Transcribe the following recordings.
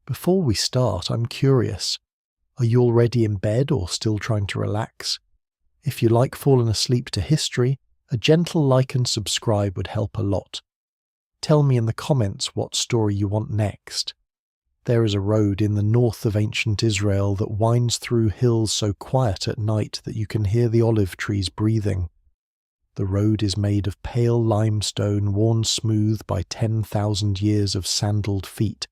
Before we start, I'm curious. Are you already in bed or still trying to relax? If you like falling asleep to history, a gentle like and subscribe would help a lot. Tell me in the comments what story you want next. There is a road in the north of ancient Israel that winds through hills so quiet at night that you can hear the olive trees breathing. The road is made of pale limestone worn smooth by 10,000 years of sandaled feet,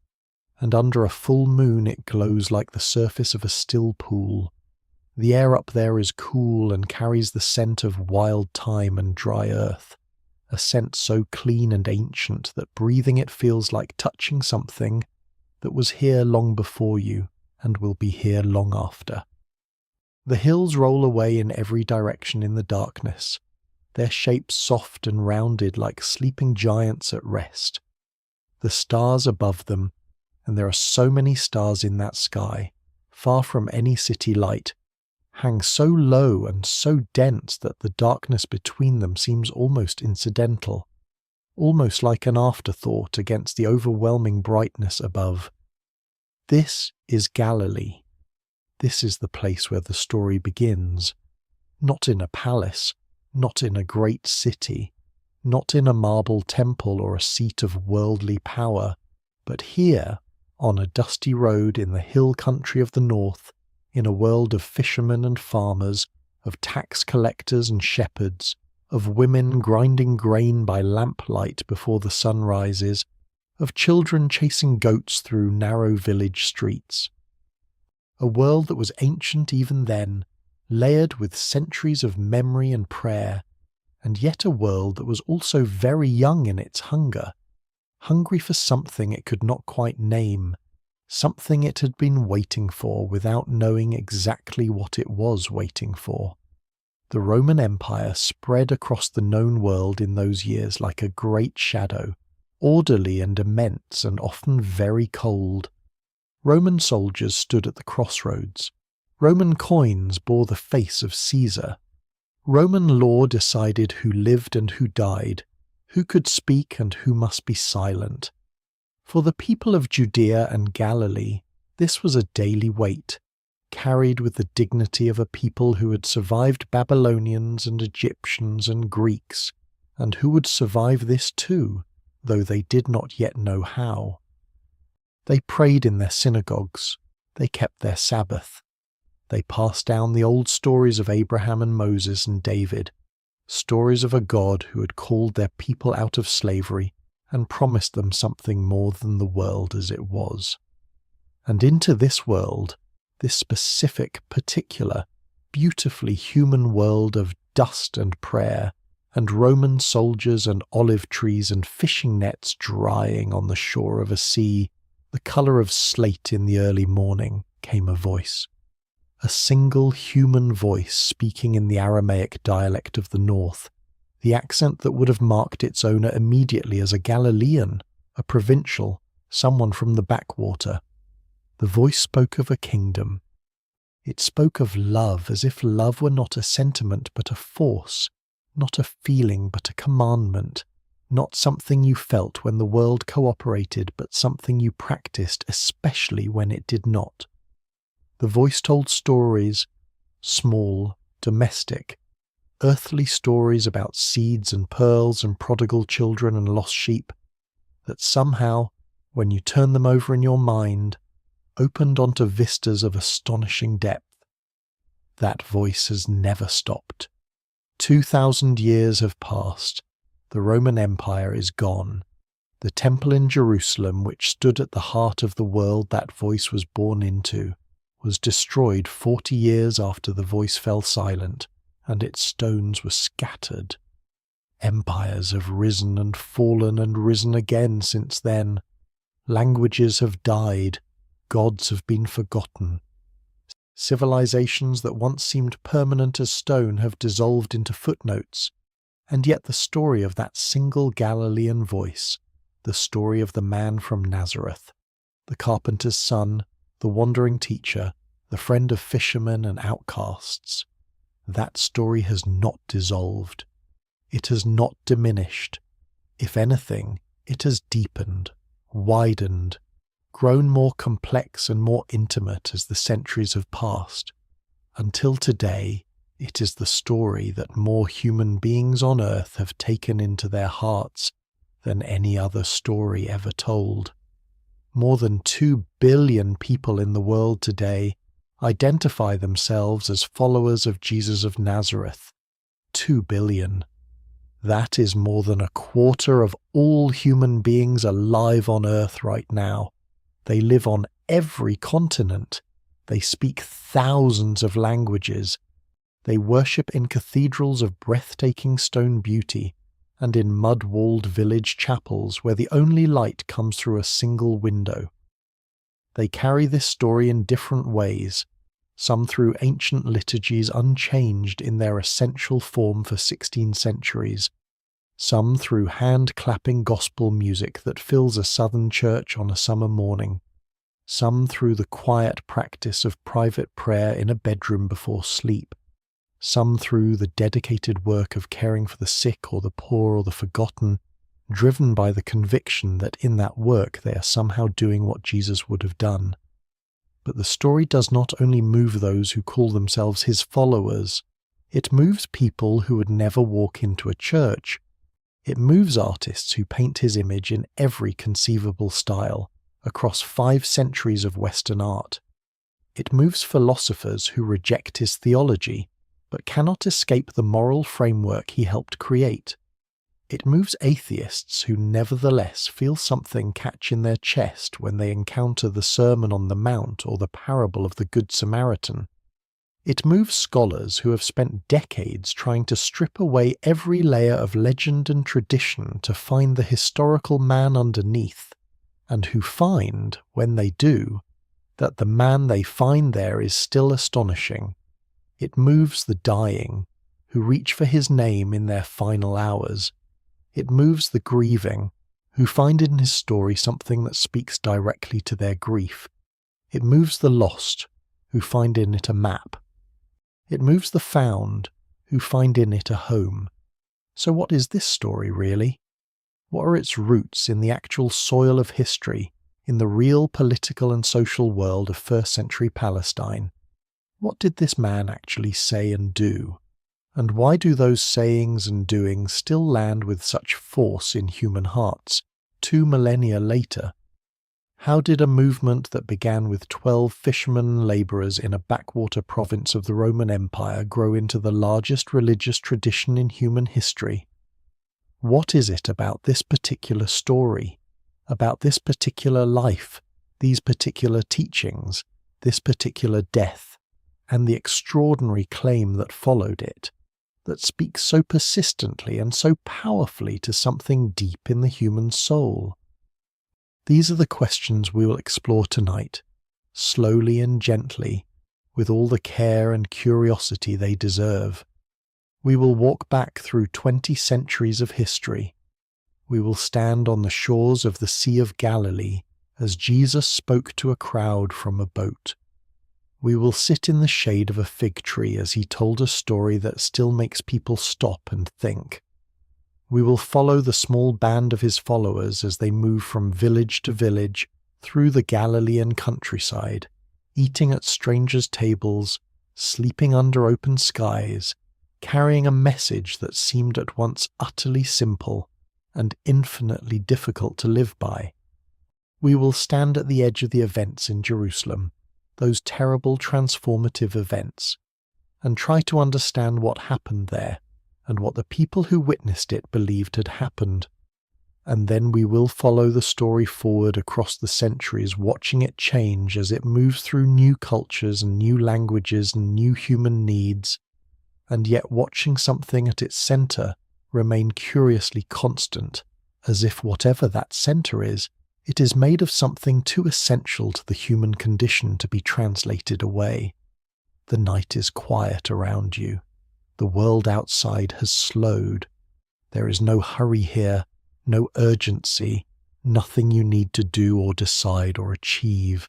and under a full moon it glows like the surface of a still pool. The air up there is cool and carries the scent of wild thyme and dry earth, a scent so clean and ancient that breathing it feels like touching something that was here long before you and will be here long after. The hills roll away in every direction in the darkness, their shapes soft and rounded like sleeping giants at rest. The stars above them, and there are so many stars in that sky, far from any city light, hang so low and so dense that the darkness between them seems almost incidental, almost like an afterthought against the overwhelming brightness above. This is Galilee. This is the place where the story begins, not in a palace, not in a great city, not in a marble temple or a seat of worldly power, but here, on a dusty road in the hill country of the north, in a world of fishermen and farmers, of tax collectors and shepherds, of women grinding grain by lamplight before the sun rises, of children chasing goats through narrow village streets. A world that was ancient even then, layered with centuries of memory and prayer, and yet a world that was also very young in its hunger, hungry for something it could not quite name, something it had been waiting for without knowing exactly what it was waiting for. The Roman Empire spread across the known world in those years like a great shadow, orderly and immense and often very cold. Roman soldiers stood at the crossroads. Roman coins bore the face of Caesar. Roman law decided who lived and who died, who could speak and who must be silent. For the people of Judea and Galilee, this was a daily weight, carried with the dignity of a people who had survived Babylonians and Egyptians and Greeks, and who would survive this too, though they did not yet know how. They prayed in their synagogues, they kept their Sabbath. They passed down the old stories of Abraham and Moses and David, stories of a God who had called their people out of slavery and promised them something more than the world as it was. And into this world, this specific, particular, beautifully human world of dust and prayer, and Roman soldiers and olive trees and fishing nets drying on the shore of a sea, the colour of slate in the early morning, came a voice. A single human voice speaking in the Aramaic dialect of the north, the accent that would have marked its owner immediately as a Galilean, a provincial, someone from the backwater. The voice spoke of a kingdom. It spoke of love as if love were not a sentiment but a force, not a feeling but a commandment, not something you felt when the world cooperated but something you practiced especially when it did not. The voice told stories, small, domestic, earthly stories about seeds and pearls and prodigal children and lost sheep, that somehow, when you turned them over in your mind, opened onto vistas of astonishing depth. That voice has never stopped. 2,000 years have passed. The Roman Empire is gone. The temple in Jerusalem, which stood at the heart of the world that voice was born into, was destroyed 40 years after the voice fell silent, and its stones were scattered. Empires have risen and risen again since then. Languages have died. Gods have been forgotten. Civilizations that once seemed permanent as stone have dissolved into footnotes, and yet the story of that single Galilean voice, the story of the man from Nazareth, the carpenter's son, the wandering teacher, the friend of fishermen and outcasts, that story has not dissolved. It has not diminished. If anything, it has deepened, widened, grown more complex and more intimate as the centuries have passed. Until today, it is the story that more human beings on Earth have taken into their hearts than any other story ever told. More than 2 billion people in the world today identify themselves as followers of Jesus of Nazareth. 2 billion. That is more than a quarter of all human beings alive on Earth right now. They live on every continent. They speak thousands of languages. They worship in cathedrals of breathtaking stone beauty and in mud-walled village chapels where the only light comes through a single window. They carry this story in different ways, some through ancient liturgies unchanged in their essential form for 16 centuries, some through hand-clapping gospel music that fills a southern church on a summer morning, some through the quiet practice of private prayer in a bedroom before sleep, some through the dedicated work of caring for the sick or the poor or the forgotten, driven by the conviction that in that work they are somehow doing what Jesus would have done. But the story does not only move those who call themselves his followers, it moves people who would never walk into a church. It moves artists who paint his image in every conceivable style, across 5 centuries of Western art. It moves philosophers who reject his theology, but cannot escape the moral framework he helped create. It moves atheists who nevertheless feel something catch in their chest when they encounter the Sermon on the Mount or the parable of the Good Samaritan. It moves scholars who have spent decades trying to strip away every layer of legend and tradition to find the historical man underneath, and who find, when they do, that the man they find there is still astonishing. It moves the dying, who reach for his name in their final hours. It moves the grieving, who find in his story something that speaks directly to their grief. It moves the lost, who find in it a map. It moves the found, who find in it a home. So what is this story really? What are its roots in the actual soil of history, in the real political and social world of first-century Palestine? What did this man actually say and do? And why do those sayings and doings still land with such force in human hearts, 2 millennia later? How did a movement that began with 12 fishermen labourers in a backwater province of the Roman Empire grow into the largest religious tradition in human history? What is it about this particular story, about this particular life, these particular teachings, this particular death, and the extraordinary claim that followed it, that speaks so persistently and so powerfully to something deep in the human soul? These are the questions we will explore tonight, slowly and gently, with all the care and curiosity they deserve. We will walk back through 20 centuries of history. We will stand on the shores of the Sea of Galilee as Jesus spoke to a crowd from a boat. We will sit in the shade of a fig tree as he told a story that still makes people stop and think. We will follow the small band of his followers as they move from village to village through the Galilean countryside, eating at strangers' tables, sleeping under open skies, carrying a message that seemed at once utterly simple and infinitely difficult to live by. We will stand at the edge of the events in Jerusalem, those terrible transformative events, and try to understand what happened there and what the people who witnessed it believed had happened. And then we will follow the story forward across the centuries, watching it change as it moves through new cultures and new languages and new human needs, and yet watching something at its centre remain curiously constant, as if whatever that centre is, it is made of something too essential to the human condition to be translated away. The night is quiet around you. The world outside has slowed. There is no hurry here, no urgency, nothing you need to do or decide or achieve.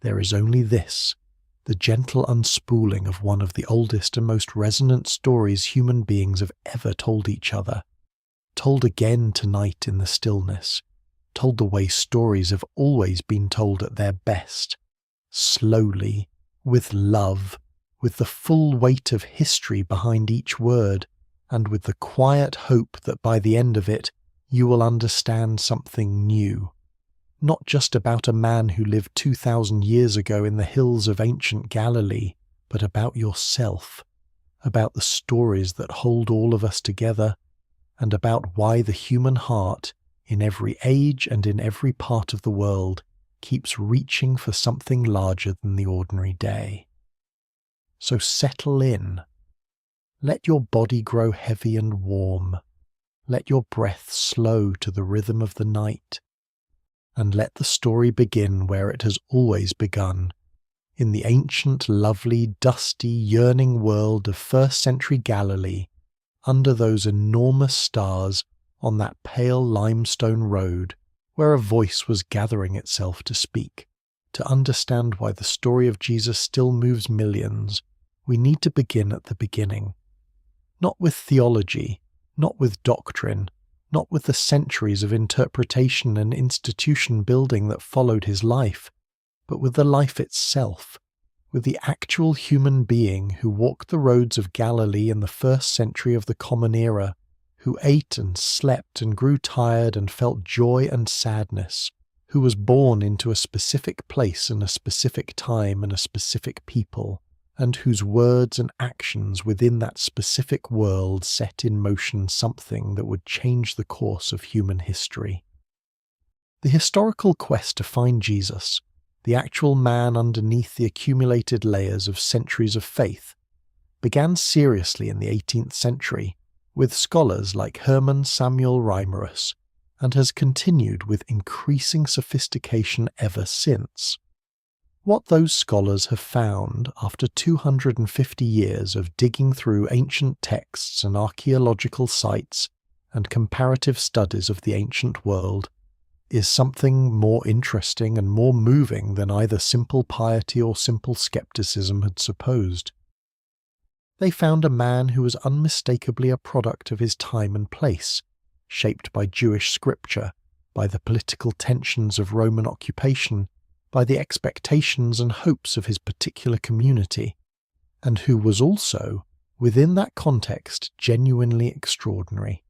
There is only this, the gentle unspooling of one of the oldest and most resonant stories human beings have ever told each other, told again tonight in the stillness, told the way stories have always been told at their best, slowly, with love, with the full weight of history behind each word, and with the quiet hope that by the end of it you will understand something new. Not just about a man who lived 2,000 years ago in the hills of ancient Galilee, but about yourself, about the stories that hold all of us together, and about why the human heart, in every age and in every part of the world, keeps reaching for something larger than the ordinary day. So settle in. Let your body grow heavy and warm. Let your breath slow to the rhythm of the night. And let the story begin where it has always begun, in the ancient, lovely, dusty, yearning world of first-century Galilee, under those enormous stars on that pale limestone road where a voice was gathering itself to speak. To understand why the story of Jesus still moves millions, we need to begin at the beginning. Not with theology, not with doctrine, not with the centuries of interpretation and institution building that followed his life, but with the life itself, with the actual human being who walked the roads of Galilee in the first century of the Common Era, who ate and slept and grew tired and felt joy and sadness, who was born into a specific place and a specific time and a specific people, and whose words and actions within that specific world set in motion something that would change the course of human history. The historical quest to find Jesus, the actual man underneath the accumulated layers of centuries of faith, began seriously in the 18th century with scholars like Hermann Samuel Reimarus, and has continued with increasing sophistication ever since. What those scholars have found after 250 years of digging through ancient texts and archaeological sites and comparative studies of the ancient world is something more interesting and more moving than either simple piety or simple skepticism had supposed. They found a man who was unmistakably a product of his time and place, shaped by Jewish scripture, by the political tensions of Roman occupation, by the expectations and hopes of his particular community, and who was also, within that context, genuinely extraordinary.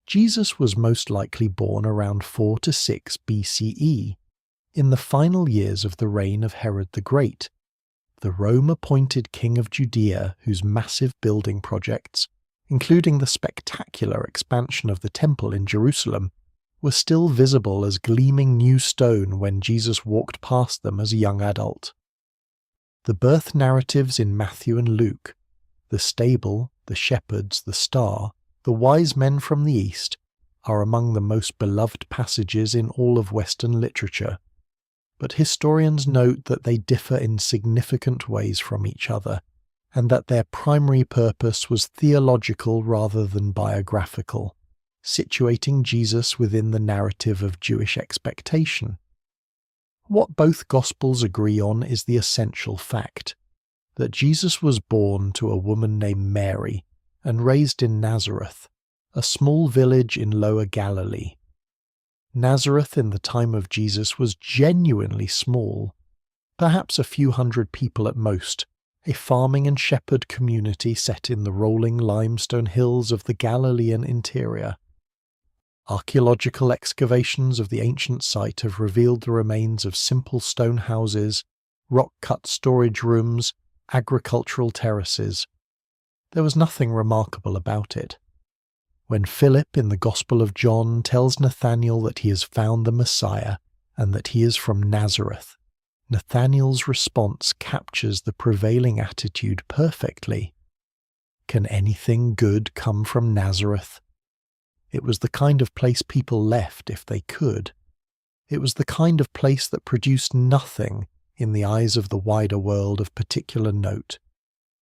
Jesus was most likely born around 4 to 6 BCE, in the final years of the reign of Herod the Great, the Rome-appointed king of Judea whose massive building projects, including the spectacular expansion of the temple in Jerusalem, were still visible as gleaming new stone when Jesus walked past them as a young adult. The birth narratives in Matthew and Luke, the stable, the shepherds, the star, the wise men from the east, are among the most beloved passages in all of Western literature, but historians note that they differ in significant ways from each other, and that their primary purpose was theological rather than biographical, situating Jesus within the narrative of Jewish expectation. What both Gospels agree on is the essential fact, that Jesus was born to a woman named Mary and raised in Nazareth, a small village in Lower Galilee. Nazareth in the time of Jesus was genuinely small, perhaps a few hundred people at most, a farming and shepherd community set in the rolling limestone hills of the Galilean interior. Archaeological excavations of the ancient site have revealed the remains of simple stone houses, rock-cut storage rooms, agricultural terraces. There was nothing remarkable about it. When Philip in the Gospel of John tells Nathanael that he has found the Messiah and that he is from Nazareth, Nathanael's response captures the prevailing attitude perfectly. Can anything good come from Nazareth? It was the kind of place people left if they could. It was the kind of place that produced nothing in the eyes of the wider world of particular note.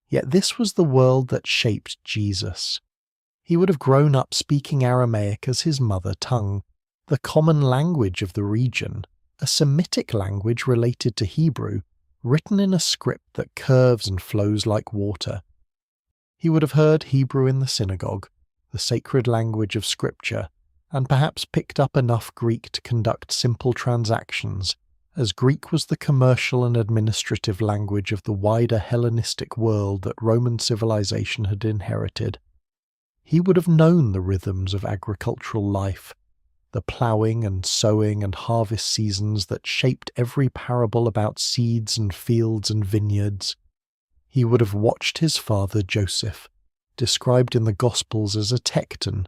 Yet this was the world that shaped Jesus. He would have grown up speaking Aramaic as his mother tongue, the common language of the region, a Semitic language related to Hebrew, written in a script that curves and flows like water. He would have heard Hebrew in the synagogue, the sacred language of Scripture, and perhaps picked up enough Greek to conduct simple transactions, as Greek was the commercial and administrative language of the wider Hellenistic world that Roman civilization had inherited. He would have known the rhythms of agricultural life, the ploughing and sowing and harvest seasons that shaped every parable about seeds and fields and vineyards. He would have watched his father Joseph, described in the Gospels as a tekton,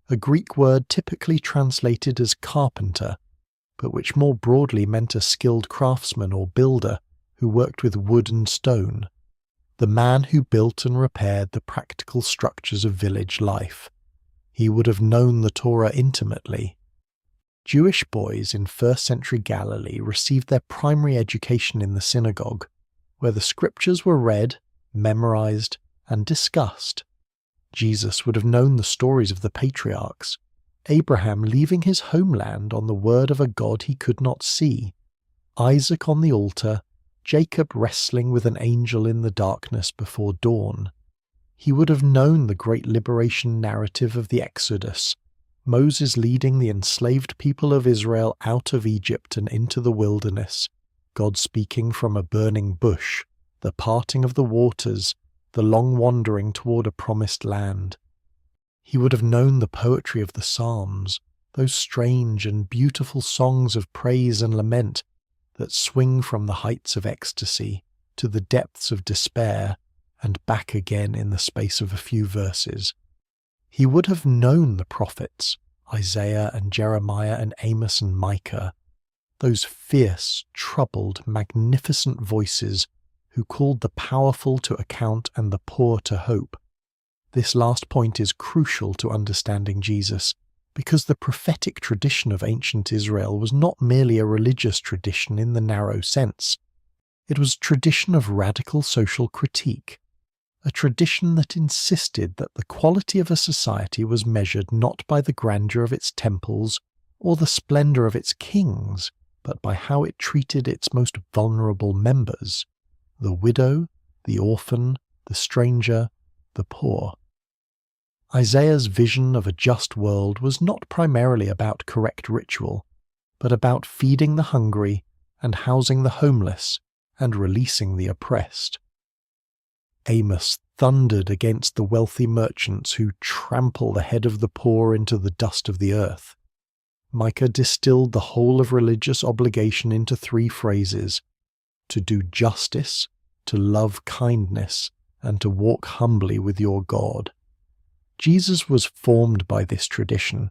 a Greek word typically translated as carpenter, but which more broadly meant a skilled craftsman or builder who worked with wood and stone, the man who built and repaired the practical structures of village life. He would have known the Torah intimately. Jewish boys in first-century Galilee received their primary education in the synagogue, where the scriptures were read, memorized, and discussed. Jesus would have known the stories of the patriarchs, Abraham leaving his homeland on the word of a God he could not see, Isaac on the altar, Jacob wrestling with an angel in the darkness before dawn. He would have known the great liberation narrative of the Exodus, Moses leading the enslaved people of Israel out of Egypt and into the wilderness, God speaking from a burning bush, the parting of the waters, the long wandering toward a promised land. He would have known the poetry of the Psalms, those strange and beautiful songs of praise and lament that swing from the heights of ecstasy to the depths of despair and back again in the space of a few verses. He would have known the prophets, Isaiah and Jeremiah and Amos and Micah, those fierce, troubled, magnificent voices who called the powerful to account and the poor to hope. This last point is crucial to understanding Jesus, because the prophetic tradition of ancient Israel was not merely a religious tradition in the narrow sense. It was a tradition of radical social critique, a tradition that insisted that the quality of a society was measured not by the grandeur of its temples or the splendor of its kings, but by how it treated its most vulnerable members: the widow, the orphan, the stranger, the poor. Isaiah's vision of a just world was not primarily about correct ritual, but about feeding the hungry and housing the homeless and releasing the oppressed. Amos thundered against the wealthy merchants who trample the head of the poor into the dust of the earth. Micah distilled the whole of religious obligation into 3 phrases: to do justice, to love kindness, and to walk humbly with your God. Jesus was formed by this tradition.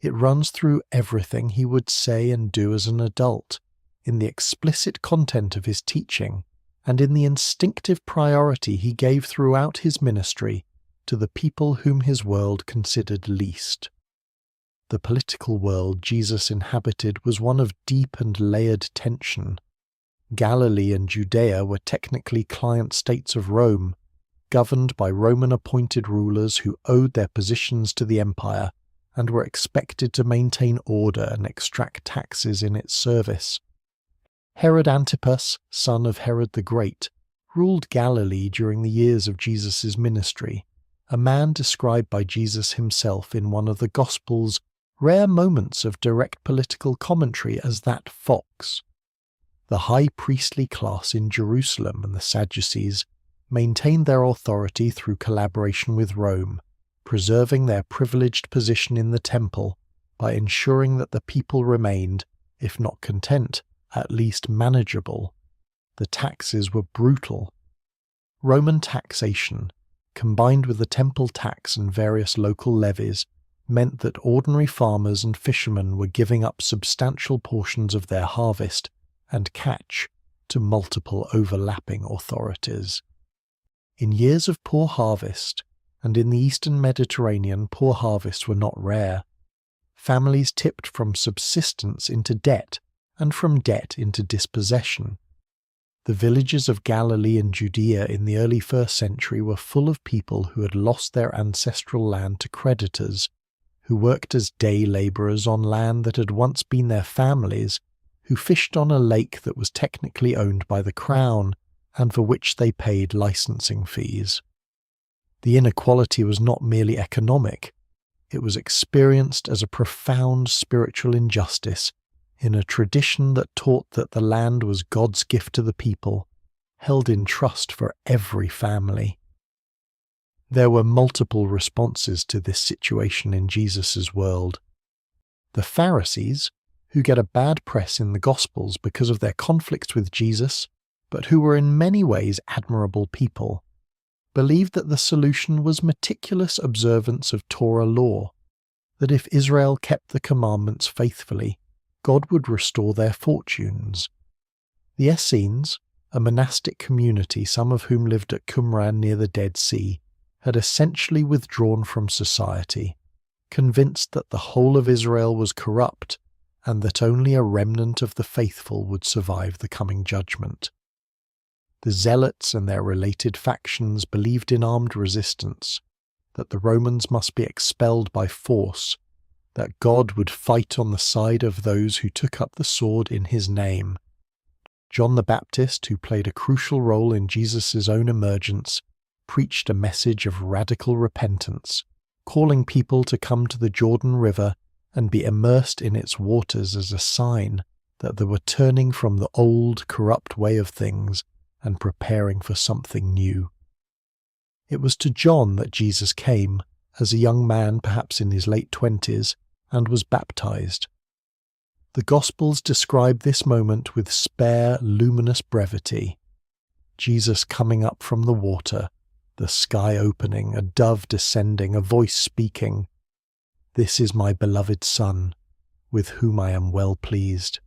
It runs through everything he would say and do as an adult, in the explicit content of his teaching, and in the instinctive priority he gave throughout his ministry to the people whom his world considered least. The political world Jesus inhabited was one of deep and layered tension. Galilee and Judea were technically client states of Rome, governed by Roman-appointed rulers who owed their positions to the empire and were expected to maintain order and extract taxes in its service. Herod Antipas, son of Herod the Great, ruled Galilee during the years of Jesus' ministry, a man described by Jesus himself in one of the Gospels' rare moments of direct political commentary as that fox. The high priestly class in Jerusalem and the Sadducees maintained their authority through collaboration with Rome, preserving their privileged position in the temple by ensuring that the people remained, if not content, at least manageable. The taxes were brutal. Roman taxation, combined with the temple tax and various local levies, meant that ordinary farmers and fishermen were giving up substantial portions of their harvest and catch to multiple overlapping authorities. In years of poor harvest, and in the eastern Mediterranean poor harvests were not rare, families tipped from subsistence into debt and from debt into dispossession. The villages of Galilee and Judea in the early 1st century were full of people who had lost their ancestral land to creditors, who worked as day labourers on land that had once been their families, who fished on a lake that was technically owned by the crown, and for which they paid licensing fees. The inequality was not merely economic, It was experienced as a profound spiritual injustice in a tradition that taught that the land was God's gift to the people, held in trust for every family. There were multiple responses to this situation in Jesus' world. The Pharisees, who get a bad press in the Gospels because of their conflicts with Jesus, but who were in many ways admirable people, believed that the solution was meticulous observance of Torah law, that if Israel kept the commandments faithfully, God would restore their fortunes. The Essenes, a monastic community some of whom lived at Qumran near the Dead Sea, had essentially withdrawn from society, convinced that the whole of Israel was corrupt and that only a remnant of the faithful would survive the coming judgment. The Zealots and their related factions believed in armed resistance, that the Romans must be expelled by force, that God would fight on the side of those who took up the sword in his name. John the Baptist, who played a crucial role in Jesus' own emergence, preached a message of radical repentance, calling people to come to the Jordan River and be immersed in its waters as a sign that they were turning from the old, corrupt way of things and preparing for something new. It was to John that Jesus came, as a young man perhaps in his late 20s, and was baptized. The Gospels describe this moment with spare, luminous brevity. Jesus coming up from the water, the sky opening, a dove descending, a voice speaking, "This is my beloved Son, with whom I am well pleased."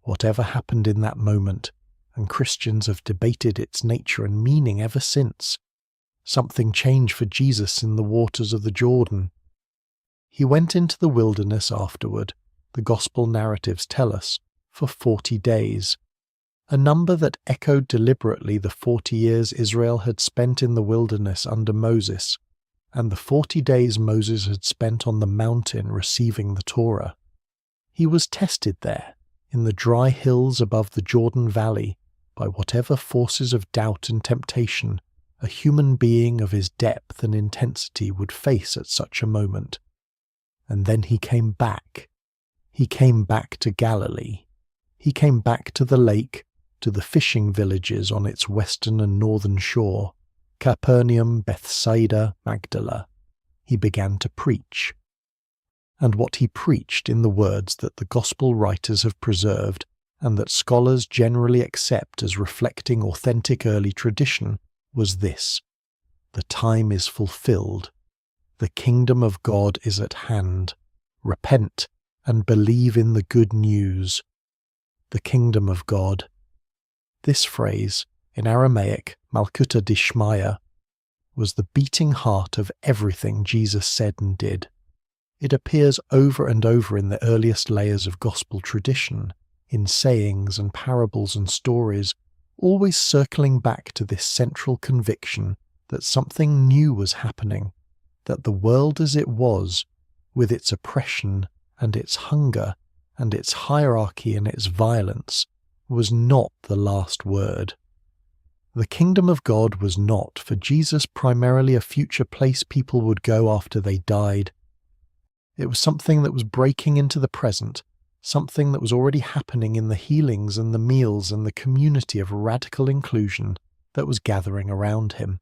Whatever happened in that moment, and Christians have debated its nature and meaning ever since, something changed for Jesus in the waters of the Jordan. He went into the wilderness afterward, the Gospel narratives tell us, for 40 days, a number that echoed deliberately the 40 years Israel had spent in the wilderness under Moses, and the 40 days Moses had spent on the mountain receiving the Torah. He was tested there, in the dry hills above the Jordan Valley, by whatever forces of doubt and temptation a human being of his depth and intensity would face at such a moment. And then he came back. He came back to Galilee. He came back to the lake, to the fishing villages on its western and northern shore, Capernaum, Bethsaida, Magdala. He began to preach. And what he preached, in the words that the Gospel writers have preserved and that scholars generally accept as reflecting authentic early tradition, was this: "The time is fulfilled. The kingdom of God is at hand. Repent and believe in the good news." The kingdom of God. This phrase, in Aramaic, Malkuta Dishmaya, was the beating heart of everything Jesus said and did. It appears over and over in the earliest layers of gospel tradition, in sayings and parables and stories, always circling back to this central conviction that something new was happening, that the world as it was, with its oppression and its hunger and its hierarchy and its violence, was not the last word. The kingdom of God was not, for Jesus, primarily a future place people would go after they died. It was something that was breaking into the present, something that was already happening in the healings and the meals and the community of radical inclusion that was gathering around him.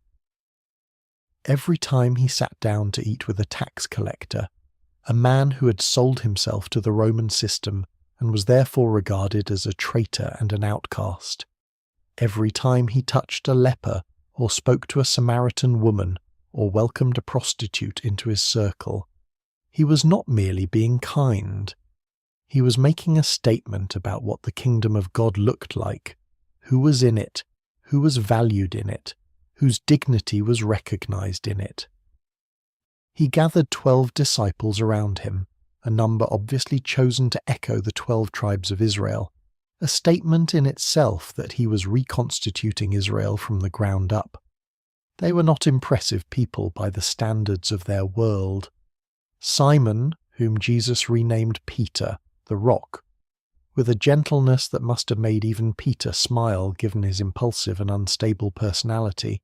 Every time he sat down to eat with a tax collector, a man who had sold himself to the Roman system and was therefore regarded as a traitor and an outcast, every time he touched a leper or spoke to a Samaritan woman or welcomed a prostitute into his circle, he was not merely being kind. He was making a statement about what the kingdom of God looked like, who was in it, who was valued in it, whose dignity was recognized in it. He gathered 12 disciples around him, a number obviously chosen to echo the 12 tribes of Israel, a statement in itself that he was reconstituting Israel from the ground up. They were not impressive people by the standards of their world. Simon, whom Jesus renamed Peter, the Rock, with a gentleness that must have made even Peter smile given his impulsive and unstable personality,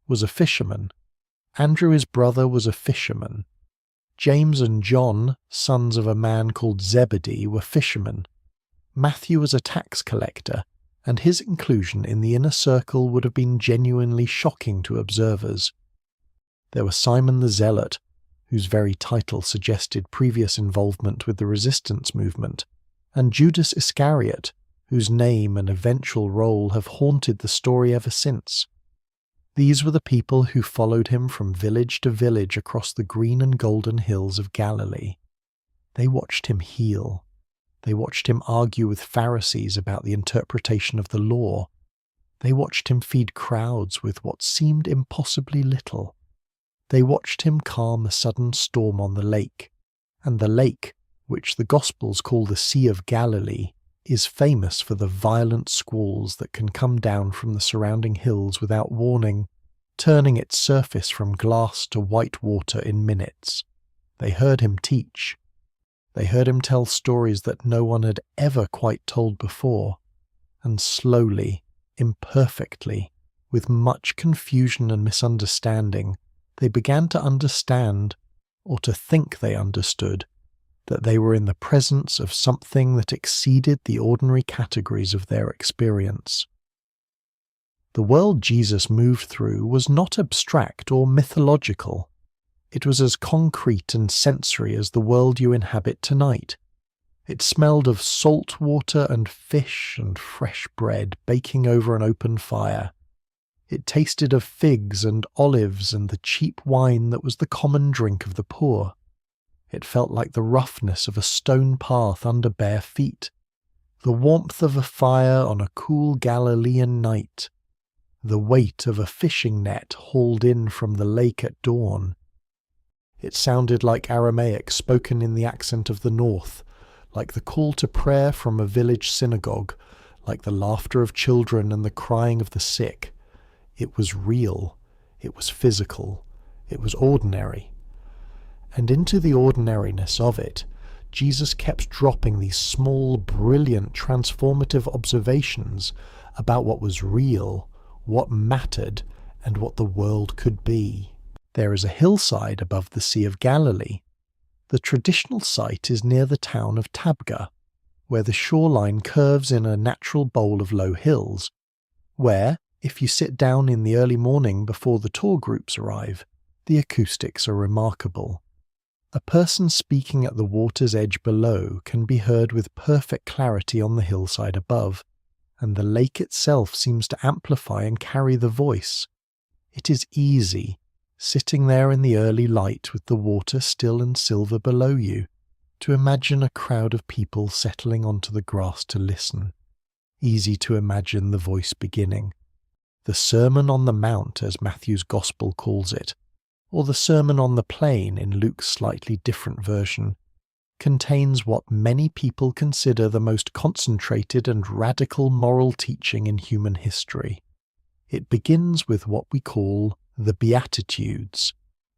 was a fisherman. Andrew, his brother, was a fisherman. James and John, sons of a man called Zebedee, were fishermen. Matthew was a tax collector, and his inclusion in the inner circle would have been genuinely shocking to observers. There was Simon the Zealot, whose very title suggested previous involvement with the resistance movement, and Judas Iscariot, whose name and eventual role have haunted the story ever since. These were the people who followed him from village to village across the green and golden hills of Galilee. They watched him heal. They watched him argue with Pharisees about the interpretation of the law. They watched him feed crowds with what seemed impossibly little. They watched him calm a sudden storm on the lake, and the lake, which the Gospels call the Sea of Galilee, is famous for the violent squalls that can come down from the surrounding hills without warning, turning its surface from glass to white water in minutes. They heard him teach. They heard him tell stories that no one had ever quite told before, and slowly, imperfectly, with much confusion and misunderstanding, they began to understand, or to think they understood, that they were in the presence of something that exceeded the ordinary categories of their experience. The world Jesus moved through was not abstract or mythological. It was as concrete and sensory as the world you inhabit tonight. It smelled of salt water and fish and fresh bread baking over an open fire. It tasted of figs and olives and the cheap wine that was the common drink of the poor. It felt like the roughness of a stone path under bare feet, the warmth of a fire on a cool Galilean night, the weight of a fishing net hauled in from the lake at dawn. It sounded like Aramaic spoken in the accent of the north, like the call to prayer from a village synagogue, like the laughter of children and the crying of the sick. It was real, it was physical, it was ordinary. And into the ordinariness of it, Jesus kept dropping these small, brilliant, transformative observations about what was real, what mattered, and what the world could be. There is a hillside above the Sea of Galilee. The traditional site is near the town of Tabgha, where the shoreline curves in a natural bowl of low hills, where, if you sit down in the early morning before the tour groups arrive, the acoustics are remarkable. A person speaking at the water's edge below can be heard with perfect clarity on the hillside above, and the lake itself seems to amplify and carry the voice. It is easy, sitting there in the early light with the water still and silver below you, to imagine a crowd of people settling onto the grass to listen. Easy to imagine the voice beginning. The Sermon on the Mount, as Matthew's Gospel calls it, or the Sermon on the Plain in Luke's slightly different version, contains what many people consider the most concentrated and radical moral teaching in human history. It begins with what we call the Beatitudes,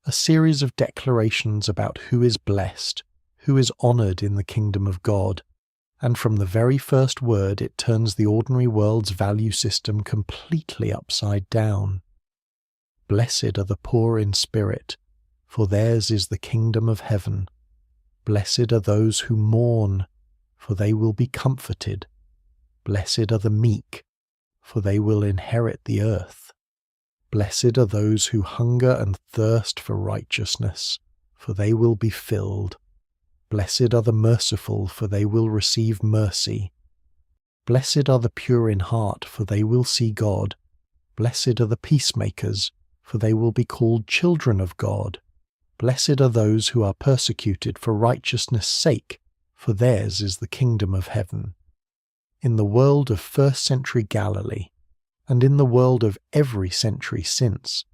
a series of declarations about who is blessed, who is honoured in the kingdom of God, and from the very first word it turns the ordinary world's value system completely upside down. Blessed are the poor in spirit, for theirs is the kingdom of heaven. Blessed are those who mourn, for they will be comforted. Blessed are the meek, for they will inherit the earth. Blessed are those who hunger and thirst for righteousness, for they will be filled. Blessed are the merciful, for they will receive mercy. Blessed are the pure in heart, for they will see God. Blessed are the peacemakers, for they will be called children of God. Blessed are those who are persecuted for righteousness' sake, for theirs is the kingdom of heaven. In the world of first-century Galilee, and in the world of every century since,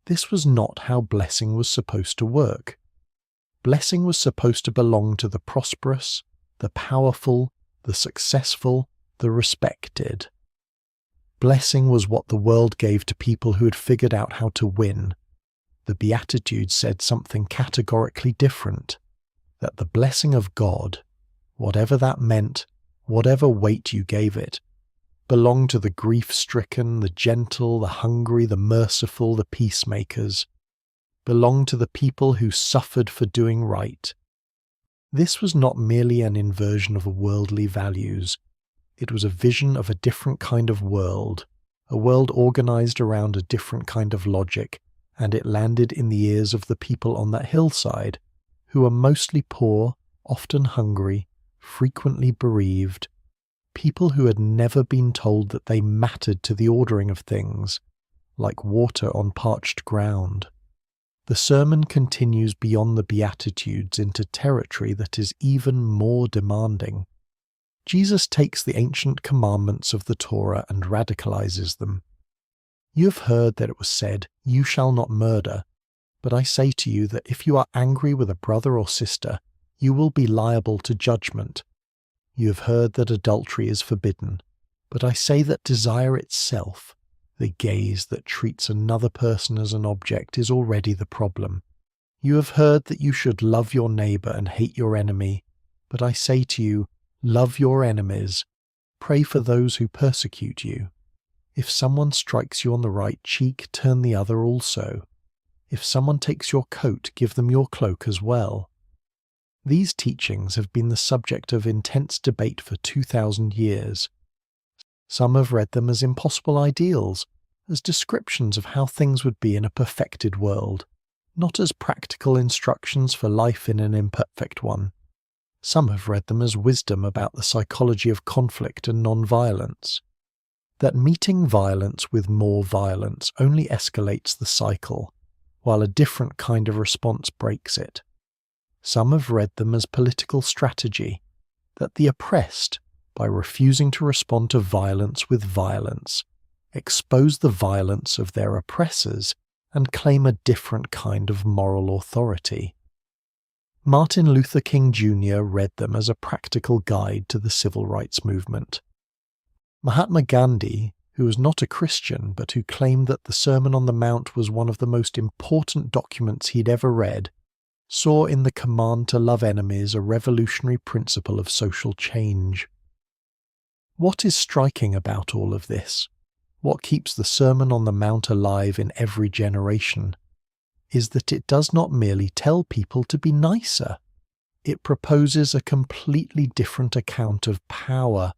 this was not how blessing was supposed to work. Blessing was supposed to belong to the prosperous, the powerful, the successful, the respected. Blessing was what the world gave to people who had figured out how to win. The Beatitudes said something categorically different, that the blessing of God, whatever that meant, whatever weight you gave it, belonged to the grief-stricken, the gentle, the hungry, the merciful, the peacemakers. belong to the people who suffered for doing right. This was not merely an inversion of worldly values. It was a vision of a different kind of world, a world organized around a different kind of logic, and it landed in the ears of the people on that hillside, who were mostly poor, often hungry, frequently bereaved, people who had never been told that they mattered to the ordering of things, like water on parched ground. The sermon continues beyond the Beatitudes into territory that is even more demanding. Jesus takes the ancient commandments of the Torah and radicalizes them. You have heard that it was said, "You shall not murder," but I say to you that if you are angry with a brother or sister, you will be liable to judgment. You have heard that adultery is forbidden, but I say that desire itself, the gaze that treats another person as an object, is already the problem. You have heard that you should love your neighbor and hate your enemy, but I say to you, love your enemies, pray for those who persecute you. If someone strikes you on the right cheek, turn the other also. If someone takes your coat, give them your cloak as well. These teachings have been the subject of intense debate for 2,000 years. Some have read them as impossible ideals, as descriptions of how things would be in a perfected world, not as practical instructions for life in an imperfect one. Some have read them as wisdom about the psychology of conflict and non-violence, that meeting violence with more violence only escalates the cycle, while a different kind of response breaks it. Some have read them as political strategy, that the oppressed, by refusing to respond to violence with violence, expose the violence of their oppressors and claim a different kind of moral authority. Martin Luther King Jr. read them as a practical guide to the civil rights movement. Mahatma Gandhi, who was not a Christian but who claimed that the Sermon on the Mount was one of the most important documents he'd ever read, saw in the command to love enemies a revolutionary principle of social change. What is striking about all of this, what keeps the Sermon on the Mount alive in every generation, is that it does not merely tell people to be nicer. It proposes a completely different account of power,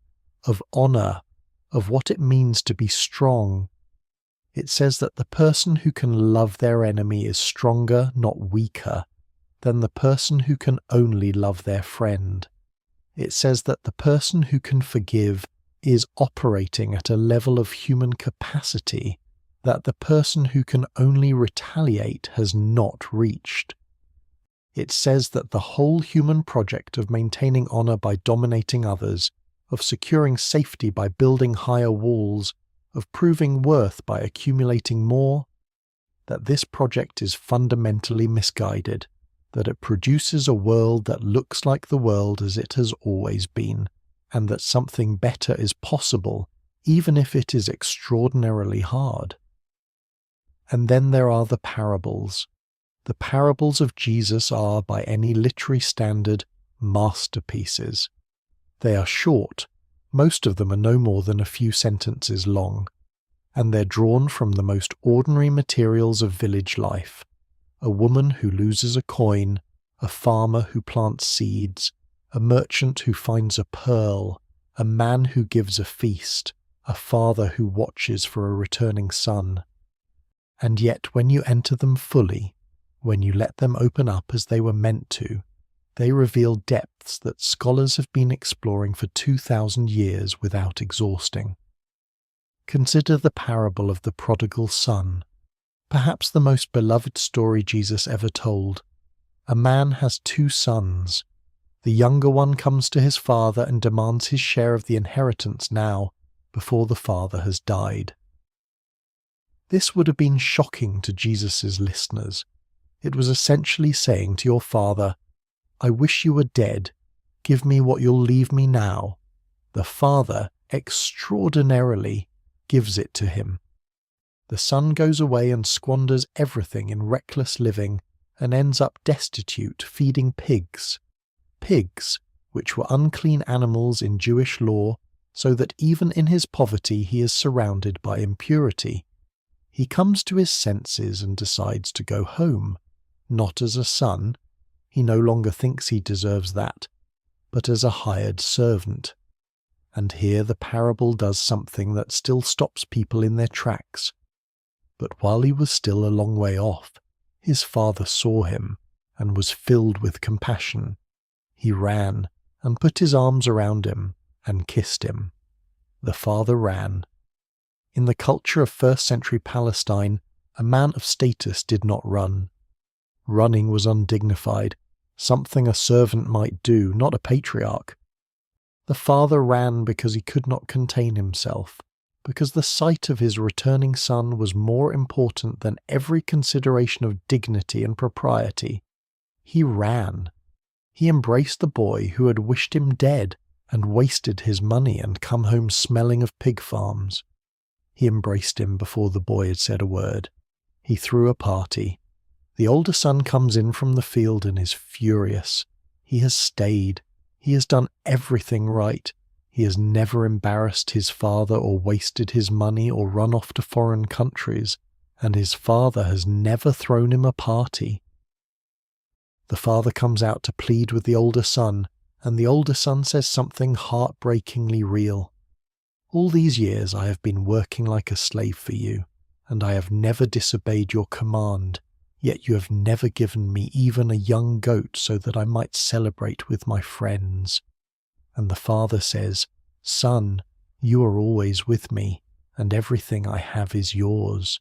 of honor, of what it means to be strong. It says that the person who can love their enemy is stronger, not weaker, than the person who can only love their friend. It says that the person who can forgive is operating at a level of human capacity that the person who can only retaliate has not reached. It says that the whole human project of maintaining honor by dominating others, of securing safety by building higher walls, of proving worth by accumulating more, that this project is fundamentally misguided, that it produces a world that looks like the world as it has always been, and that something better is possible, even if it is extraordinarily hard. And then there are the parables. The parables of Jesus are, by any literary standard, masterpieces. They are short, most of them are no more than a few sentences long, and they're drawn from the most ordinary materials of village life. A woman who loses a coin, a farmer who plants seeds, a merchant who finds a pearl, a man who gives a feast, a father who watches for a returning son. And yet when you enter them fully, when you let them open up as they were meant to, they reveal depths that scholars have been exploring for 2,000 years without exhausting. Consider the parable of the prodigal son, perhaps the most beloved story Jesus ever told. A man has 2 sons. The younger one comes to his father and demands his share of the inheritance now, before the father has died. This would have been shocking to Jesus' listeners. It was essentially saying to your father, "I wish you were dead. Give me what you'll leave me now." The father, extraordinarily, gives it to him. The son goes away and squanders everything in reckless living and ends up destitute, feeding pigs. Pigs, which were unclean animals in Jewish law, so that even in his poverty he is surrounded by impurity. He comes to his senses and decides to go home. not as a son, he no longer thinks he deserves that, but as a hired servant. And here the parable does something that still stops people in their tracks. But while he was still a long way off, his father saw him and was filled with compassion. He ran and put his arms around him and kissed him. The father ran. In the culture of first-century Palestine, a man of status did not run. Running was undignified, something a servant might do, not a patriarch. The father ran because he could not contain himself, because the sight of his returning son was more important than every consideration of dignity and propriety. He ran. He embraced the boy who had wished him dead and wasted his money and come home smelling of pig farms. He embraced him before the boy had said a word. He threw a party. The older son comes in from the field and is furious. He has stayed. He has done everything right. He has never embarrassed his father or wasted his money or run off to foreign countries, and his father has never thrown him a party. The father comes out to plead with the older son, and the older son says something heartbreakingly real. All these years I have been working like a slave for you, and I have never disobeyed your command, yet you have never given me even a young goat so that I might celebrate with my friends. And the father says, Son, you are always with me, and everything I have is yours.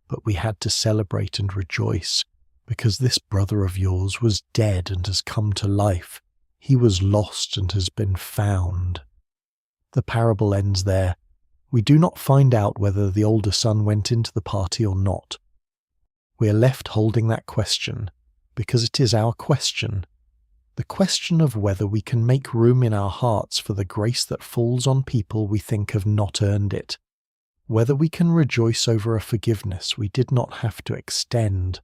But we had to celebrate and rejoice, because this brother of yours was dead and has come to life. He was lost and has been found. The parable ends there. We do not find out whether the older son went into the party or not. We are left holding that question, because it is our question. The question of whether we can make room in our hearts for the grace that falls on people we think have not earned it. Whether we can rejoice over a forgiveness we did not have to extend.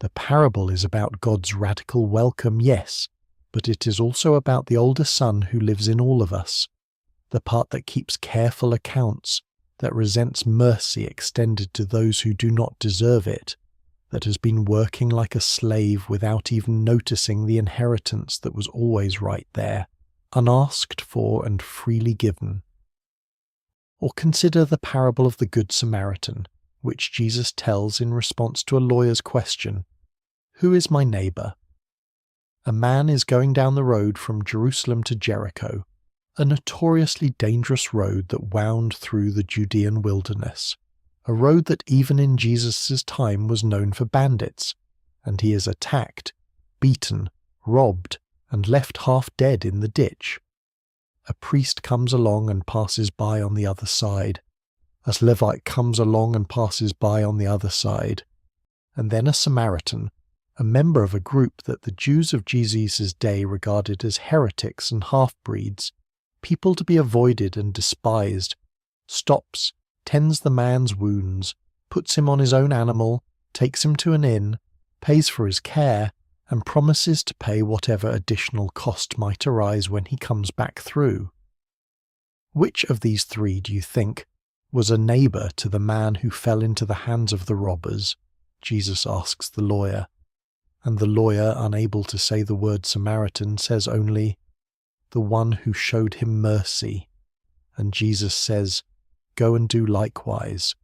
The parable is about God's radical welcome, yes, but it is also about the older son who lives in all of us. The part that keeps careful accounts, that resents mercy extended to those who do not deserve it, that has been working like a slave without even noticing the inheritance that was always right there, unasked for and freely given. Or consider the parable of the Good Samaritan, which Jesus tells in response to a lawyer's question, Who is my neighbour? A man is going down the road from Jerusalem to Jericho, a notoriously dangerous road that wound through the Judean wilderness, a road that even in Jesus' time was known for bandits, and he is attacked, beaten, robbed, and left half dead in the ditch. A priest comes along and passes by on the other side. A Levite comes along and passes by on the other side. And then a Samaritan, a member of a group that the Jews of Jesus' day regarded as heretics and half-breeds, people to be avoided and despised, stops, tends the man's wounds, puts him on his own animal, takes him to an inn, pays for his care, and promises to pay whatever additional cost might arise when he comes back through. Which of these three, do you think, was a neighbour to the man who fell into the hands of the robbers? Jesus asks the lawyer. And the lawyer, unable to say the word Samaritan, says only, the one who showed him mercy. And Jesus says, Go and do likewise.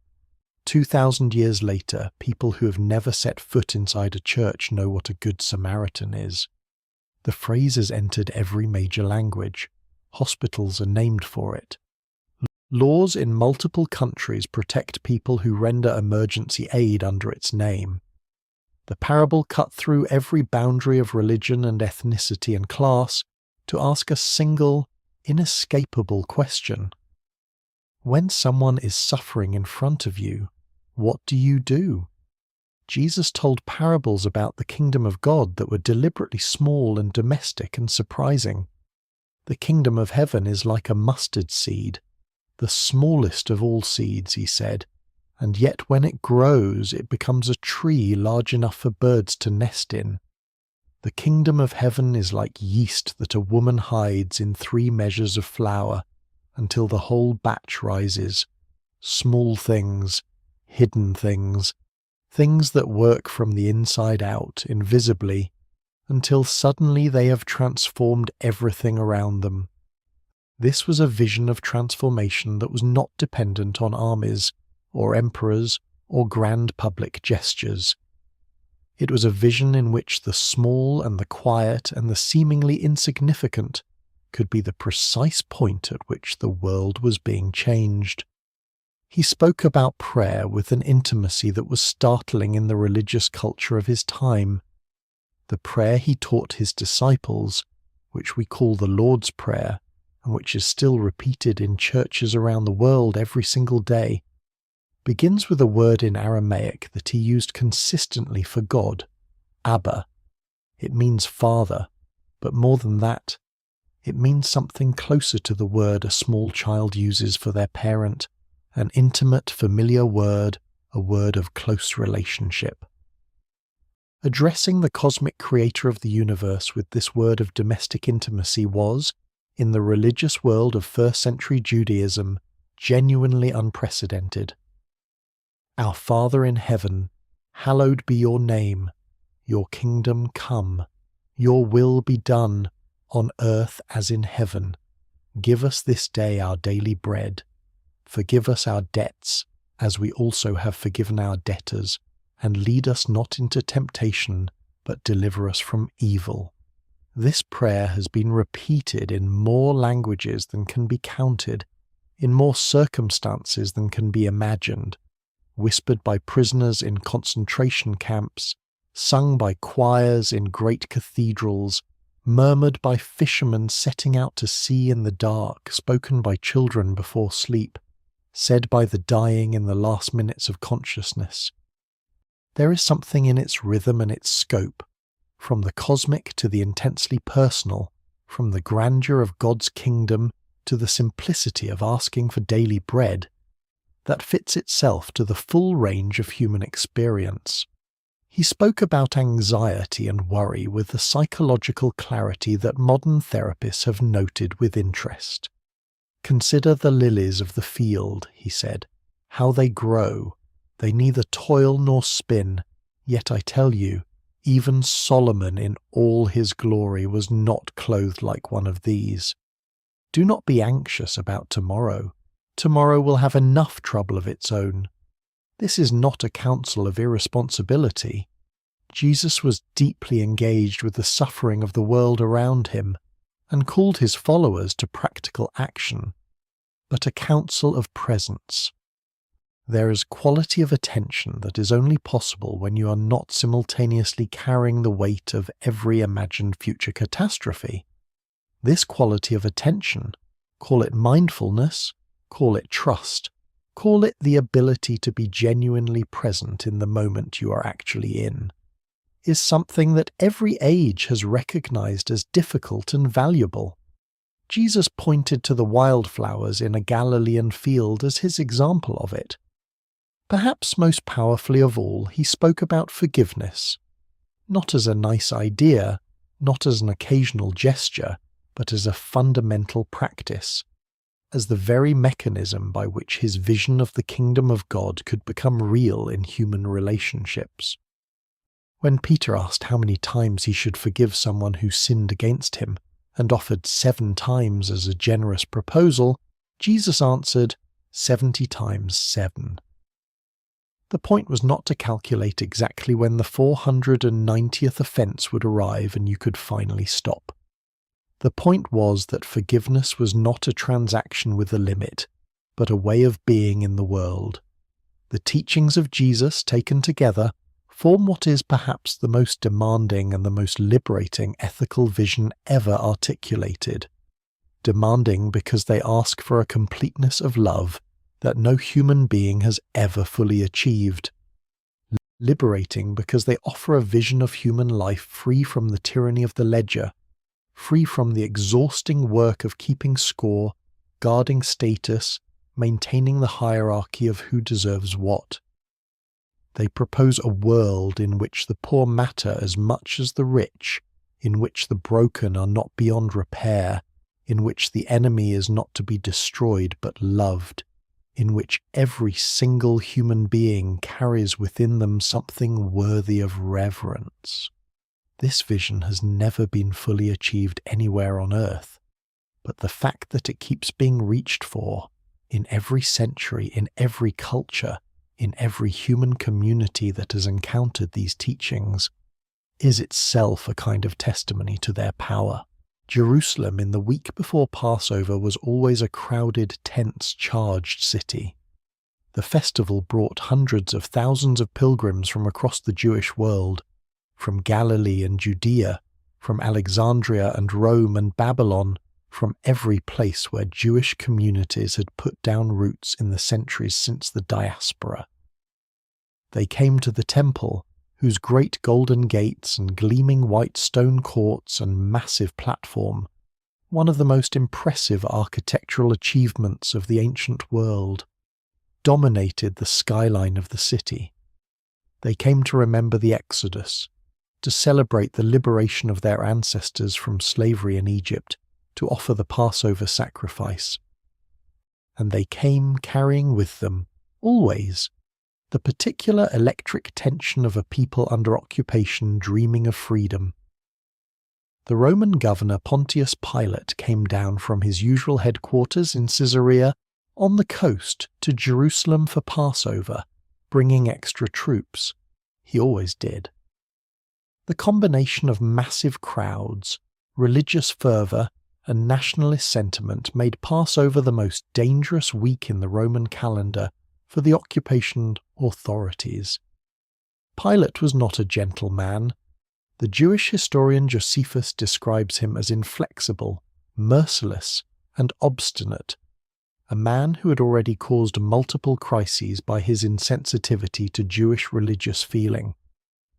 2,000 years later, people who have never set foot inside a church know what a good Samaritan is. The phrase has entered every major language. Hospitals are named for it. Laws in multiple countries protect people who render emergency aid under its name. The parable cut through every boundary of religion and ethnicity and class to ask a single, inescapable question. When someone is suffering in front of you, what do you do? Jesus told parables about the kingdom of God that were deliberately small and domestic and surprising. The kingdom of heaven is like a mustard seed, the smallest of all seeds, he said, and yet when it grows it becomes a tree large enough for birds to nest in. The kingdom of heaven is like yeast that a woman hides in 3 measures of flour until the whole batch rises. Small things, hidden things, things that work from the inside out, invisibly, until suddenly they have transformed everything around them. This was a vision of transformation that was not dependent on armies, or emperors, or grand public gestures. It was a vision in which the small and the quiet and the seemingly insignificant could be the precise point at which the world was being changed. He spoke about prayer with an intimacy that was startling in the religious culture of his time. The prayer he taught his disciples, which we call the Lord's Prayer, and which is still repeated in churches around the world every single day, begins with a word in Aramaic that he used consistently for God, Abba. It means Father, but more than that, it means something closer to the word a small child uses for their parent, an intimate, familiar word, a word of close relationship. Addressing the cosmic creator of the universe with this word of domestic intimacy was, in the religious world of first-century Judaism, genuinely unprecedented. Our Father in heaven, hallowed be your name, your kingdom come, your will be done, on earth as in heaven. Give us this day our daily bread. Forgive us our debts, as we also have forgiven our debtors, and lead us not into temptation, but deliver us from evil. This prayer has been repeated in more languages than can be counted, in more circumstances than can be imagined, whispered by prisoners in concentration camps, sung by choirs in great cathedrals, murmured by fishermen setting out to sea in the dark, spoken by children before sleep, said by the dying in the last minutes of consciousness. There is something in its rhythm and its scope, from the cosmic to the intensely personal, from the grandeur of God's kingdom to the simplicity of asking for daily bread, that fits itself to the full range of human experience. He spoke about anxiety and worry with the psychological clarity that modern therapists have noted with interest. Consider the lilies of the field, he said, how they grow. They neither toil nor spin, yet I tell you, even Solomon in all his glory was not clothed like one of these. Do not be anxious about tomorrow. Tomorrow will have enough trouble of its own. This is not a counsel of irresponsibility. Jesus was deeply engaged with the suffering of the world around him and called his followers to practical action, but a counsel of presence. There is quality of attention that is only possible when you are not simultaneously carrying the weight of every imagined future catastrophe. This quality of attention, call it mindfulness, call it trust, call it the ability to be genuinely present in the moment you are actually in, is something that every age has recognized as difficult and valuable. Jesus pointed to the wildflowers in a Galilean field as his example of it. Perhaps most powerfully of all, he spoke about forgiveness, not as a nice idea, not as an occasional gesture, but as a fundamental practice, as the very mechanism by which his vision of the kingdom of God could become real in human relationships. When Peter asked how many times he should forgive someone who sinned against him, and offered 7 times as a generous proposal, Jesus answered, 70 times 7. The point was not to calculate exactly when the 490th offence would arrive and you could finally stop. The point was that forgiveness was not a transaction with a limit, but a way of being in the world. The teachings of Jesus, taken together, form what is perhaps the most demanding and the most liberating ethical vision ever articulated. Demanding because they ask for a completeness of love that no human being has ever fully achieved. Liberating because they offer a vision of human life free from the tyranny of the ledger, free from the exhausting work of keeping score, guarding status, maintaining the hierarchy of who deserves what. They propose a world in which the poor matter as much as the rich, in which the broken are not beyond repair, in which the enemy is not to be destroyed but loved, in which every single human being carries within them something worthy of reverence. This vision has never been fully achieved anywhere on Earth, but the fact that it keeps being reached for in every century, in every culture, in every human community that has encountered these teachings, is itself a kind of testimony to their power. Jerusalem in the week before Passover was always a crowded, tense, charged city. The festival brought hundreds of thousands of pilgrims from across the Jewish world, from Galilee and Judea, from Alexandria and Rome and Babylon, from every place where Jewish communities had put down roots in the centuries since the diaspora. They came to the temple, whose great golden gates and gleaming white stone courts and massive platform, one of the most impressive architectural achievements of the ancient world, dominated the skyline of the city. They came to remember the Exodus, to celebrate the liberation of their ancestors from slavery in Egypt, to offer the Passover sacrifice. And they came carrying with them, always, the particular electric tension of a people under occupation dreaming of freedom. The Roman governor Pontius Pilate came down from his usual headquarters in Caesarea on the coast to Jerusalem for Passover, bringing extra troops. He always did. The combination of massive crowds, religious fervour, and nationalist sentiment made Passover the most dangerous week in the Roman calendar for the occupation authorities. Pilate was not a gentle man. The Jewish historian Josephus describes him as inflexible, merciless, and obstinate, a man who had already caused multiple crises by his insensitivity to Jewish religious feeling.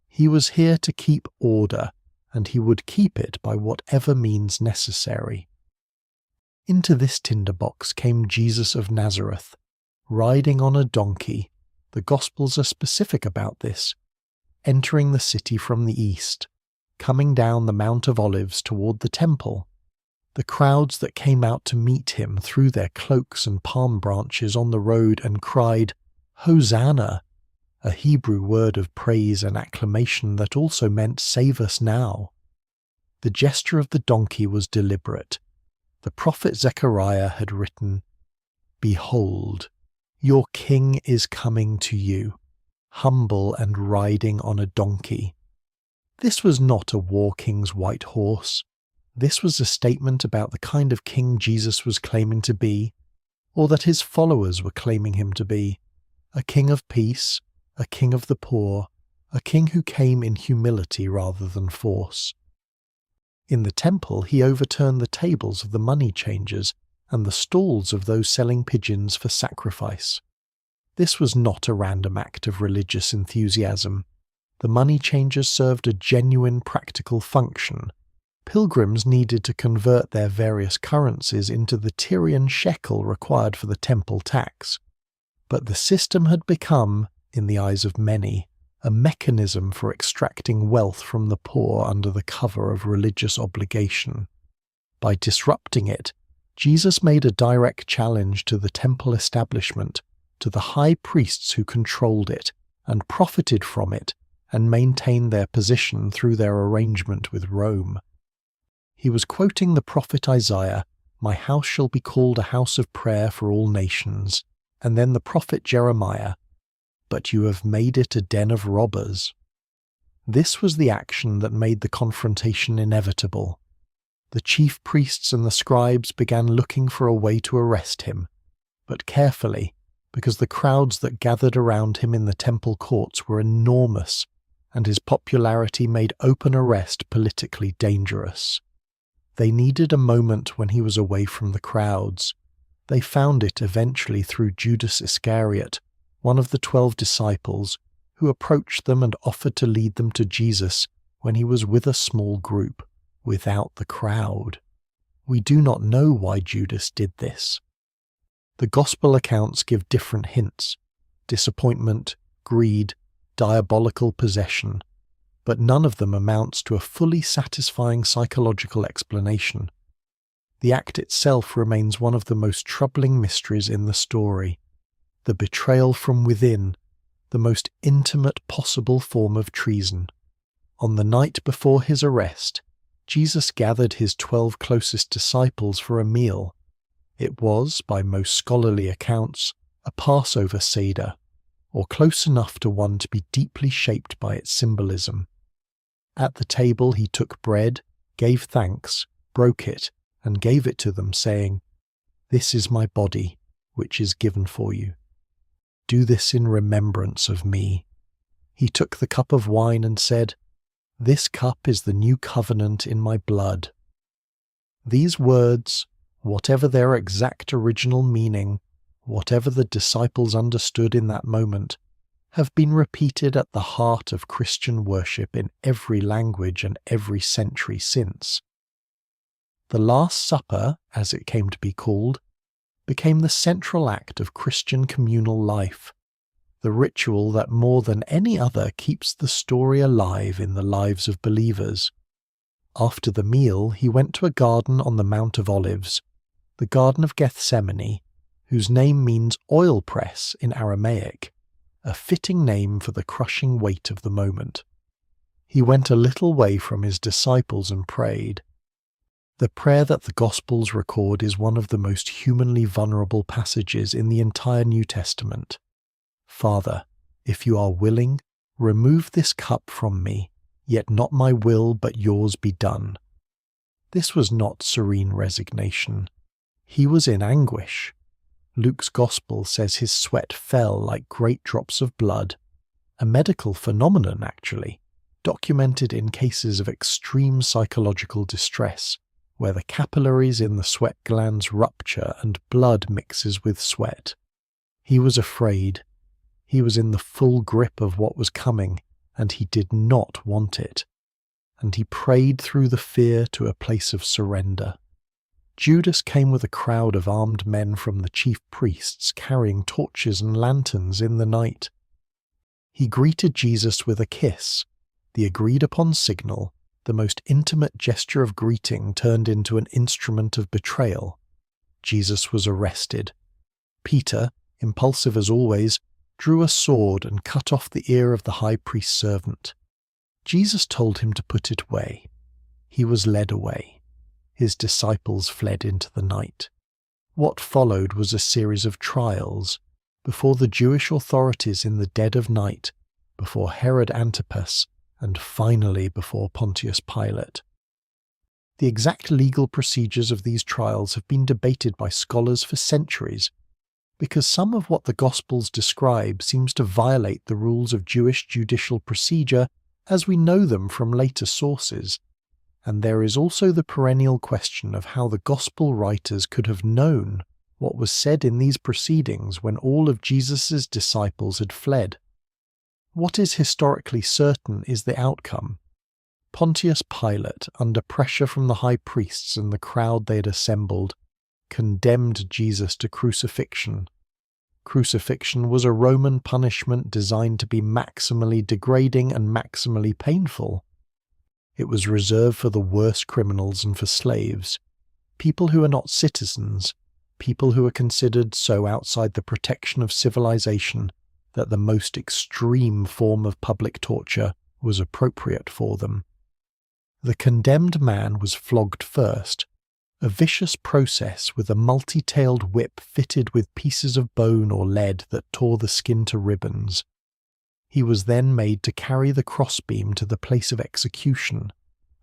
He was here to keep order, and he would keep it by whatever means necessary. Into this tinderbox came Jesus of Nazareth, riding on a donkey. The Gospels are specific about this, entering the city from the east, coming down the Mount of Olives toward the temple. The crowds that came out to meet him threw their cloaks and palm branches on the road and cried, "Hosanna!" a Hebrew word of praise and acclamation that also meant "save us now." The gesture of the donkey was deliberate. The prophet Zechariah had written, "Behold, your king is coming to you, humble and riding on a donkey." This was not a war king's white horse. This was a statement about the kind of king Jesus was claiming to be, or that his followers were claiming him to be, a king of peace, a king of the poor, a king who came in humility rather than force. In the temple he overturned the tables of the money changers and the stalls of those selling pigeons for sacrifice. This was not a random act of religious enthusiasm. The money changers served a genuine practical function. Pilgrims needed to convert their various currencies into the Tyrian shekel required for the temple tax. But the system had become, in the eyes of many, a mechanism for extracting wealth from the poor under the cover of religious obligation. By disrupting it, Jesus made a direct challenge to the temple establishment, to the high priests who controlled it and profited from it and maintained their position through their arrangement with Rome. He was quoting the prophet Isaiah, "My house shall be called a house of prayer for all nations," and then the prophet Jeremiah, "But you have made it a den of robbers." This was the action that made the confrontation inevitable. The chief priests and the scribes began looking for a way to arrest him, but carefully, because the crowds that gathered around him in the temple courts were enormous, and his popularity made open arrest politically dangerous. They needed a moment when he was away from the crowds. They found it eventually through Judas Iscariot, one of the 12 disciples, who approached them and offered to lead them to Jesus when he was with a small group, without the crowd. We do not know why Judas did this. The Gospel accounts give different hints: disappointment, greed, diabolical possession, but none of them amounts to a fully satisfying psychological explanation. The act itself remains one of the most troubling mysteries in the story. the betrayal from within, the most intimate possible form of treason. On the night before his arrest, Jesus gathered his 12 closest disciples for a meal. It was, by most scholarly accounts, a Passover Seder, or close enough to one to be deeply shaped by its symbolism. At the table he took bread, gave thanks, broke it, and gave it to them, saying, "This is my body, which is given for you. Do this in remembrance of me." He took the cup of wine and said, "This cup is the new covenant in my blood." These words, whatever their exact original meaning, whatever the disciples understood in that moment, have been repeated at the heart of Christian worship in every language and every century since. The Last Supper, as it came to be called, became the central act of Christian communal life, the ritual that more than any other keeps the story alive in the lives of believers. After the meal, he went to a garden on the Mount of Olives, the Garden of Gethsemane, whose name means oil press in Aramaic, a fitting name for the crushing weight of the moment. He went a little way from his disciples and prayed. The prayer that the Gospels record is one of the most humanly vulnerable passages in the entire New Testament. "Father, if you are willing, remove this cup from me, yet not my will but yours be done." This was not serene resignation. He was in anguish. Luke's Gospel says his sweat fell like great drops of blood, a medical phenomenon actually, documented in cases of extreme psychological distress, where the capillaries in the sweat glands rupture and blood mixes with sweat. He was afraid. He was in the full grip of what was coming, and he did not want it. And he prayed through the fear to a place of surrender. Judas came with a crowd of armed men from the chief priests carrying torches and lanterns in the night. He greeted Jesus with a kiss, the agreed-upon signal, the most intimate gesture of greeting turned into an instrument of betrayal. Jesus was arrested. Peter, impulsive as always, drew a sword and cut off the ear of the high priest's servant. Jesus told him to put it away. He was led away. His disciples fled into the night. What followed was a series of trials, before the Jewish authorities in the dead of night, before Herod Antipas, and finally before Pontius Pilate. The exact legal procedures of these trials have been debated by scholars for centuries, because some of what the Gospels describe seems to violate the rules of Jewish judicial procedure as we know them from later sources. And there is also the perennial question of how the Gospel writers could have known what was said in these proceedings when all of Jesus' disciples had fled. What is historically certain is the outcome. Pontius Pilate, under pressure from the high priests and the crowd they had assembled, condemned Jesus to crucifixion. Crucifixion was a Roman punishment designed to be maximally degrading and maximally painful. It was reserved for the worst criminals and for slaves, people who are not citizens, people who are considered so outside the protection of civilization that the most extreme form of public torture was appropriate for them. The condemned man was flogged first, a vicious process with a multi-tailed whip fitted with pieces of bone or lead that tore the skin to ribbons. He was then made to carry the crossbeam to the place of execution,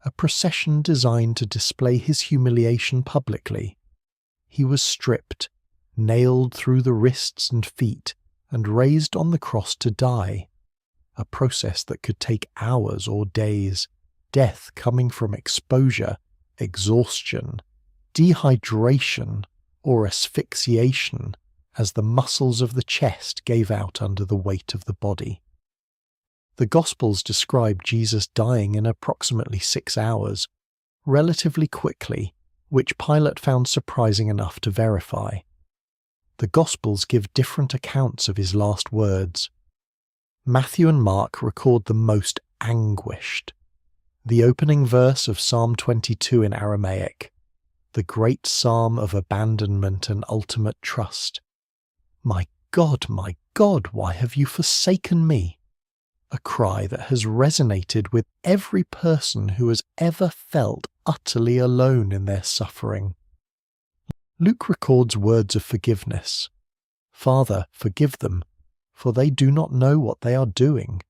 a procession designed to display his humiliation publicly. He was stripped, nailed through the wrists and feet, and raised on the cross to die, a process that could take hours or days, death coming from exposure, exhaustion, dehydration, or asphyxiation as the muscles of the chest gave out under the weight of the body. The Gospels describe Jesus dying in approximately 6 hours, relatively quickly, which Pilate found surprising enough to verify. The Gospels give different accounts of his last words. Matthew and Mark record the most anguished. The opening verse of Psalm 22 in Aramaic, the great psalm of abandonment and ultimate trust. "My my God, why have you forsaken me?" A cry that has resonated with every person who has ever felt utterly alone in their suffering. Luke records words of forgiveness. "Father, forgive them, for they do not know what they are doing,"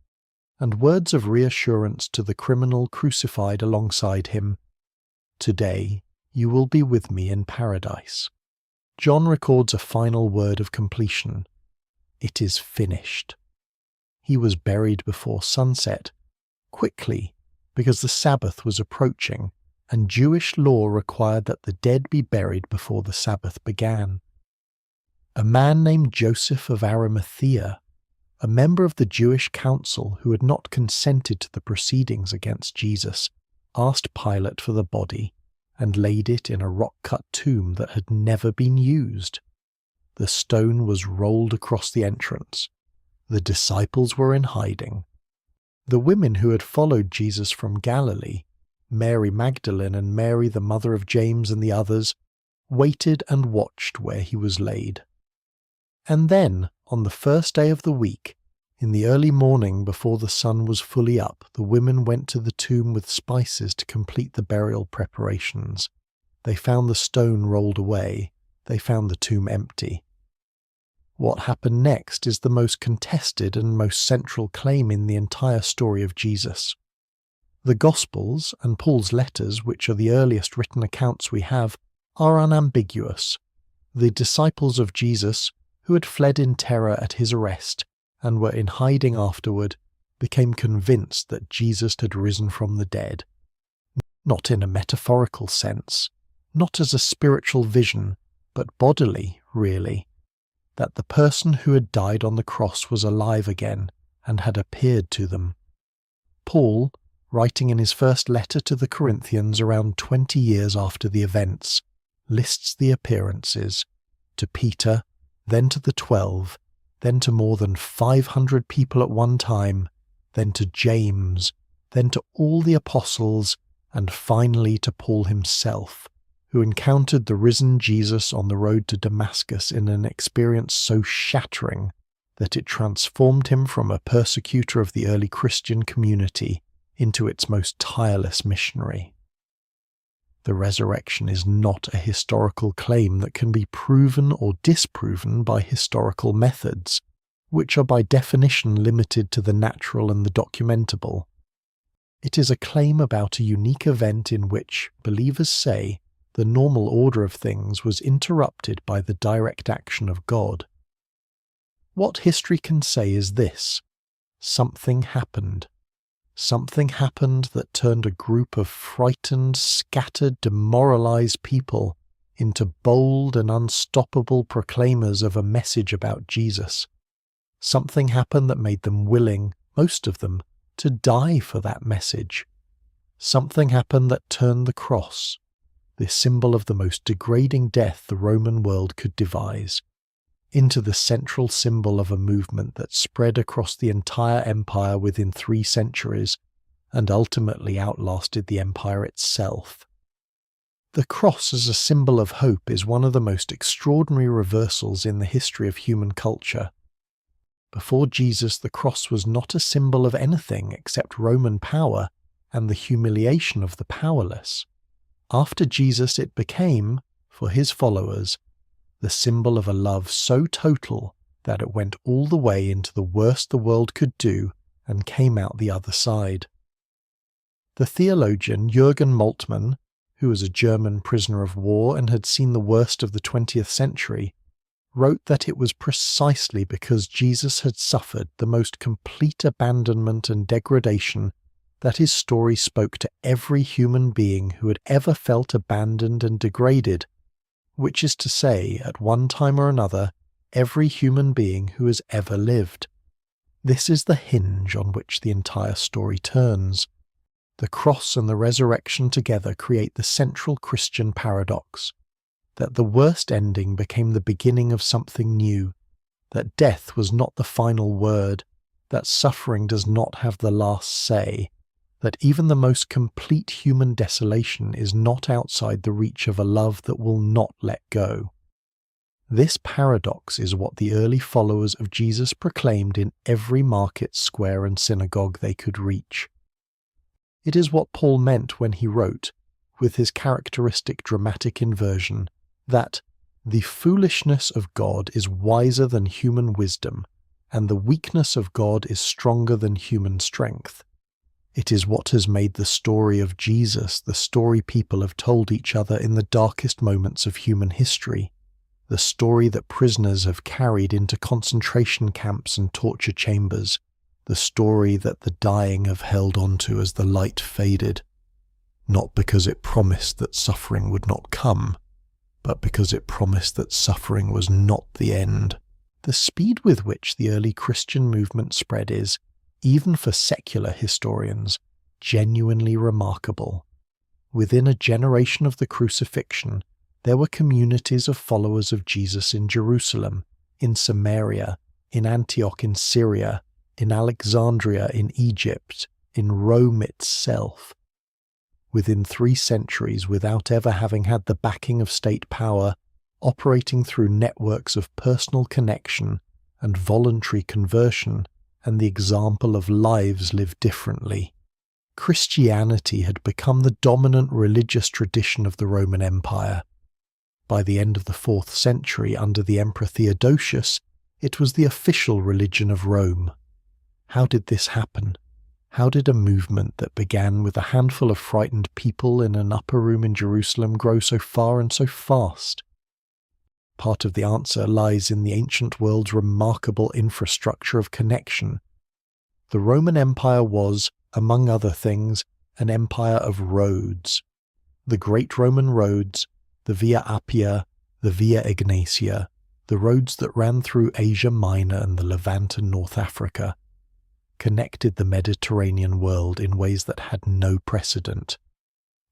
and words of reassurance to the criminal crucified alongside him. "Today you will be with me in paradise." John records a final word of completion. "It is finished." He was buried before sunset, quickly, because the Sabbath was approaching, and Jewish law required that the dead be buried before the Sabbath began. A man named Joseph of Arimathea, a member of the Jewish council who had not consented to the proceedings against Jesus, asked Pilate for the body and laid it in a rock-cut tomb that had never been used. The stone was rolled across the entrance. The disciples were in hiding. The women who had followed Jesus from Galilee, Mary Magdalene and Mary the mother of James and the others, waited and watched where he was laid. And then, on the first day of the week, in the early morning before the sun was fully up, the women went to the tomb with spices to complete the burial preparations. They found the stone rolled away. They found the tomb empty. What happened next is the most contested and most central claim in the entire story of Jesus. The Gospels and Paul's letters, which are the earliest written accounts we have, are unambiguous. The disciples of Jesus, who had fled in terror at his arrest and were in hiding afterward, became convinced that Jesus had risen from the dead. Not in a metaphorical sense, not as a spiritual vision, but bodily, really. That the person who had died on the cross was alive again and had appeared to them. Paul, writing in his first letter to the Corinthians around 20 years after the events, lists the appearances to Peter, then to the 12, then to more than 500 people at one time, then to James, then to all the apostles, and finally to Paul himself, who encountered the risen Jesus on the road to Damascus in an experience so shattering that it transformed him from a persecutor of the early Christian community into its most tireless missionary. The resurrection is not a historical claim that can be proven or disproven by historical methods, which are by definition limited to the natural and the documentable. It is a claim about a unique event in which, believers say, the normal order of things was interrupted by the direct action of God. What history can say is this: something happened. Something happened that turned a group of frightened, scattered, demoralized people into bold and unstoppable proclaimers of a message about Jesus. Something happened that made them willing, most of them, to die for that message. Something happened that turned the cross, the symbol of the most degrading death the Roman world could devise, into the central symbol of a movement that spread across the entire empire within 3 centuries and ultimately outlasted the empire itself. The cross as a symbol of hope is one of the most extraordinary reversals in the history of human culture. Before Jesus, the cross was not a symbol of anything except Roman power and the humiliation of the powerless. After Jesus, it became, for his followers, the symbol of a love so total that it went all the way into the worst the world could do and came out the other side. The theologian Jürgen Moltmann, who was a German prisoner of war and had seen the worst of the 20th century, wrote that it was precisely because Jesus had suffered the most complete abandonment and degradation that his story spoke to every human being who had ever felt abandoned and degraded, which is to say, at one time or another, every human being who has ever lived. This is the hinge on which the entire story turns. The cross and the resurrection together create the central Christian paradox, that the worst ending became the beginning of something new, that death was not the final word, that suffering does not have the last say, that even the most complete human desolation is not outside the reach of a love that will not let go. This paradox is what the early followers of Jesus proclaimed in every market, square, and synagogue they could reach. It is what Paul meant when he wrote, with his characteristic dramatic inversion, that the foolishness of God is wiser than human wisdom, and the weakness of God is stronger than human strength. It is what has made the story of Jesus the story people have told each other in the darkest moments of human history, the story that prisoners have carried into concentration camps and torture chambers, the story that the dying have held onto as the light faded, not because it promised that suffering would not come, but because it promised that suffering was not the end. The speed with which the early Christian movement spread is, even for secular historians, genuinely remarkable. Within a generation of the crucifixion, there were communities of followers of Jesus in Jerusalem, in Samaria, in Antioch in Syria, in Alexandria in Egypt, in Rome itself. Within 3 centuries, without ever having had the backing of state power, operating through networks of personal connection and voluntary conversion, and the example of lives lived differently, Christianity had become the dominant religious tradition of the Roman Empire. By the end of the 4th century, under the Emperor Theodosius, it was the official religion of Rome. How did this happen? How did a movement that began with a handful of frightened people in an upper room in Jerusalem grow so far and so fast? Part of the answer lies in the ancient world's remarkable infrastructure of connection. The Roman Empire was, among other things, an empire of roads. The great Roman roads, the Via Appia, the Via Egnatia, the roads that ran through Asia Minor and the Levant and North Africa, connected the Mediterranean world in ways that had no precedent.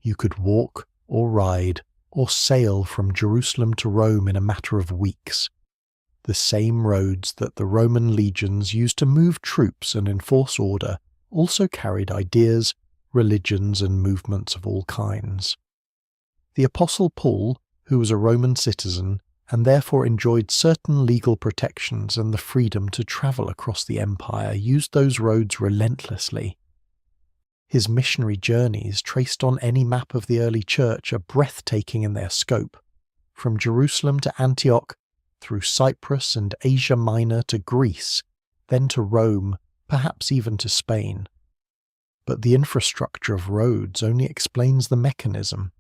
You could walk or ride or sail from Jerusalem to Rome in a matter of weeks. The same roads that the Roman legions used to move troops and enforce order also carried ideas, religions, and movements of all kinds. The Apostle Paul, who was a Roman citizen and therefore enjoyed certain legal protections and the freedom to travel across the empire, used those roads relentlessly. His missionary journeys, traced on any map of the early church, are breathtaking in their scope. From Jerusalem to Antioch, through Cyprus and Asia Minor to Greece, then to Rome, perhaps even to Spain. But the infrastructure of roads only explains the mechanism.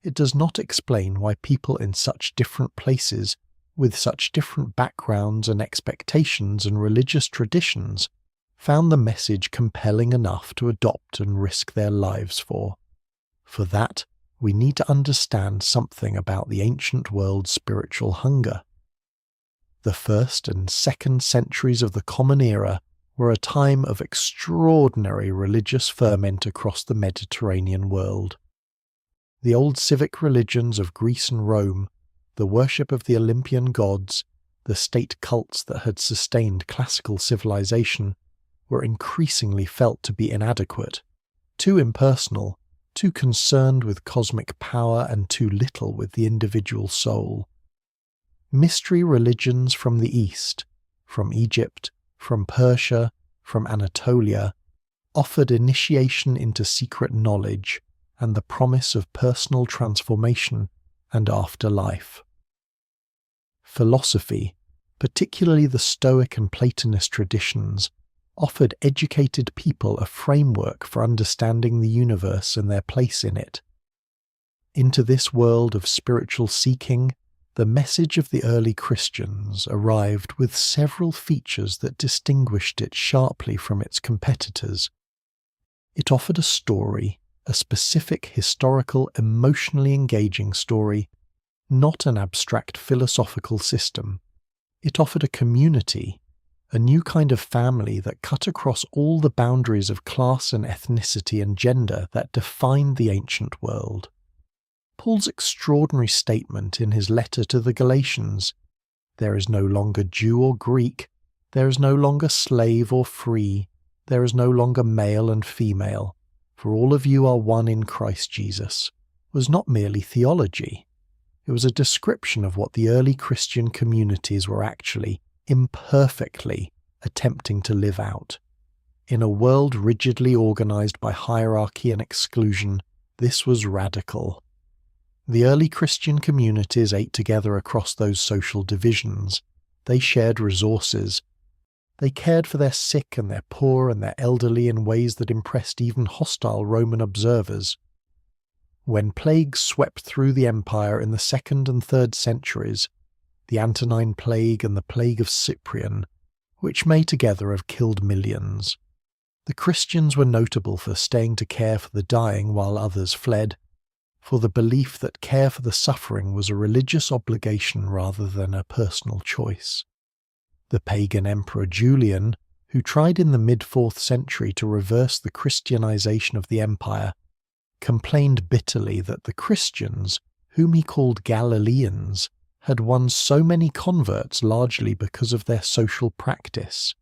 It does not explain why people in such different places, with such different backgrounds and expectations and religious traditions, found the message compelling enough to adopt and risk their lives for. For that, we need to understand something about the ancient world's spiritual hunger. The 1st and 2nd centuries of the Common Era were a time of extraordinary religious ferment across the Mediterranean world. The old civic religions of Greece and Rome, the worship of the Olympian gods, the state cults that had sustained classical civilization, were increasingly felt to be inadequate, too impersonal, too concerned with cosmic power and too little with the individual soul. Mystery religions from the East, from Egypt, from Persia, from Anatolia, offered initiation into secret knowledge and the promise of personal transformation and afterlife. Philosophy, particularly the Stoic and Platonist traditions, offered educated people a framework for understanding the universe and their place in it. Into this world of spiritual seeking, the message of the early Christians arrived with several features that distinguished it sharply from its competitors. It offered a story, a specific historical, emotionally engaging story, not an abstract philosophical system. It offered a community, a new kind of family that cut across all the boundaries of class and ethnicity and gender that defined the ancient world. Paul's extraordinary statement in his letter to the Galatians, "There is no longer Jew or Greek, there is no longer slave or free, there is no longer male and female, for all of you are one in Christ Jesus," was not merely theology. It was a description of what the early Christian communities were actually, imperfectly, attempting to live out. In a world rigidly organized by hierarchy and exclusion, this was radical. The early Christian communities ate together across those social divisions. They shared resources. They cared for their sick and their poor and their elderly in ways that impressed even hostile Roman observers. When plagues swept through the empire in the 2nd and 3rd centuries, the Antonine Plague and the Plague of Cyprian, which may together have killed millions, the Christians were notable for staying to care for the dying while others fled, for the belief that care for the suffering was a religious obligation rather than a personal choice. The pagan emperor Julian, who tried in the mid-4th century to reverse the Christianization of the empire, complained bitterly that the Christians, whom he called Galileans, had won so many converts largely because of their social practice,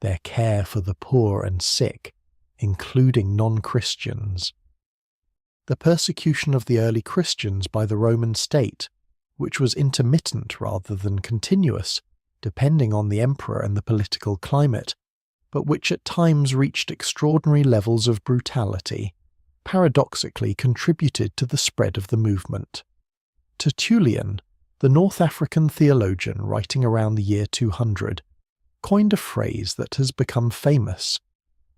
their care for the poor and sick, including non-Christians. The persecution of the early Christians by the Roman state, which was intermittent rather than continuous, depending on the emperor and the political climate, but which at times reached extraordinary levels of brutality, paradoxically contributed to the spread of the movement. Tertullian, the North African theologian writing around the year 200, coined a phrase that has become famous: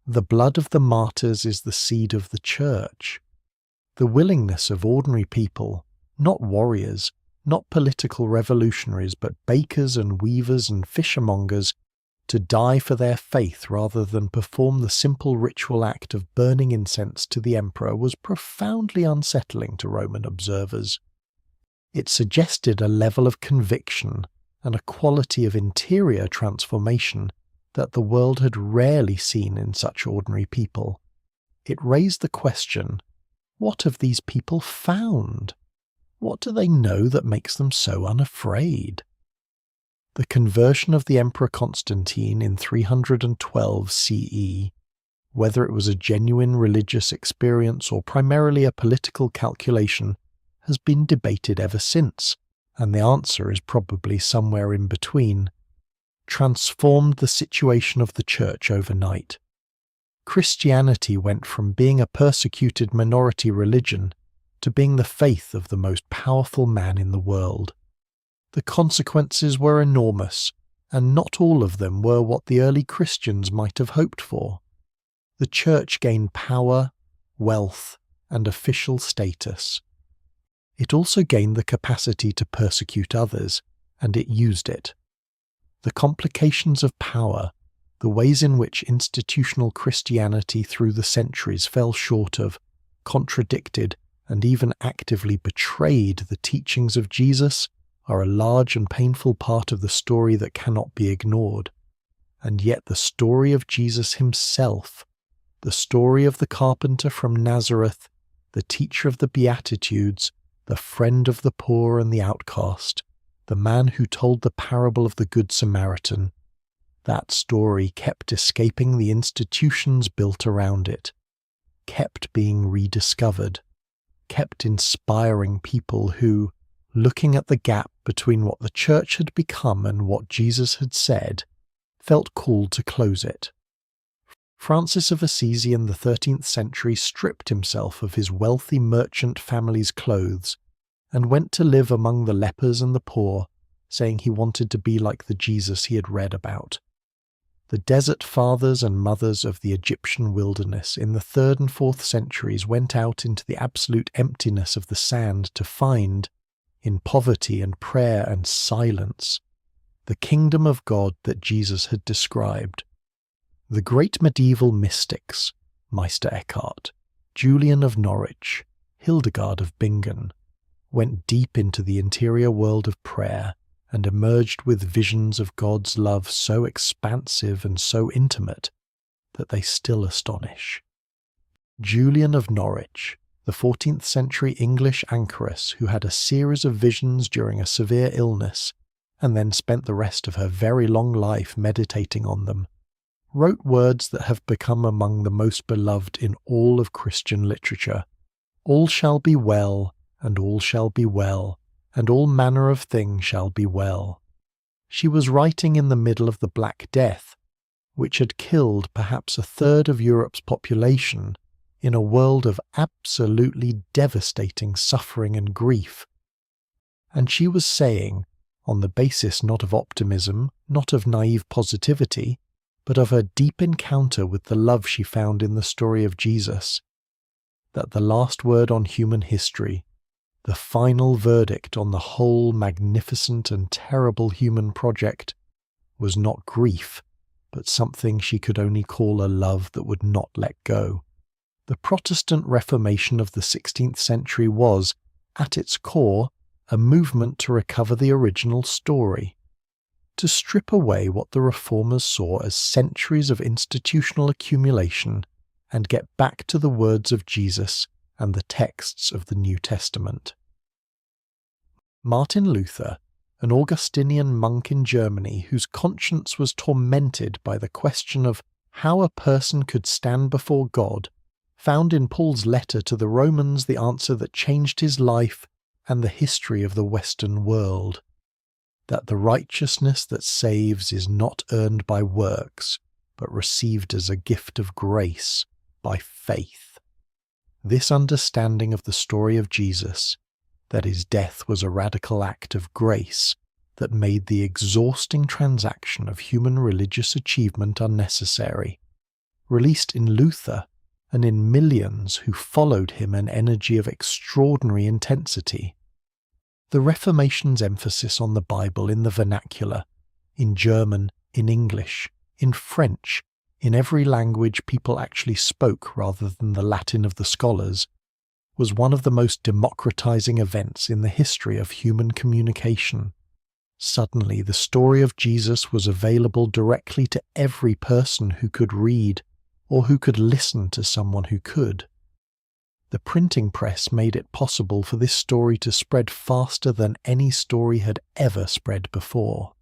"The blood of the martyrs is the seed of the church." The willingness of ordinary people, not warriors, not political revolutionaries, but bakers and weavers and fishermongers, to die for their faith rather than perform the simple ritual act of burning incense to the emperor was profoundly unsettling to Roman observers. It suggested a level of conviction and a quality of interior transformation that the world had rarely seen in such ordinary people. It raised the question, what have these people found? What do they know that makes them so unafraid? The conversion of the Emperor Constantine in 312 CE, whether it was a genuine religious experience or primarily a political calculation, has been debated ever since, and the answer is probably somewhere in between. Transformed the situation of the Church overnight. Christianity went from being a persecuted minority religion to being the faith of the most powerful man in the world. The consequences were enormous, and not all of them were what the early Christians might have hoped for. The Church gained power, wealth, and official status. It also gained the capacity to persecute others, and it used it. The complications of power, the ways in which institutional Christianity through the centuries fell short of, contradicted, and even actively betrayed the teachings of Jesus, are a large and painful part of the story that cannot be ignored. And yet the story of Jesus himself, the story of the carpenter from Nazareth, the teacher of the Beatitudes, the friend of the poor and the outcast, the man who told the parable of the Good Samaritan, that story kept escaping the institutions built around it, kept being rediscovered, kept inspiring people who, looking at the gap between what the Church had become and what Jesus had said, felt called to close it. Francis of Assisi in the 13th century stripped himself of his wealthy merchant family's clothes and went to live among the lepers and the poor, saying he wanted to be like the Jesus he had read about. The desert fathers and mothers of the Egyptian wilderness in the 3rd and 4th centuries went out into the absolute emptiness of the sand to find, in poverty and prayer and silence, the kingdom of God that Jesus had described. The great medieval mystics, Meister Eckhart, Julian of Norwich, Hildegard of Bingen, went deep into the interior world of prayer and emerged with visions of God's love so expansive and so intimate that they still astonish. Julian of Norwich, the 14th century English anchoress who had a series of visions during a severe illness and then spent the rest of her very long life meditating on them, wrote words that have become among the most beloved in all of Christian literature. All shall be well, and all shall be well, and all manner of things shall be well. She was writing in the middle of the Black Death, which had killed perhaps a third of Europe's population in a world of absolutely devastating suffering and grief. And she was saying, on the basis not of optimism, not of naive positivity, but of her deep encounter with the love she found in the story of Jesus, that the last word on human history, the final verdict on the whole magnificent and terrible human project, was not grief, but something she could only call a love that would not let go. The Protestant Reformation of the 16th century was, at its core, a movement to recover the original story, to strip away what the Reformers saw as centuries of institutional accumulation and get back to the words of Jesus and the texts of the New Testament. Martin Luther, an Augustinian monk in Germany whose conscience was tormented by the question of how a person could stand before God, found in Paul's letter to the Romans the answer that changed his life and the history of the Western world, that the righteousness that saves is not earned by works, but received as a gift of grace by faith. This understanding of the story of Jesus, that his death was a radical act of grace that made the exhausting transaction of human religious achievement unnecessary, released in Luther and in millions who followed him an energy of extraordinary intensity. The Reformation's emphasis on the Bible in the vernacular, in German, in English, in French, in every language people actually spoke rather than the Latin of the scholars, was one of the most democratizing events in the history of human communication. Suddenly, the story of Jesus was available directly to every person who could read, or who could listen to someone who could. The printing press made it possible for this story to spread faster than any story had ever spread before.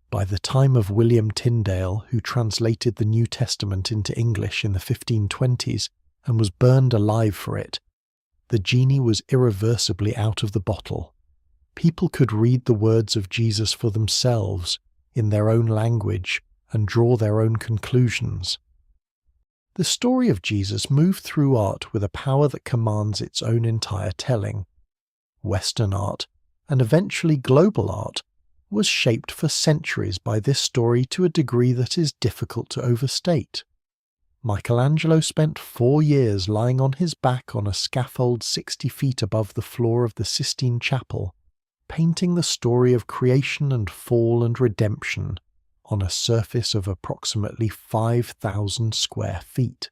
By the time of William Tyndale, who translated the New Testament into English in the 1520s and was burned alive for it, the genie was irreversibly out of the bottle. People could read the words of Jesus for themselves, in their own language, and draw their own conclusions. The story of Jesus moved through art with a power that commands its own entire telling. Western art, and eventually global art, was shaped for centuries by this story to a degree that is difficult to overstate. Michelangelo spent 4 years lying on his back on a scaffold 60 feet above the floor of the Sistine Chapel, painting the story of creation and fall and redemption on a surface of approximately 5,000 square feet.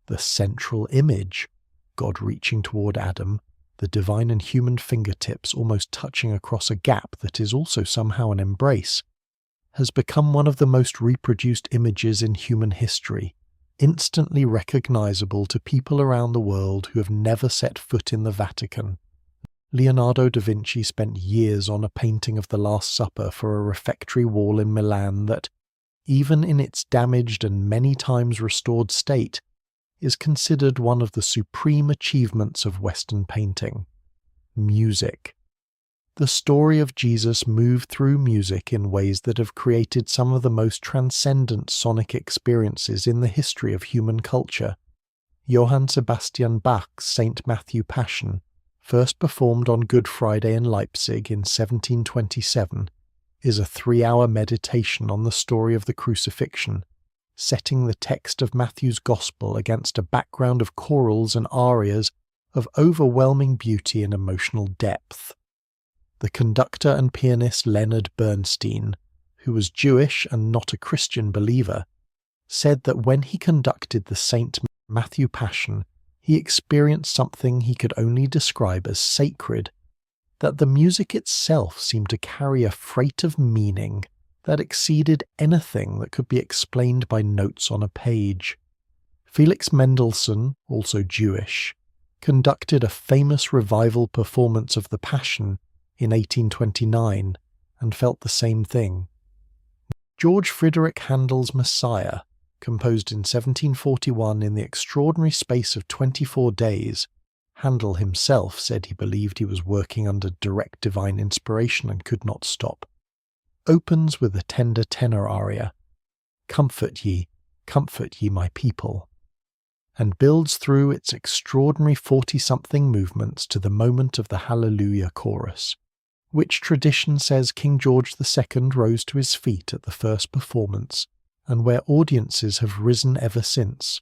The central image, God reaching toward Adam, the divine and human fingertips almost touching across a gap that is also somehow an embrace, has become one of the most reproduced images in human history, instantly recognizable to people around the world who have never set foot in the Vatican. Leonardo da Vinci spent years on a painting of the Last Supper for a refectory wall in Milan that, even in its damaged and many times restored state, is considered one of the supreme achievements of Western painting. Music. The story of Jesus moved through music in ways that have created some of the most transcendent sonic experiences in the history of human culture. Johann Sebastian Bach's St. Matthew Passion, first performed on Good Friday in Leipzig in 1727, is a 3-hour meditation on the story of the crucifixion, setting the text of Matthew's Gospel against a background of chorals and arias of overwhelming beauty and emotional depth. The conductor and pianist Leonard Bernstein, who was Jewish and not a Christian believer, said that when he conducted the St. Matthew Passion, he experienced something he could only describe as sacred, that the music itself seemed to carry a freight of meaning that exceeded anything that could be explained by notes on a page. Felix Mendelssohn, also Jewish, conducted a famous revival performance of the Passion in 1829 and felt the same thing. George Friedrich Handel's Messiah, composed in 1741 in the extraordinary space of 24 days, Handel himself said he believed he was working under direct divine inspiration and could not stop, opens with a tender tenor aria, comfort ye, my people," and builds through its extraordinary 40-something movements to the moment of the Hallelujah chorus, which tradition says King George II rose to his feet at the first performance, and where audiences have risen ever since.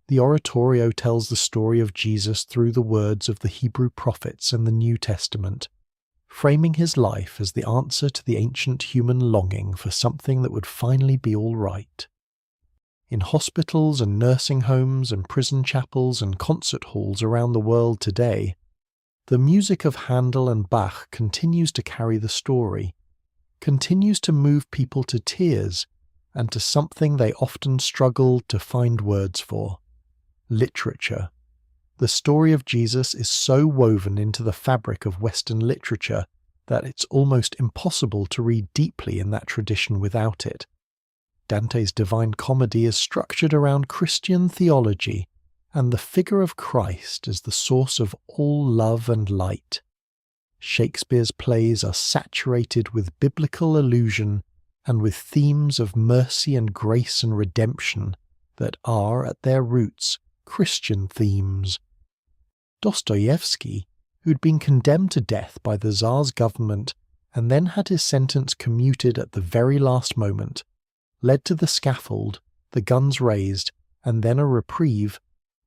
The oratorio tells the story of Jesus through the words of the Hebrew prophets and the New Testament, framing his life as the answer to the ancient human longing for something that would finally be all right. In hospitals and nursing homes and prison chapels and concert halls around the world today, the music of Handel and Bach continues to carry the story, continues to move people to tears and to something they often struggle to find words for: literature. The story of Jesus is so woven into the fabric of Western literature that it's almost impossible to read deeply in that tradition without it. Dante's Divine Comedy is structured around Christian theology and the figure of Christ as the source of all love and light. Shakespeare's plays are saturated with biblical allusion and with themes of mercy and grace and redemption that are, at their roots, Christian themes. Dostoevsky, who'd been condemned to death by the Tsar's government and then had his sentence commuted at the very last moment, led to the scaffold, the guns raised, and then a reprieve,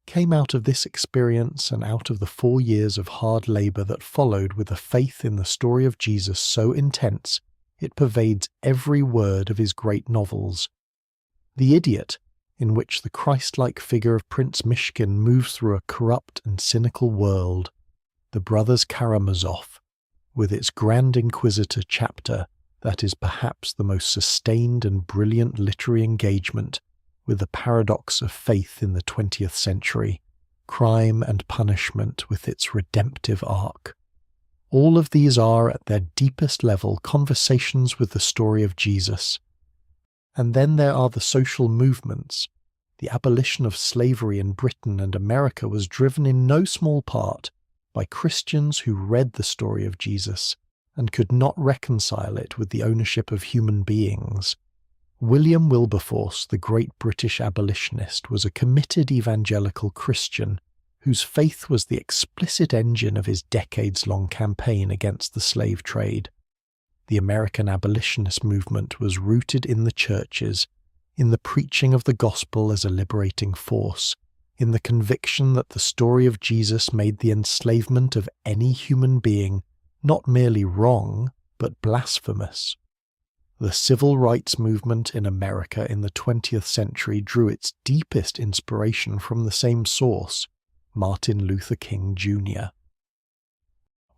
came out of this experience and out of the 4 years of hard labour that followed with a faith in the story of Jesus so intense it pervades every word of his great novels. The Idiot, in which the Christ-like figure of Prince Mishkin moves through a corrupt and cynical world. The Brothers Karamazov, with its Grand Inquisitor chapter that is perhaps the most sustained and brilliant literary engagement with the paradox of faith in the 20th century, Crime and Punishment with its redemptive arc. All of these are, at their deepest level, conversations with the story of Jesus. And then there are the social movements. The abolition of slavery in Britain and America was driven in no small part by Christians who read the story of Jesus and could not reconcile it with the ownership of human beings. William Wilberforce, the great British abolitionist, was a committed evangelical Christian whose faith was the explicit engine of his decades-long campaign against the slave trade. The American abolitionist movement was rooted in the churches, in the preaching of the gospel as a liberating force, in the conviction that the story of Jesus made the enslavement of any human being not merely wrong, but blasphemous. The civil rights movement in America in the 20th century drew its deepest inspiration from the same source, Martin Luther King Jr.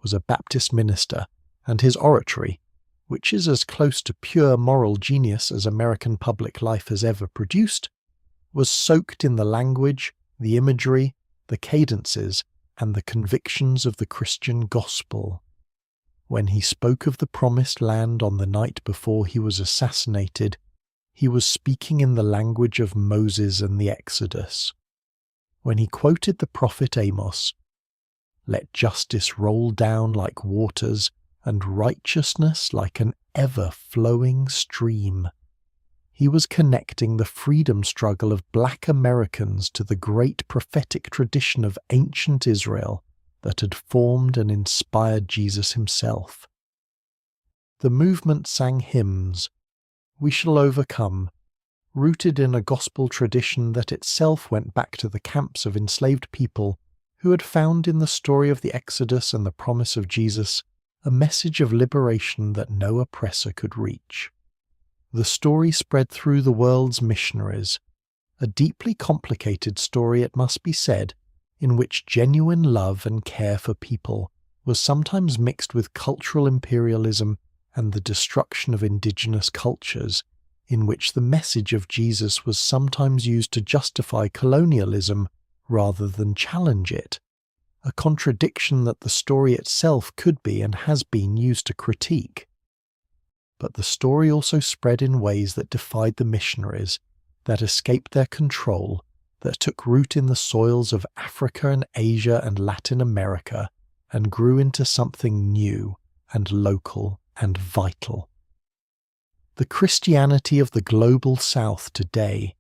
was a Baptist minister, and his oratory, which is as close to pure moral genius as American public life has ever produced, was soaked in the language, the imagery, the cadences, and the convictions of the Christian gospel. When he spoke of the promised land on the night before he was assassinated, he was speaking in the language of Moses and the Exodus. When he quoted the prophet Amos, "Let justice roll down like waters, and righteousness like an ever-flowing stream," he was connecting the freedom struggle of black Americans to the great prophetic tradition of ancient Israel that had formed and inspired Jesus himself. The movement sang hymns, "We Shall Overcome," rooted in a gospel tradition that itself went back to the camps of enslaved people who had found in the story of the Exodus and the promise of Jesus a message of liberation that no oppressor could reach. The story spread through the world's missionaries, a deeply complicated story, it must be said, in which genuine love and care for people was sometimes mixed with cultural imperialism and the destruction of indigenous cultures, in which the message of Jesus was sometimes used to justify colonialism rather than challenge it, a contradiction that the story itself could be and has been used to critique. But the story also spread in ways that defied the missionaries, that escaped their control, that took root in the soils of Africa and Asia and Latin America and grew into something new and local and vital. The Christianity of the global South today,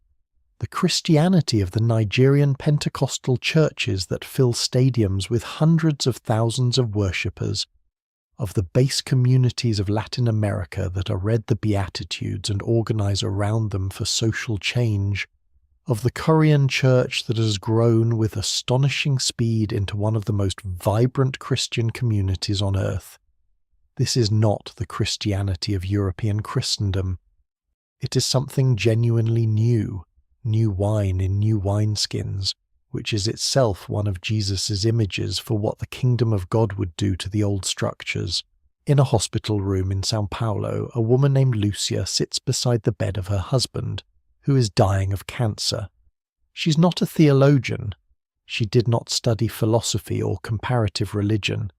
the Christianity of the Nigerian Pentecostal churches that fill stadiums with hundreds of thousands of worshippers, of the base communities of Latin America that are read the Beatitudes and organize around them for social change, of the Korean church that has grown with astonishing speed into one of the most vibrant Christian communities on earth. This is not the Christianity of European Christendom. It is something genuinely new wine in new wineskins, which is itself one of Jesus' images for what the kingdom of God would do to the old structures. In a hospital room in São Paulo, a woman named Lucia sits beside the bed of her husband, who is dying of cancer. She's not a theologian. She did not study philosophy or comparative religion.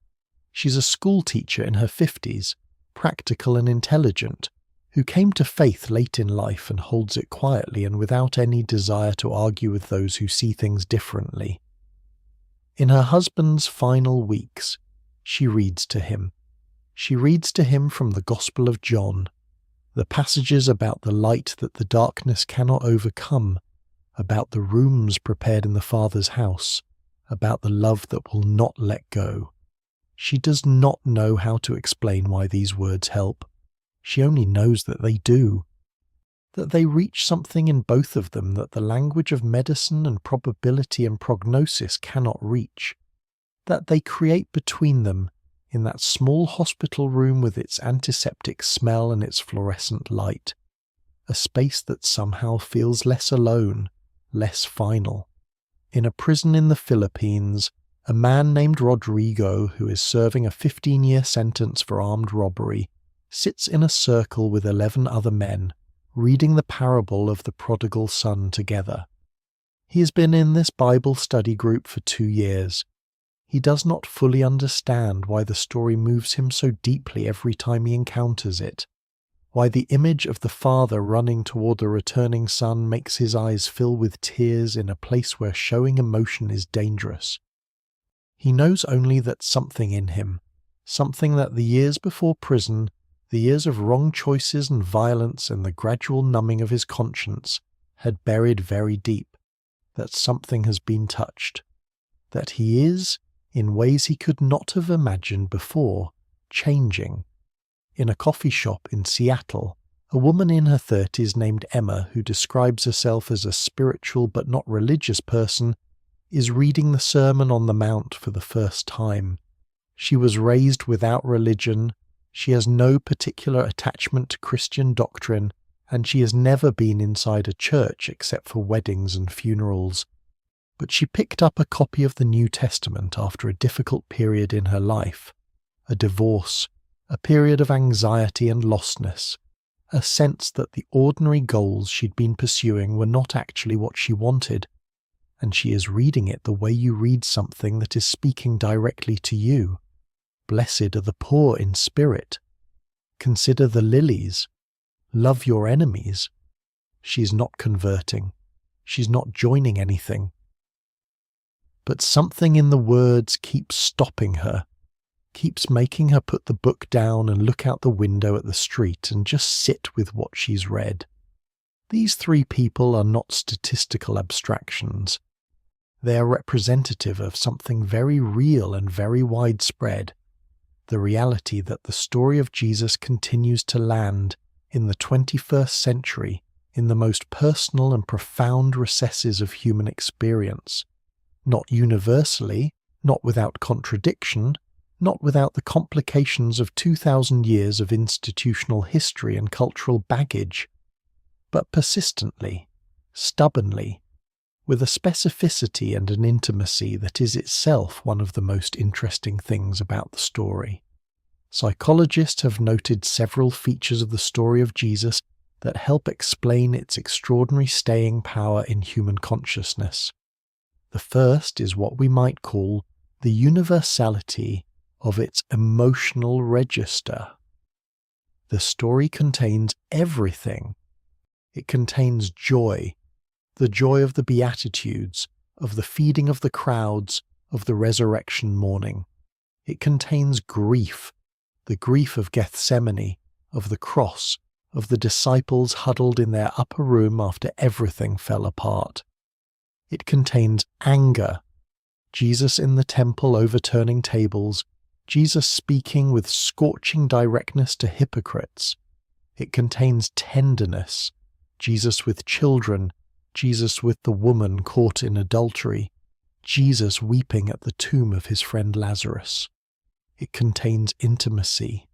She's a school teacher in her 50s, practical and intelligent, who came to faith late in life and holds it quietly and without any desire to argue with those who see things differently. In her husband's final weeks, she reads to him. She reads to him from the Gospel of John, the passages about the light that the darkness cannot overcome, about the rooms prepared in the Father's house, about the love that will not let go. She does not know how to explain why these words help. She only knows that they do. That they reach something in both of them that the language of medicine and probability and prognosis cannot reach. That they create between them, in that small hospital room with its antiseptic smell and its fluorescent light, a space that somehow feels less alone, less final. In a prison in the Philippines, a man named Rodrigo, who is serving a 15-year sentence for armed robbery, sits in a circle with 11 other men, reading the parable of the prodigal son together. He has been in this Bible study group for 2 years. He does not fully understand why the story moves him so deeply every time he encounters it, why the image of the father running toward the returning son makes his eyes fill with tears in a place where showing emotion is dangerous. He knows only that something in him, something that the years before prison, the years of wrong choices and violence and the gradual numbing of his conscience, had buried very deep, that something has been touched, that he is, in ways he could not have imagined before, changing. In a coffee shop in Seattle, a woman in her 30s named Emma, who describes herself as a spiritual but not religious person, is reading the Sermon on the Mount for the first time. She was raised without religion, she has no particular attachment to Christian doctrine, and she has never been inside a church except for weddings and funerals. But she picked up a copy of the New Testament after a difficult period in her life, a divorce, a period of anxiety and lostness, a sense that the ordinary goals she'd been pursuing were not actually what she wanted, and she is reading it the way you read something that is speaking directly to you. Blessed are the poor in spirit. Consider the lilies. Love your enemies. She's not converting. She's not joining anything. But something in the words keeps stopping her, keeps making her put the book down and look out the window at the street and just sit with what she's read. These 3 people are not statistical abstractions. They are representative of something very real and very widespread, the reality that the story of Jesus continues to land in the 21st century in the most personal and profound recesses of human experience, not universally, not without contradiction, not without the complications of 2,000 years of institutional history and cultural baggage, but persistently, stubbornly, with a specificity and an intimacy that is itself one of the most interesting things about the story. Psychologists have noted several features of the story of Jesus that help explain its extraordinary staying power in human consciousness. The first is what we might call the universality of its emotional register. The story contains everything. It contains joy, the joy of the Beatitudes, of the feeding of the crowds, of the resurrection morning. It contains grief, the grief of Gethsemane, of the cross, of the disciples huddled in their upper room after everything fell apart. It contains anger, Jesus in the temple overturning tables, Jesus speaking with scorching directness to hypocrites. It contains tenderness, Jesus with children, Jesus with the woman caught in adultery, Jesus weeping at the tomb of his friend Lazarus. It contains intimacy,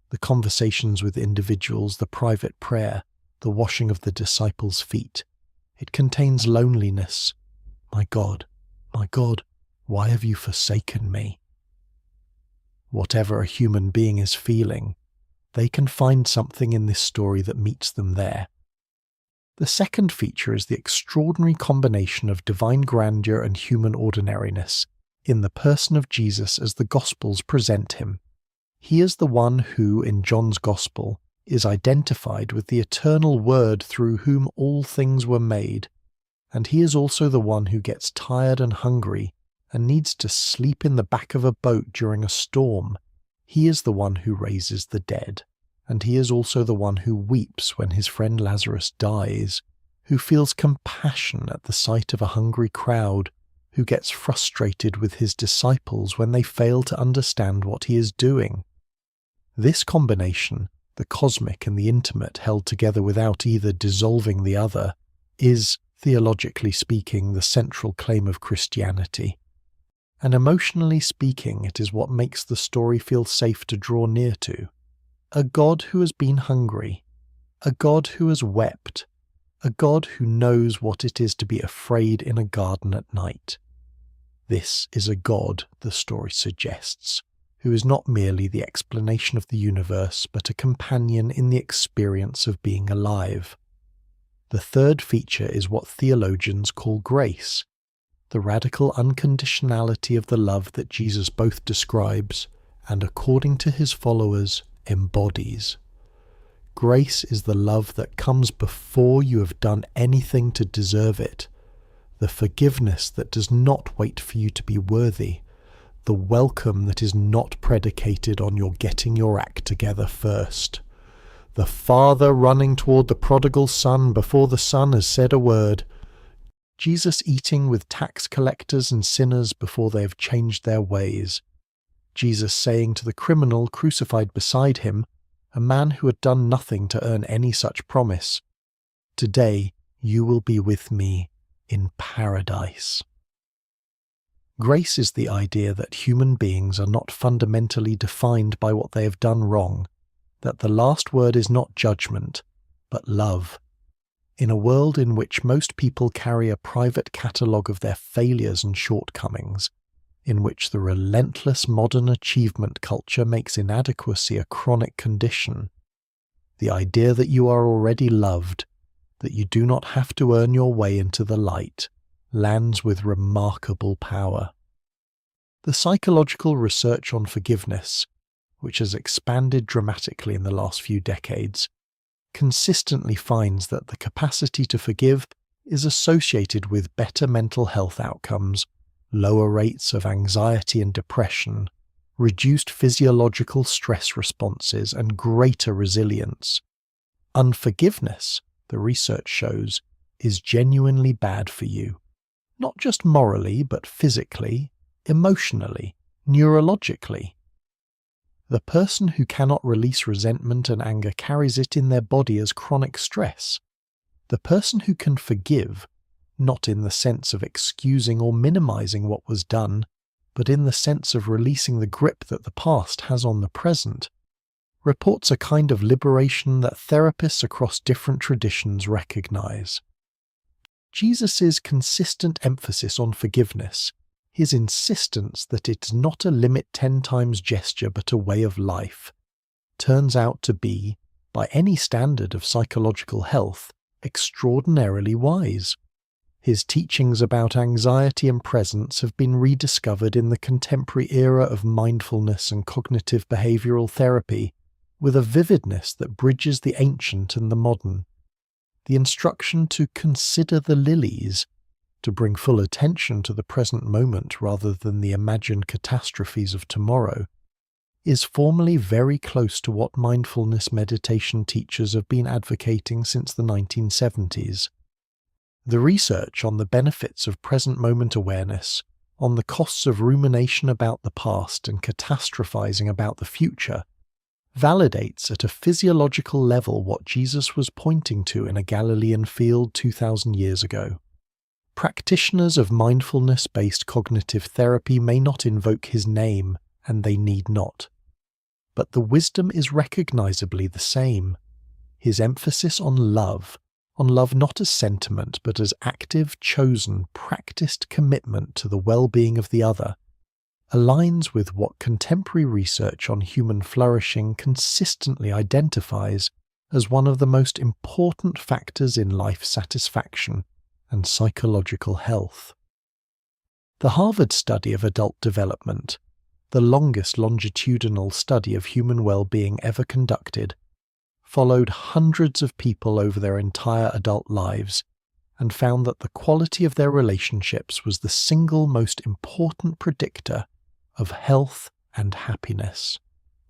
the conversations with individuals, the private prayer, the washing of the disciples' feet. It contains loneliness. My God, why have you forsaken me? Whatever a human being is feeling, they can find something in this story that meets them there. The second feature is the extraordinary combination of divine grandeur and human ordinariness in the person of Jesus as the Gospels present him. He is the one who, in John's Gospel, is identified with the eternal Word through whom all things were made, and he is also the one who gets tired and hungry and needs to sleep in the back of a boat during a storm. He is the one who raises the dead, and he is also the one who weeps when his friend Lazarus dies, who feels compassion at the sight of a hungry crowd, who gets frustrated with his disciples when they fail to understand what he is doing. This combination, the cosmic and the intimate held together without either dissolving the other, is, theologically speaking, the central claim of Christianity. And emotionally speaking, it is what makes the story feel safe to draw near to. A God who has been hungry, a God who has wept, a God who knows what it is to be afraid in a garden at night. This is a God, the story suggests, who is not merely the explanation of the universe, but a companion in the experience of being alive. The third feature is what theologians call grace, the radical unconditionality of the love that Jesus both describes and, according to his followers, embodies. Grace is the love that comes before you have done anything to deserve it, the forgiveness that does not wait for you to be worthy, the welcome that is not predicated on your getting your act together first, the father running toward the prodigal son before the son has said a word, Jesus eating with tax collectors and sinners before they have changed their ways, Jesus saying to the criminal crucified beside him, a man who had done nothing to earn any such promise, "Today you will be with me in paradise." Grace is the idea that human beings are not fundamentally defined by what they have done wrong, that the last word is not judgment, but love. In a world in which most people carry a private catalogue of their failures and shortcomings, in which the relentless modern achievement culture makes inadequacy a chronic condition, the idea that you are already loved, that you do not have to earn your way into the light, lands with remarkable power. The psychological research on forgiveness, which has expanded dramatically in the last few decades, consistently finds that the capacity to forgive is associated with better mental health outcomes, lower rates of anxiety and depression, reduced physiological stress responses, and greater resilience. Unforgiveness, the research shows, is genuinely bad for you. Not just morally, but physically, emotionally, neurologically. The person who cannot release resentment and anger carries it in their body as chronic stress. The person who can forgive, not in the sense of excusing or minimizing what was done, but in the sense of releasing the grip that the past has on the present, reports a kind of liberation that therapists across different traditions recognize. Jesus' consistent emphasis on forgiveness, his insistence that it's not a limit 10 times gesture but a way of life, turns out to be, by any standard of psychological health, extraordinarily wise. His teachings about anxiety and presence have been rediscovered in the contemporary era of mindfulness and cognitive behavioral therapy, with a vividness that bridges the ancient and the modern. the instruction to consider the lilies, to bring full attention to the present moment rather than the imagined catastrophes of tomorrow, is formally very close to what mindfulness meditation teachers have been advocating since the 1970s. The research on the benefits of present moment awareness, on the costs of rumination about the past and catastrophizing about the future, validates at a physiological level what Jesus was pointing to in a Galilean field 2,000 years ago. Practitioners of mindfulness-based cognitive therapy may not invoke his name, and they need not. But the wisdom is recognizably the same. His emphasis on love not as sentiment but as active, chosen, practiced commitment to the well-being of the other, aligns with what contemporary research on human flourishing consistently identifies as one of the most important factors in life satisfaction and psychological health. The Harvard study of adult development, the longest longitudinal study of human well-being ever conducted, followed hundreds of people over their entire adult lives and found that the quality of their relationships was the single most important predictor of health and happiness.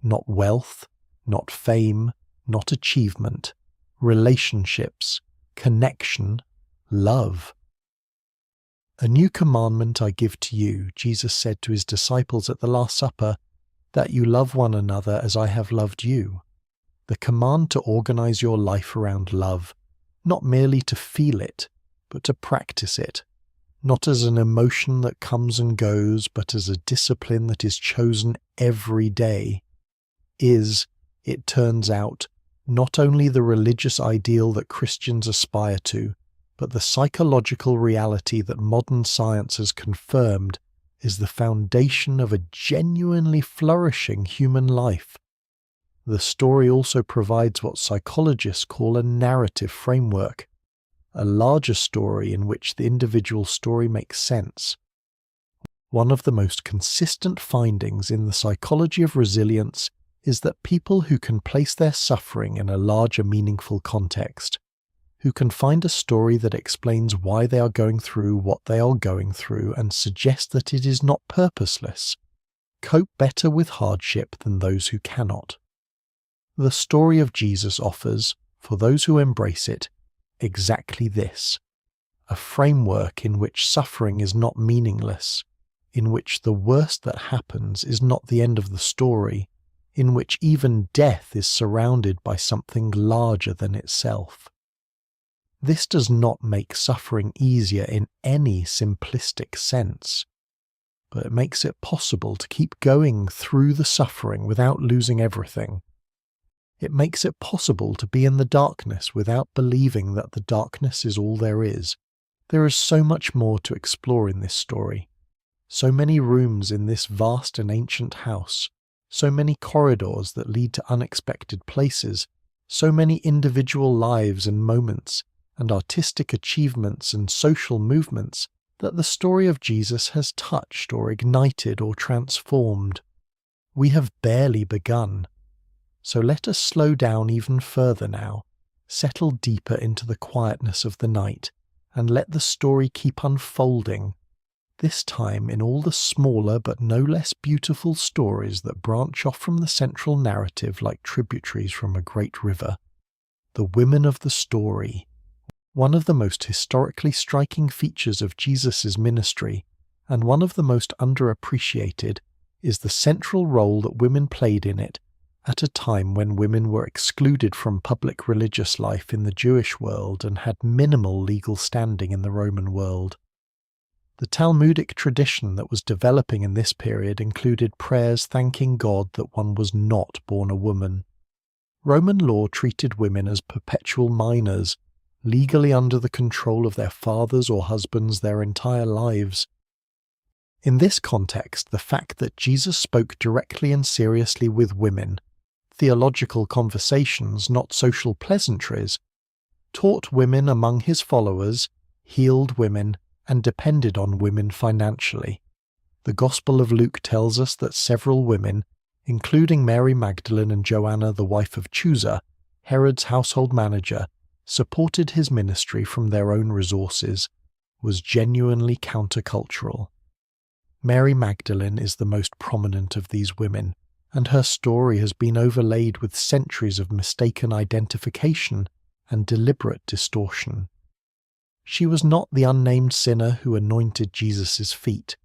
Not wealth, not fame, not achievement, relationships, connection, love. "A new commandment I give to you," Jesus said to his disciples at the Last Supper, "that you love one another as I have loved you." The command to organize your life around love, not merely to feel it, but to practice it, not as an emotion that comes and goes, but as a discipline that is chosen every day, is, it turns out, not only the religious ideal that Christians aspire to, but the psychological reality that modern science has confirmed is the foundation of a genuinely flourishing human life. The story also provides what psychologists call a narrative framework, a larger story in which the individual story makes sense. One of the most consistent findings in the psychology of resilience is that people who can place their suffering in a larger meaningful context, who can find a story that explains why they are going through what they are going through and suggest that it is not purposeless, cope better with hardship than those who cannot. The story of Jesus offers, for those who embrace it, exactly this: a framework in which suffering is not meaningless, in which the worst that happens is not the end of the story, in which even death is surrounded by something larger than itself. This does not make suffering easier in any simplistic sense, but it makes it possible to keep going through the suffering without losing everything. It makes it possible to be in the darkness without believing that the darkness is all there is. There is so much more to explore in this story. So many rooms in this vast and ancient house, so many corridors that lead to unexpected places, so many individual lives and moments, and artistic achievements and social movements that the story of Jesus has touched or ignited or transformed. We have barely begun. So let us slow down even further now, settle deeper into the quietness of the night, and let the story keep unfolding, this time in all the smaller but no less beautiful stories that branch off from the central narrative like tributaries from a great river. The women of the story. One of the most historically striking features of Jesus' ministry, and one of the most underappreciated, is the central role that women played in it at a time when women were excluded from public religious life in the Jewish world and had minimal legal standing in the Roman world. The Talmudic tradition that was developing in this period included prayers thanking God that one was not born a woman. Roman law treated women as perpetual minors, legally under the control of their fathers or husbands their entire lives. In this context, the fact that Jesus spoke directly and seriously with women, theological conversations, not social pleasantries, taught women among his followers, healed women, and depended on women financially. The Gospel of Luke tells us that several women, including Mary Magdalene and Joanna, the wife of Chusa, Herod's household manager, supported his ministry from their own resources, was genuinely countercultural. Mary Magdalene is the most prominent of these women, and her story has been overlaid with centuries of mistaken identification and deliberate distortion. She was not the unnamed sinner who anointed Jesus' feet.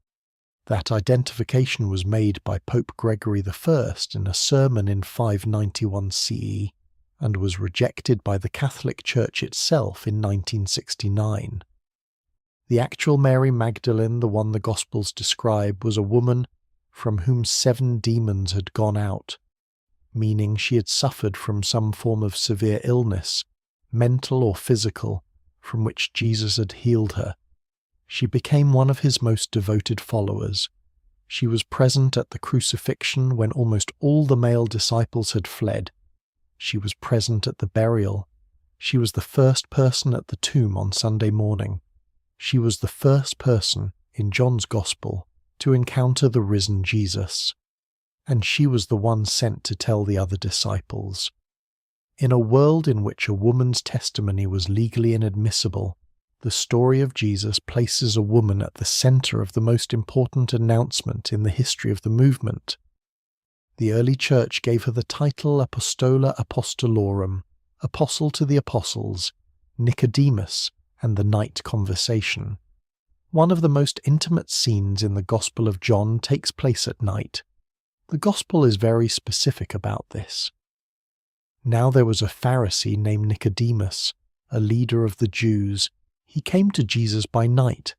That identification was made by Pope Gregory I in a sermon in 591 CE, and was rejected by the Catholic Church itself in 1969. The actual Mary Magdalene, the one the Gospels describe, was a woman from whom 7 demons had gone out, meaning she had suffered from some form of severe illness, mental or physical, from which Jesus had healed her. She became one of his most devoted followers. She was present at the crucifixion when almost all the male disciples had fled. She was present at the burial. She was the first person at the tomb on Sunday morning. She was the first person in John's Gospel to encounter the risen Jesus. And she was the one sent to tell the other disciples. In a world in which a woman's testimony was legally inadmissible, the story of Jesus places a woman at the center of the most important announcement in the history of the movement. The early church gave her the title Apostola Apostolorum, Apostle to the Apostles, Nicodemus, and the Night Conversation. One of the most intimate scenes in the Gospel of John takes place at night. The Gospel is very specific about this. Now there was a Pharisee named Nicodemus, a leader of the Jews. He came to Jesus by night.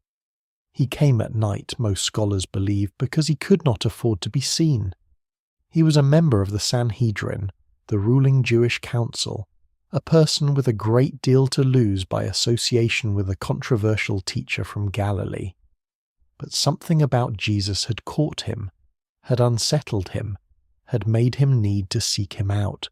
He came at night, most scholars believe, because he could not afford to be seen. He was a member of the Sanhedrin, the ruling Jewish council, a person with a great deal to lose by association with a controversial teacher from Galilee. But something about Jesus had caught him, had unsettled him, had made him need to seek him out.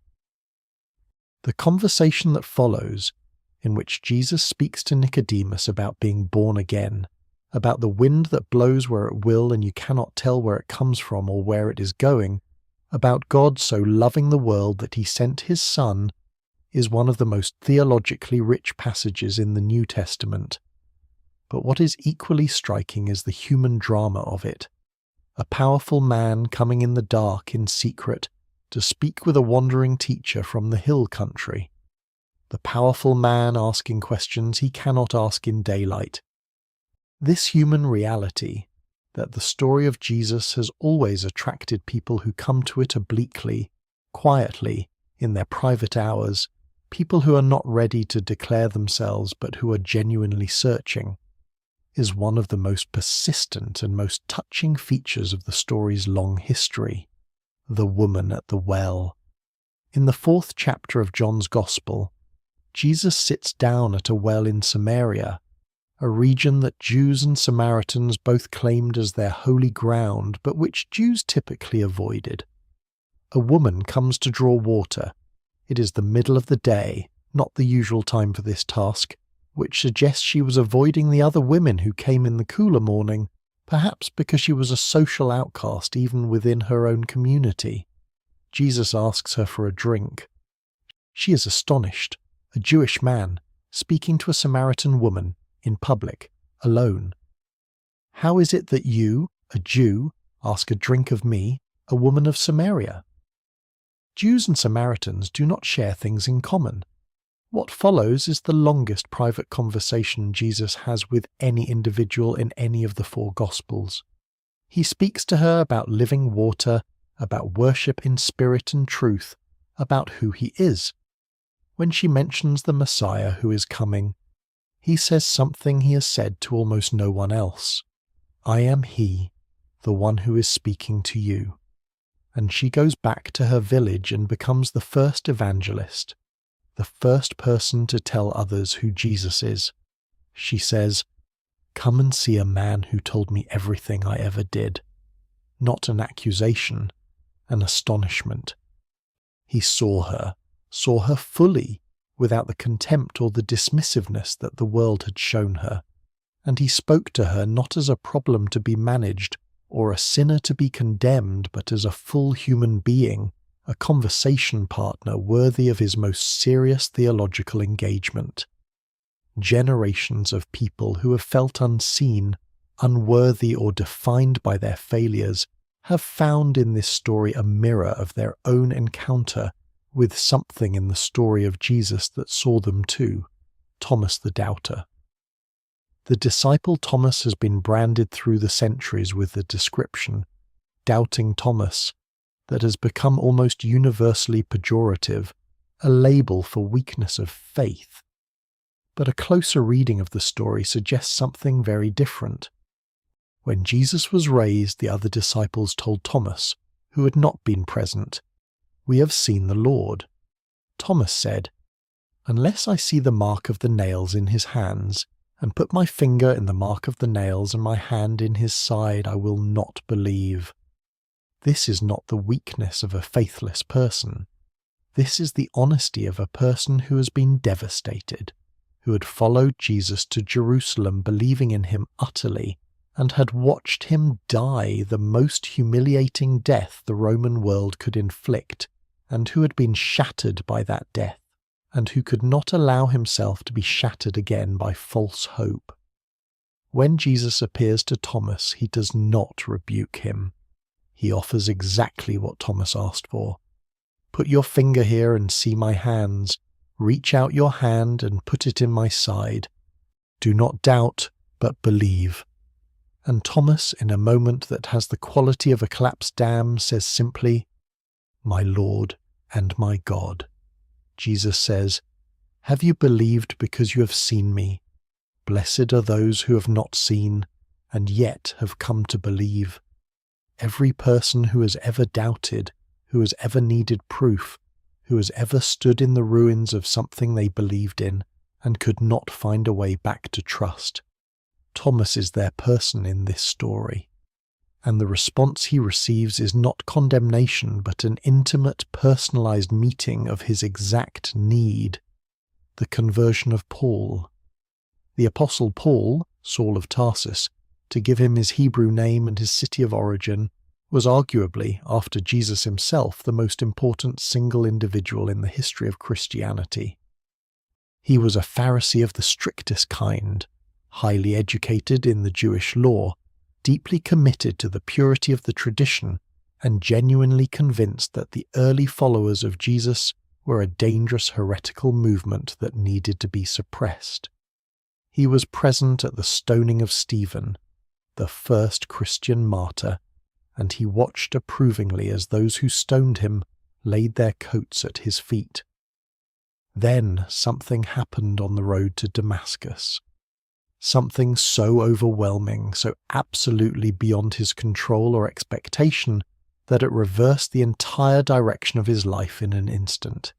The conversation that follows, in which Jesus speaks to Nicodemus about being born again, about the wind that blows where it will and you cannot tell where it comes from or where it is going, about God so loving the world that he sent his Son, is one of the most theologically rich passages in the New Testament. But what is equally striking is the human drama of it. A powerful man coming in the dark in secret to speak with a wandering teacher from the hill country. The powerful man asking questions he cannot ask in daylight. This human reality, that the story of Jesus has always attracted people who come to it obliquely, quietly, in their private hours, people who are not ready to declare themselves but who are genuinely searching, is one of the most persistent and most touching features of the story's long history. The woman at the well. In the 4th chapter of John's Gospel, Jesus sits down at a well in Samaria, a region that Jews and Samaritans both claimed as their holy ground, but which Jews typically avoided. A woman comes to draw water. It is the middle of the day, not the usual time for this task, which suggests she was avoiding the other women who came in the cooler morning, perhaps because she was a social outcast even within her own community. Jesus asks her for a drink. She is astonished, a Jewish man, speaking to a Samaritan woman, in public, alone. How is it that you, a Jew, ask a drink of me, a woman of Samaria? Jews and Samaritans do not share things in common. What follows is the longest private conversation Jesus has with any individual in any of the 4 Gospels. He speaks to her about living water, about worship in spirit and truth, about who he is. When she mentions the Messiah who is coming, he says something he has said to almost no one else. I am he, the one who is speaking to you. And she goes back to her village and becomes the first evangelist, the first person to tell others who Jesus is. She says, "Come and see a man who told me everything I ever did." Not an accusation, an astonishment. He saw her fully, without the contempt or the dismissiveness that the world had shown her. And he spoke to her not as a problem to be managed, or a sinner to be condemned, but as a full human being, a conversation partner worthy of his most serious theological engagement. Generations of people who have felt unseen, unworthy, or defined by their failures have found in this story a mirror of their own encounter with something in the story of Jesus that saw them too, Thomas the Doubter. The disciple Thomas has been branded through the centuries with the description, Doubting Thomas, that has become almost universally pejorative, a label for weakness of faith. But a closer reading of the story suggests something very different. When Jesus was raised, the other disciples told Thomas, who had not been present, "We have seen the Lord." Thomas said, "Unless I see the mark of the nails in his hands, and put my finger in the mark of the nails and my hand in his side, I will not believe." This is not the weakness of a faithless person. This is the honesty of a person who has been devastated, who had followed Jesus to Jerusalem believing in him utterly, and had watched him die the most humiliating death the Roman world could inflict, and who had been shattered by that death, and who could not allow himself to be shattered again by false hope. When Jesus appears to Thomas, he does not rebuke him. He offers exactly what Thomas asked for. "Put your finger here and see my hands. Reach out your hand and put it in my side. Do not doubt, but believe." And Thomas, in a moment that has the quality of a collapsed dam, says simply, "My Lord and my God." Jesus says, "Have you believed because you have seen me? Blessed are those who have not seen, and yet have come to believe." Every person who has ever doubted, who has ever needed proof, who has ever stood in the ruins of something they believed in and could not find a way back to trust. Thomas is their person in this story. And the response he receives is not condemnation, but an intimate, personalized meeting of his exact need. The conversion of Paul. The Apostle Paul, Saul of Tarsus, to give him his Hebrew name and his city of origin, was arguably, after Jesus himself, the most important single individual in the history of Christianity. He was a Pharisee of the strictest kind, highly educated in the Jewish law, deeply committed to the purity of the tradition, and genuinely convinced that the early followers of Jesus were a dangerous heretical movement that needed to be suppressed. He was present at the stoning of Stephen, the first Christian martyr, and he watched approvingly as those who stoned him laid their coats at his feet. Then something happened on the road to Damascus. Something so overwhelming, so absolutely beyond his control or expectation, that it reversed the entire direction of his life in an instant.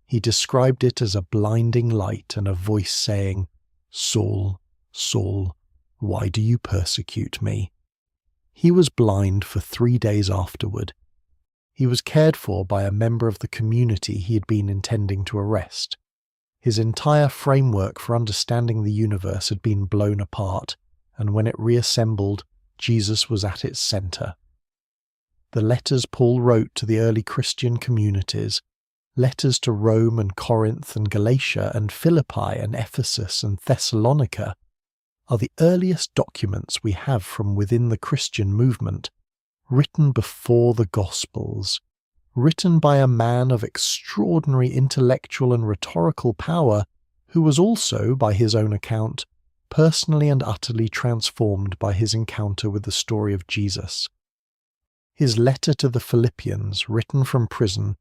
He described it as a blinding light and a voice saying, "Saul, Saul, why do you persecute me?" He was blind for 3 days afterward. He was cared for by a member of the community he had been intending to arrest. His entire framework for understanding the universe had been blown apart, and when it reassembled, Jesus was at its center. The letters Paul wrote to the early Christian communities, letters to Rome and Corinth and Galatia and Philippi and Ephesus and Thessalonica, are the earliest documents we have from within the Christian movement, written before the Gospels, written by a man of extraordinary intellectual and rhetorical power who was also, by his own account, personally and utterly transformed by his encounter with the story of Jesus. His letter to the Philippians, written from prison,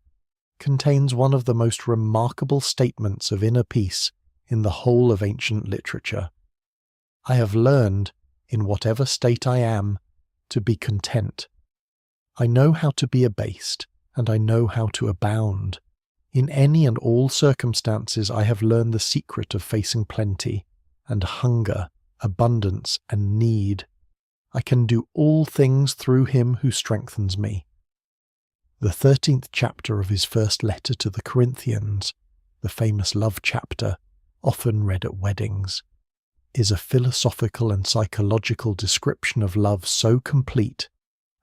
contains one of the most remarkable statements of inner peace in the whole of ancient literature. "I have learned, in whatever state I am, to be content. I know how to be abased, and I know how to abound. In any and all circumstances I have learned the secret of facing plenty, and hunger, abundance, and need. I can do all things through him who strengthens me." The 13th chapter of his first letter to the Corinthians, the famous love chapter, often read at weddings, is a philosophical and psychological description of love so complete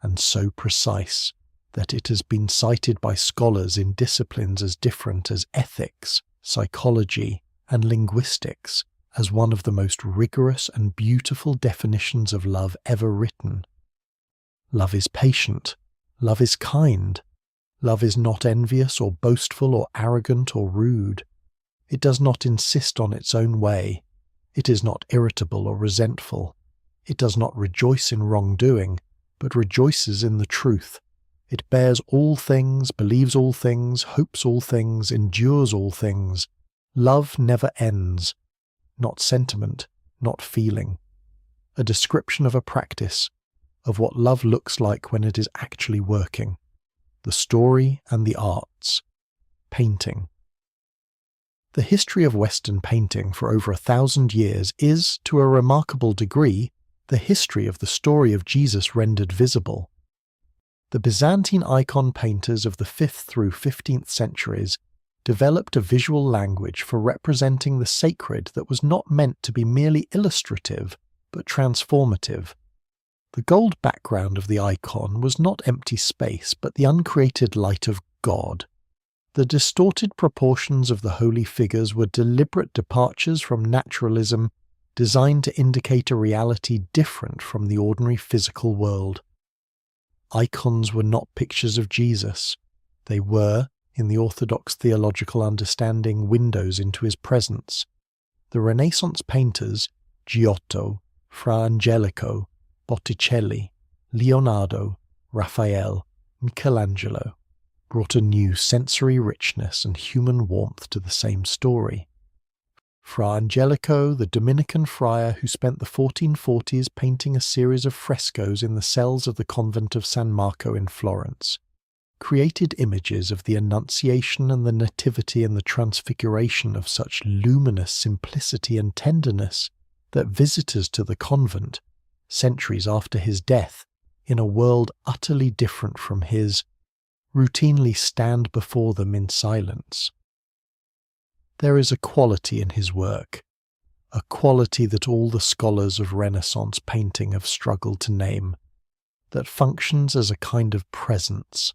and so precise that it has been cited by scholars in disciplines as different as ethics, psychology, and linguistics as one of the most rigorous and beautiful definitions of love ever written. Love is patient. Love is kind. Love is not envious or boastful or arrogant or rude. It does not insist on its own way. It is not irritable or resentful. It does not rejoice in wrongdoing, but rejoices in the truth. It bears all things, believes all things, hopes all things, endures all things. Love never ends. Not sentiment, not feeling. A description of a practice, of what love looks like when it is actually working. The story and the arts. Painting. The history of Western painting for over 1,000 years is, to a remarkable degree, the history of the story of Jesus rendered visible. The Byzantine icon painters of the 5th through 15th centuries developed a visual language for representing the sacred that was not meant to be merely illustrative, but transformative. The gold background of the icon was not empty space, but the uncreated light of God. The distorted proportions of the holy figures were deliberate departures from naturalism, designed to indicate a reality different from the ordinary physical world. Icons were not pictures of Jesus. They were, in the Orthodox theological understanding, windows into his presence. The Renaissance painters, Giotto, Fra Angelico, Botticelli, Leonardo, Raphael, Michelangelo, brought a new sensory richness and human warmth to the same story. Fra Angelico, the Dominican friar who spent the 1440s painting a series of frescoes in the cells of the convent of San Marco in Florence, created images of the Annunciation and the Nativity and the Transfiguration of such luminous simplicity and tenderness that visitors to the convent, centuries after his death, in a world utterly different from his, routinely stand before them in silence. There is a quality in his work, a quality that all the scholars of Renaissance painting have struggled to name, that functions as a kind of presence.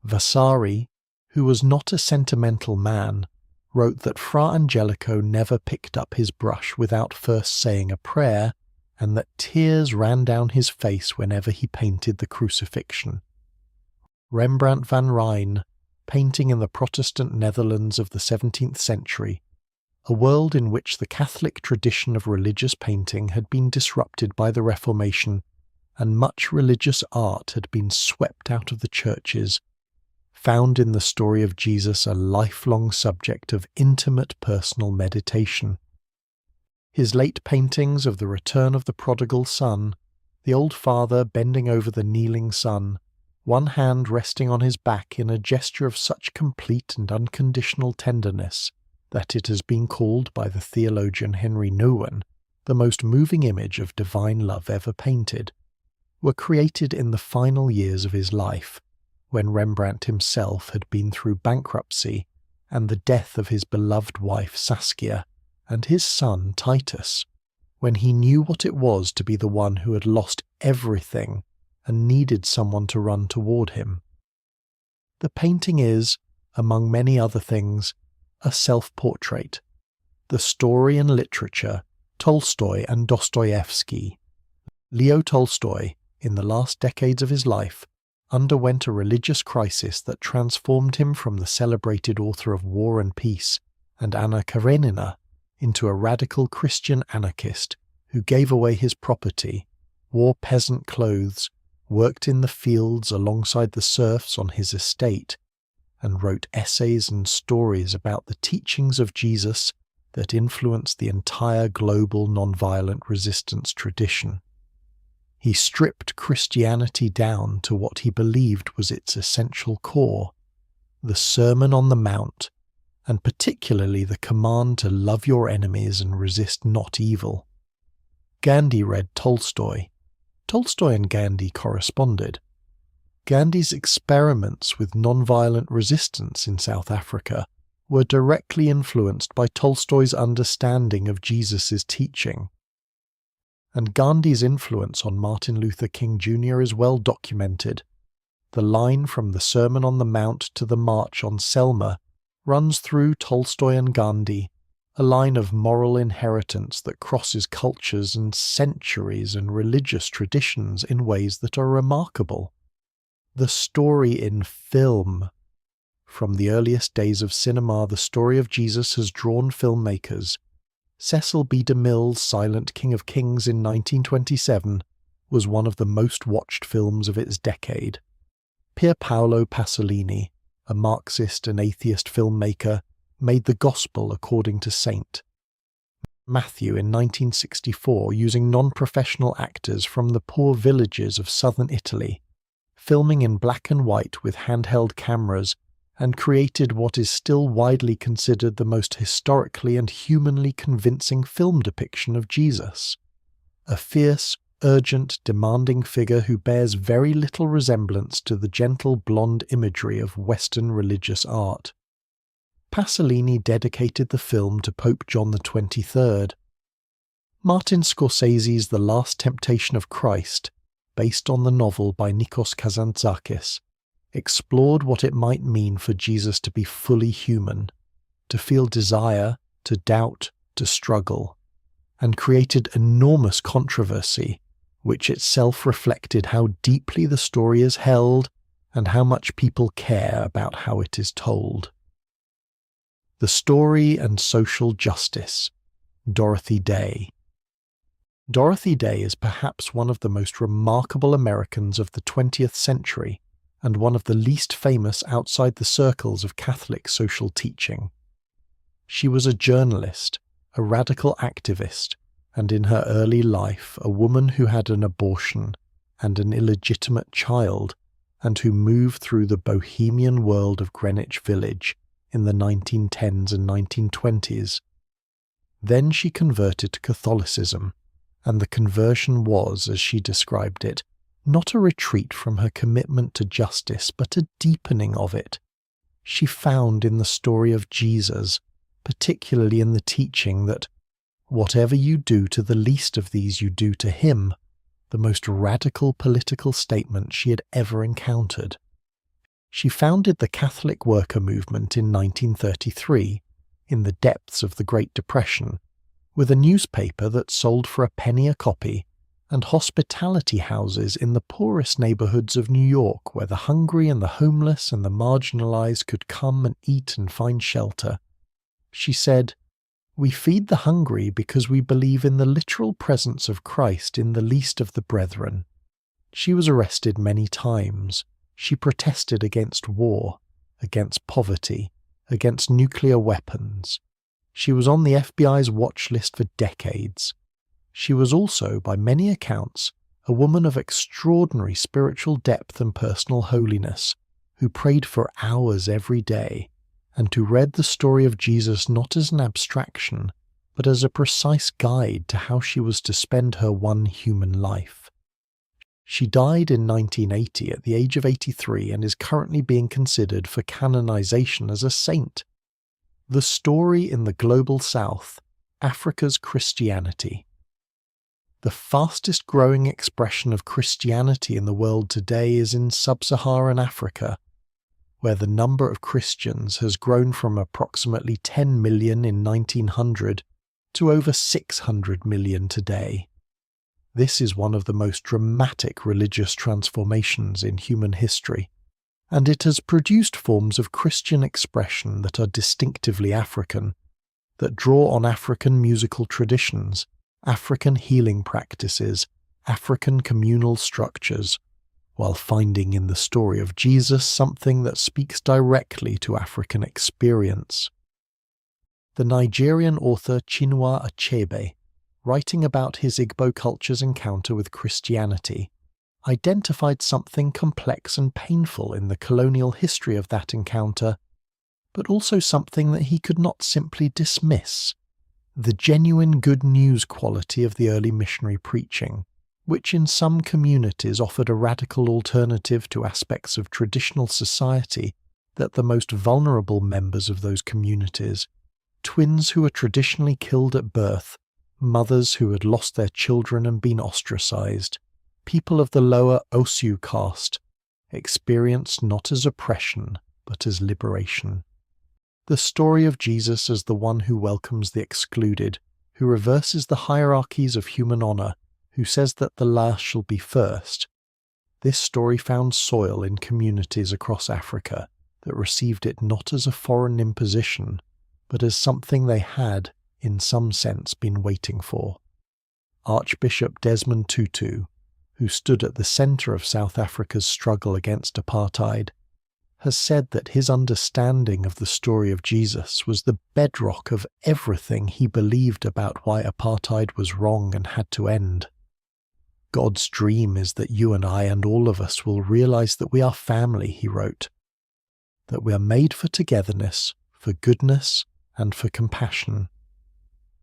Vasari, who was not a sentimental man, wrote that Fra Angelico never picked up his brush without first saying a prayer, and that tears ran down his face whenever he painted the crucifixion. Rembrandt van Rijn, painting in the Protestant Netherlands of the 17th century, a world in which the Catholic tradition of religious painting had been disrupted by the Reformation, and much religious art had been swept out of the churches, found in the story of Jesus a lifelong subject of intimate personal meditation. His late paintings of the return of the prodigal son, the old father bending over the kneeling son, one hand resting on his back in a gesture of such complete and unconditional tenderness that it has been called by the theologian Henry Nouwen the most moving image of divine love ever painted, were created in the final years of his life, when Rembrandt himself had been through bankruptcy and the death of his beloved wife Saskia and his son Titus, when he knew what it was to be the one who had lost everything and needed someone to run toward him. The painting is, among many other things, a self-portrait. The story and literature, Tolstoy and Dostoevsky. Leo Tolstoy, in the last decades of his life, underwent a religious crisis that transformed him from the celebrated author of War and Peace and Anna Karenina into a radical Christian anarchist who gave away his property, wore peasant clothes, worked in the fields alongside the serfs on his estate, and wrote essays and stories about the teachings of Jesus that influenced the entire global nonviolent resistance tradition. He stripped Christianity down to what he believed was its essential core, the Sermon on the Mount, and particularly the command to love your enemies and resist not evil. Gandhi read Tolstoy. Tolstoy and Gandhi corresponded. Gandhi's experiments with nonviolent resistance in South Africa were directly influenced by Tolstoy's understanding of Jesus' teaching. And Gandhi's influence on Martin Luther King Jr. is well documented. The line from the Sermon on the Mount to the March on Selma runs through Tolstoy and Gandhi, a line of moral inheritance that crosses cultures and centuries and religious traditions in ways that are remarkable. The story in film. From the earliest days of cinema, the story of Jesus has drawn filmmakers. Cecil B. DeMille's Silent King of Kings in 1927 was one of the most watched films of its decade. Pier Paolo Pasolini, a Marxist and atheist filmmaker, made The Gospel According to Saint. Matthew in 1964, using non-professional actors from the poor villages of southern Italy, filming in black and white with handheld cameras, and created what is still widely considered the most historically and humanly convincing film depiction of Jesus. A fierce, urgent, demanding figure who bears very little resemblance to the gentle blonde imagery of Western religious art. Pasolini dedicated the film to Pope John XXIII. Martin Scorsese's The Last Temptation of Christ, based on the novel by Nikos Kazantzakis, explored what it might mean for Jesus to be fully human, to feel desire, to doubt, to struggle, and created enormous controversy, which itself reflected how deeply the story is held and how much people care about how it is told. The Story and Social Justice, Dorothy Day. Dorothy Day is perhaps one of the most remarkable Americans of the 20th century and one of the least famous outside the circles of Catholic social teaching. She was a journalist, a radical activist, and in her early life a woman who had an abortion and an illegitimate child, and who moved through the bohemian world of Greenwich Village in the 1910s and 1920s. Then she converted to Catholicism, and the conversion was, as she described it, not a retreat from her commitment to justice, but a deepening of it. She found in the story of Jesus, particularly in the teaching that whatever you do to the least of these you do to him, the most radical political statement she had ever encountered. She founded the Catholic worker movement in 1933, in the depths of the Great Depression, with a newspaper that sold for a penny a copy, and hospitality houses in the poorest neighborhoods of New York where the hungry and the homeless and the marginalized could come and eat and find shelter. She said, "We feed the hungry because we believe in the literal presence of Christ in the least of the brethren." She was arrested many times. She protested against war, against poverty, against nuclear weapons. She was on the FBI's watch list for decades. She was also, by many accounts, a woman of extraordinary spiritual depth and personal holiness, who prayed for hours every day, and who read the story of Jesus not as an abstraction, but as a precise guide to how she was to spend her one human life. She died in 1980 at the age of 83 and is currently being considered for canonization as a saint. The Story in the Global South, Africa's Christianity. The fastest growing expression of Christianity in the world today is in sub-Saharan Africa, where the number of Christians has grown from approximately 10 million in 1900 to over 600 million today. This is one of the most dramatic religious transformations in human history, and it has produced forms of Christian expression that are distinctively African, that draw on African musical traditions, African healing practices, African communal structures, while finding in the story of Jesus something that speaks directly to African experience. The Nigerian author Chinua Achebe, writing about his Igbo culture's encounter with Christianity, identified something complex and painful in the colonial history of that encounter, but also something that he could not simply dismiss: the genuine good news quality of the early missionary preaching, which in some communities offered a radical alternative to aspects of traditional society that the most vulnerable members of those communities, twins who were traditionally killed at birth, mothers who had lost their children and been ostracized, people of the lower Osu caste, experienced not as oppression, but as liberation. The story of Jesus as the one who welcomes the excluded, who reverses the hierarchies of human honor, who says that the last shall be first. This story found soil in communities across Africa that received it not as a foreign imposition, but as something they had, in some sense, been waiting for. Archbishop Desmond Tutu, who stood at the center of South Africa's struggle against apartheid, has said that his understanding of the story of Jesus was the bedrock of everything he believed about why apartheid was wrong and had to end. God's dream is that you and I and all of us will realize that we are family, he wrote, that we are made for togetherness, for goodness, and for compassion.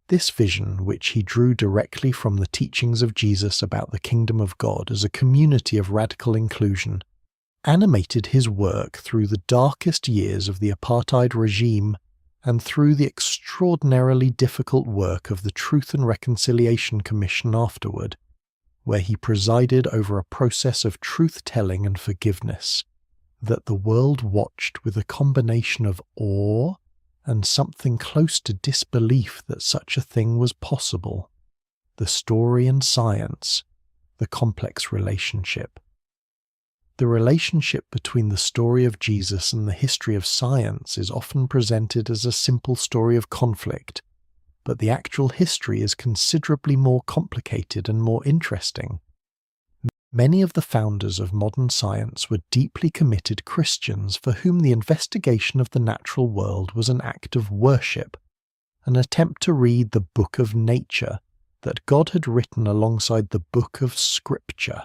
This vision, which he drew directly from the teachings of Jesus about the kingdom of God as a community of radical inclusion, animated his work through the darkest years of the apartheid regime and through the extraordinarily difficult work of the Truth and Reconciliation Commission afterward, where he presided over a process of truth-telling and forgiveness that the world watched with a combination of awe and something close to disbelief that such a thing was possible. The story and science, the complex relationship. The relationship between the story of Jesus and the history of science is often presented as a simple story of conflict, but the actual history is considerably more complicated and more interesting. Many of the founders of modern science were deeply committed Christians for whom the investigation of the natural world was an act of worship, an attempt to read the book of nature that God had written alongside the book of Scripture.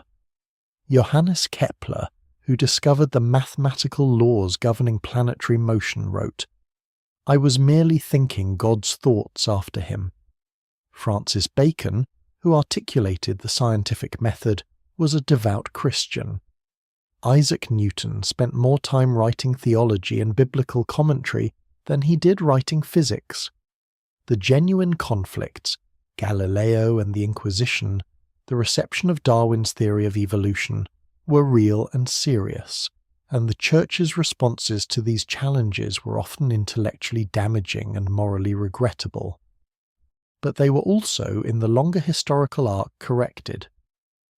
Johannes Kepler, who discovered the mathematical laws governing planetary motion, wrote, "I was merely thinking God's thoughts after him." Francis Bacon, who articulated the scientific method, was a devout Christian. Isaac Newton spent more time writing theology and biblical commentary than he did writing physics. The genuine conflicts, Galileo and the Inquisition, the reception of Darwin's theory of evolution, were real and serious, and the Church's responses to these challenges were often intellectually damaging and morally regrettable. But they were also, in the longer historical arc, corrected.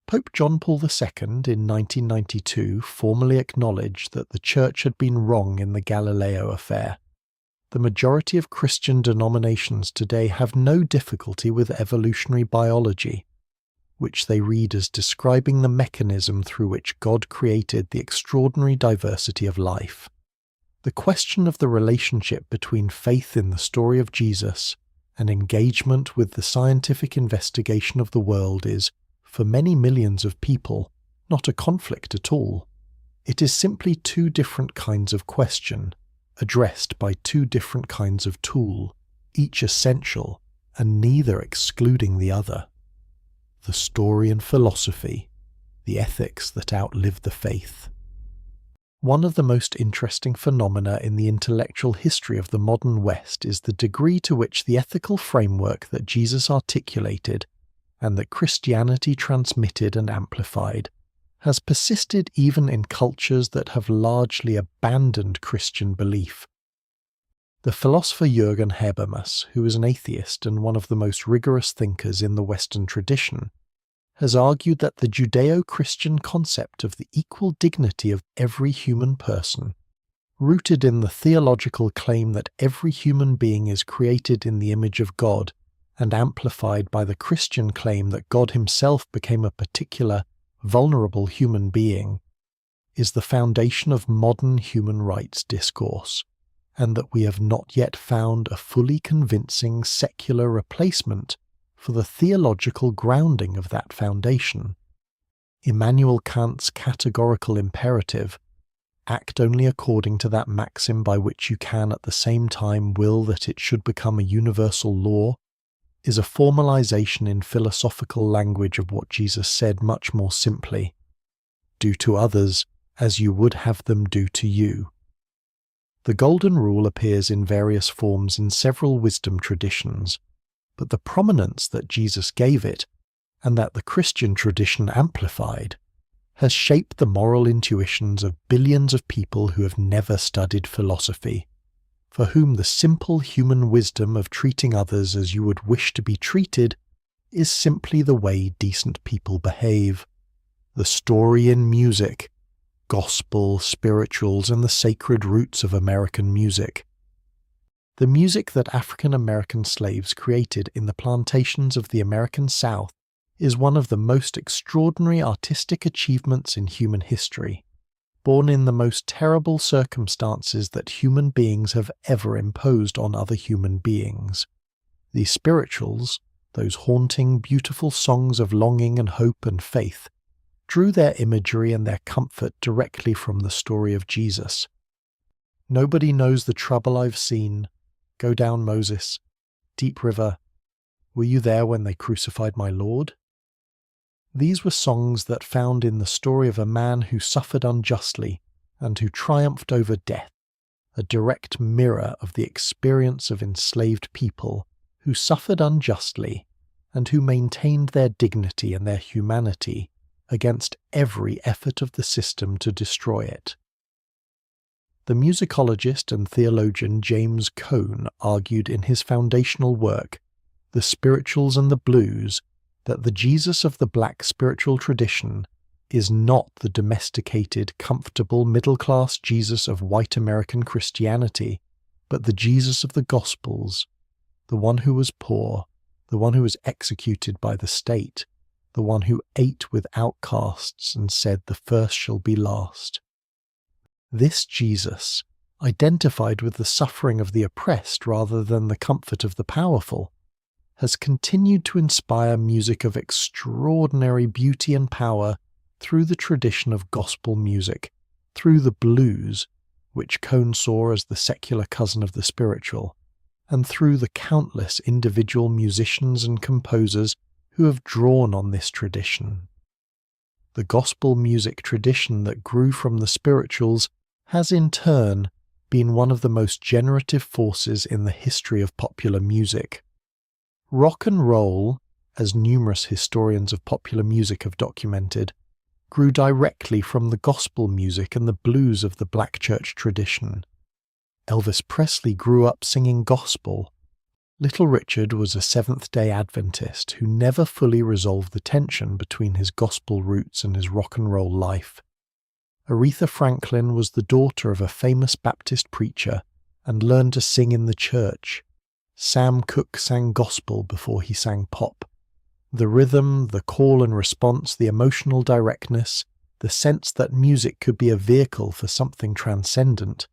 Pope John Paul II in 1992 formally acknowledged that the Church had been wrong in the Galileo affair. The majority of Christian denominations today have no difficulty with evolutionary biology, which they read as describing the mechanism through which God created the extraordinary diversity of life. The question of the relationship between faith in the story of Jesus and engagement with the scientific investigation of the world is, for many millions of people, not a conflict at all. It is simply two different kinds of question, addressed by two different kinds of tool, each essential and neither excluding the other. The story and philosophy, the ethics that outlive the faith. One of the most interesting phenomena in the intellectual history of the modern West is the degree to which the ethical framework that Jesus articulated and that Christianity transmitted and amplified has persisted even in cultures that have largely abandoned Christian belief. The philosopher Jürgen Habermas, who is an atheist and one of the most rigorous thinkers in the Western tradition, has argued that the Judeo-Christian concept of the equal dignity of every human person, rooted in the theological claim that every human being is created in the image of God, and amplified by the Christian claim that God himself became a particular, vulnerable human being, is the foundation of modern human rights discourse, and that we have not yet found a fully convincing secular replacement for the theological grounding of that foundation. Immanuel Kant's categorical imperative, act only according to that maxim by which you can at the same time will that it should become a universal law, is a formalization in philosophical language of what Jesus said much more simply, "Do to others as you would have them do to you." The Golden Rule appears in various forms in several wisdom traditions, but the prominence that Jesus gave it, and that the Christian tradition amplified, has shaped the moral intuitions of billions of people who have never studied philosophy, for whom the simple human wisdom of treating others as you would wish to be treated is simply the way decent people behave. The story in music, gospel, spirituals, and the sacred roots of American music. The music that African American slaves created in the plantations of the American South is one of the most extraordinary artistic achievements in human history, born in the most terrible circumstances that human beings have ever imposed on other human beings. These spirituals, those haunting, beautiful songs of longing and hope and faith, drew their imagery and their comfort directly from the story of Jesus. Nobody knows the trouble I've seen. Go down, Moses. Deep river. Were you there when they crucified my Lord? These were songs that found in the story of a man who suffered unjustly and who triumphed over death, a direct mirror of the experience of enslaved people who suffered unjustly and who maintained their dignity and their humanity against every effort of the system to destroy it. The musicologist and theologian James Cone argued in his foundational work, The Spirituals and the Blues, that the Jesus of the black spiritual tradition is not the domesticated, comfortable, middle-class Jesus of white American Christianity, but the Jesus of the Gospels, the one who was poor, the one who was executed by the state, the one who ate with outcasts and said, "The first shall be last." This Jesus, identified with the suffering of the oppressed rather than the comfort of the powerful, has continued to inspire music of extraordinary beauty and power through the tradition of gospel music, through the blues, which Cone saw as the secular cousin of the spiritual, and through the countless individual musicians and composers who have drawn on this tradition. The gospel music tradition that grew from the spirituals has in turn been one of the most generative forces in the history of popular music. Rock and roll, as numerous historians of popular music have documented, grew directly from the gospel music and the blues of the black church tradition. Elvis Presley grew up singing gospel. Little Richard was a Seventh-day Adventist who never fully resolved the tension between his gospel roots and his rock and roll life. Aretha Franklin was the daughter of a famous Baptist preacher and learned to sing in the church. Sam Cooke sang gospel before he sang pop. The rhythm, the call and response, the emotional directness, the sense that music could be a vehicle for something transcendent,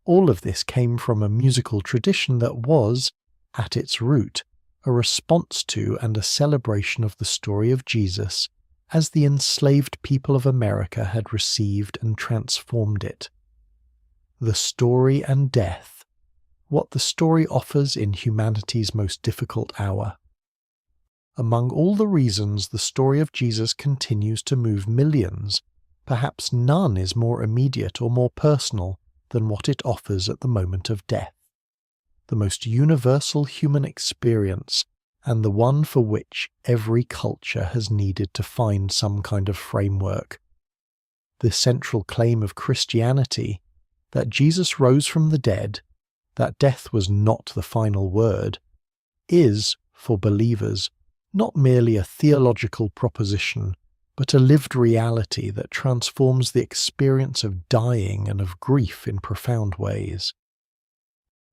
all of this came from a musical tradition that was, at its root, a response to and a celebration of the story of Jesus as the enslaved people of America had received and transformed it. The story and death, what the story offers in humanity's most difficult hour. Among all the reasons the story of Jesus continues to move millions, perhaps none is more immediate or more personal than what it offers at the moment of death. The most universal human experience, and the one for which every culture has needed to find some kind of framework. The central claim of Christianity, that Jesus rose from the dead, that death was not the final word, is, for believers, not merely a theological proposition, but a lived reality that transforms the experience of dying and of grief in profound ways.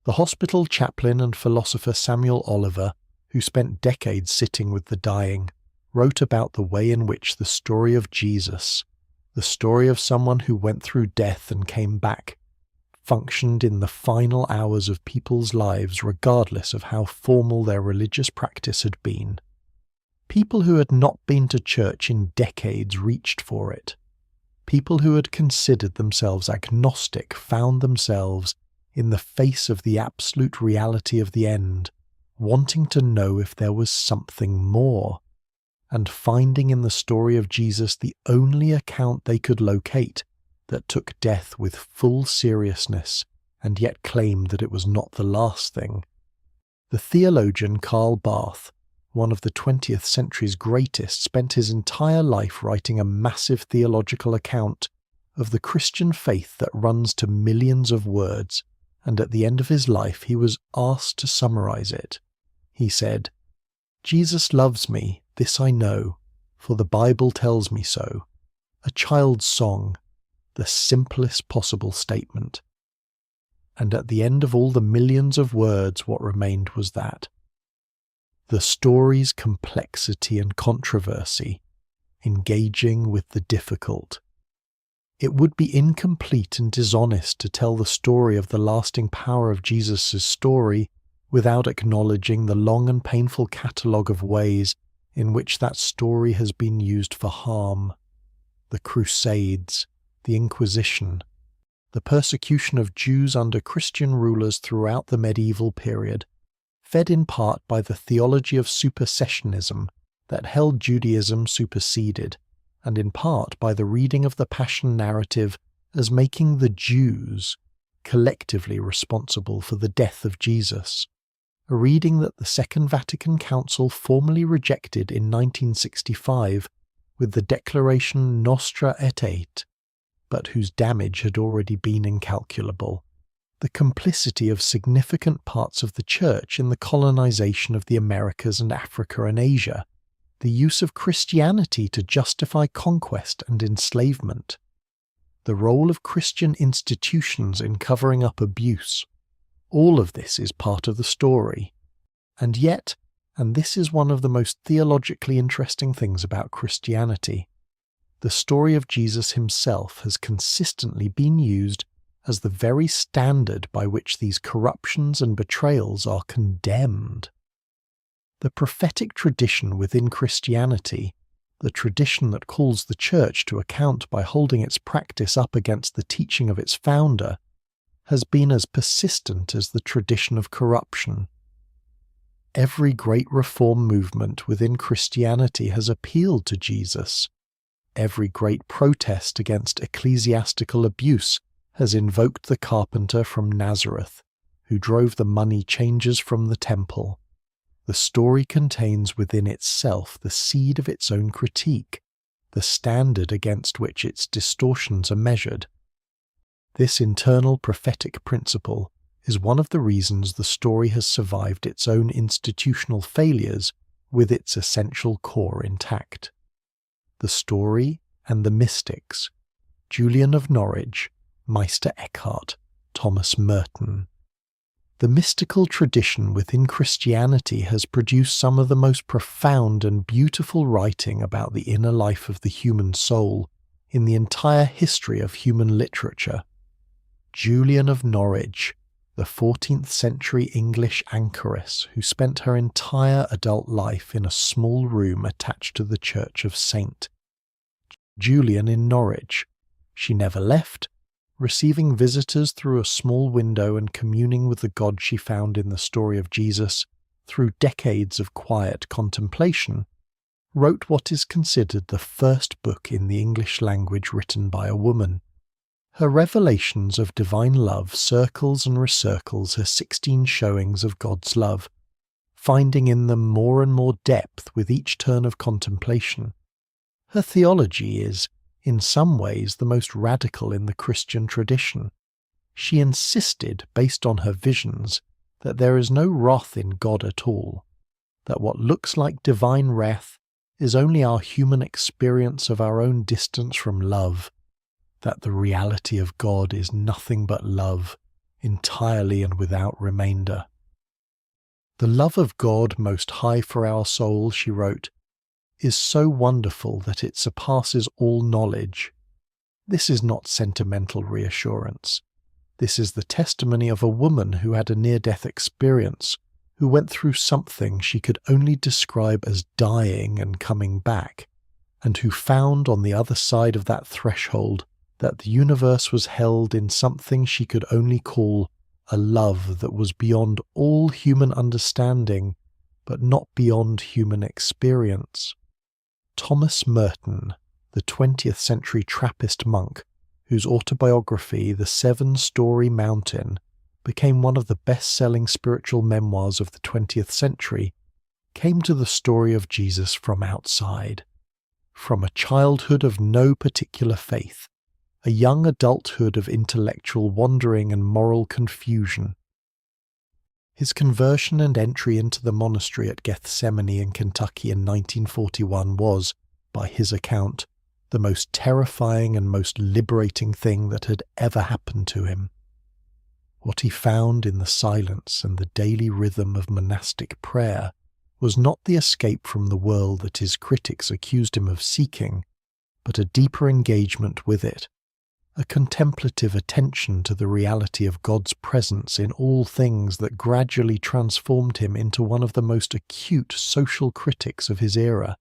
The hospital chaplain and philosopher Samuel Oliver, who spent decades sitting with the dying, wrote about the way in which the story of Jesus, the story of someone who went through death and came back, functioned in the final hours of people's lives regardless of how formal their religious practice had been. People who had not been to church in decades reached for it. People who had considered themselves agnostic found themselves, in the face of the absolute reality of the end, wanting to know if there was something more, and finding in the story of Jesus the only account they could locate that took death with full seriousness and yet claimed that it was not the last thing. The theologian Karl Barth one of the 20th century's greatest, spent his entire life writing a massive theological account of the Christian faith that runs to millions of words, and at the end of his life he was asked to summarize it. He said, "Jesus loves me, this I know, for the Bible tells me so. A child's song, the simplest possible statement." And at the end of all the millions of words, what remained was that. The story's complexity and controversy, engaging with the difficult. It would be incomplete and dishonest to tell the story of the lasting power of Jesus' story without acknowledging the long and painful catalogue of ways in which that story has been used for harm. The Crusades, the Inquisition, the persecution of Jews under Christian rulers throughout the medieval period, fed in part by the theology of supersessionism that held Judaism superseded, and in part by the reading of the Passion narrative as making the Jews collectively responsible for the death of Jesus, a reading that the Second Vatican Council formally rejected in 1965 with the declaration Nostra et Ate, but whose damage had already been incalculable. The complicity of significant parts of the Church in the colonization of the Americas and Africa and Asia, the use of Christianity to justify conquest and enslavement, the role of Christian institutions in covering up abuse, all of this is part of the story. And yet, and this is one of the most theologically interesting things about Christianity, the story of Jesus himself has consistently been used as the very standard by which these corruptions and betrayals are condemned. The prophetic tradition within Christianity, the tradition that calls the Church to account by holding its practice up against the teaching of its founder, has been as persistent as the tradition of corruption. Every great reform movement within Christianity has appealed to Jesus. Every great protest against ecclesiastical abuse has invoked the carpenter from Nazareth, who drove the money changers from the temple. The story contains within itself the seed of its own critique, the standard against which its distortions are measured. This internal prophetic principle is one of the reasons the story has survived its own institutional failures with its essential core intact. The story and the mystics, Julian of Norwich, Meister Eckhart, Thomas Merton. The mystical tradition within Christianity has produced some of the most profound and beautiful writing about the inner life of the human soul in the entire history of human literature. Julian of Norwich, the 14th century English anchoress who spent her entire adult life in a small room attached to the Church of St. Julian in Norwich. She never left, receiving visitors through a small window and communing with the God she found in the story of Jesus through decades of quiet contemplation, wrote what is considered the first book in the English language written by a woman. Her revelations of divine love circles and recircles her 16 showings of God's love, finding in them more and more depth with each turn of contemplation. Her theology is, in some ways, the most radical in the Christian tradition. She insisted, based on her visions, that there is no wrath in God at all, that what looks like divine wrath is only our human experience of our own distance from love, that the reality of God is nothing but love, entirely and without remainder. The love of God Most High for our soul, she wrote, is so wonderful that it surpasses all knowledge. This is not sentimental reassurance. This is the testimony of a woman who had a near-death experience, who went through something she could only describe as dying and coming back, and who found on the other side of that threshold that the universe was held in something she could only call a love that was beyond all human understanding, but not beyond human experience. Thomas Merton, the 20th century Trappist monk, whose autobiography, The 7-Story Mountain, became one of the best-selling spiritual memoirs of the 20th century, came to the story of Jesus from outside, from a childhood of no particular faith, a young adulthood of intellectual wandering and moral confusion. His conversion and entry into the monastery at Gethsemane in Kentucky in 1941 was, by his account, the most terrifying and most liberating thing that had ever happened to him. What he found in the silence and the daily rhythm of monastic prayer was not the escape from the world that his critics accused him of seeking, but a deeper engagement with it, a contemplative attention to the reality of God's presence in all things that gradually transformed him into one of the most acute social critics of his era,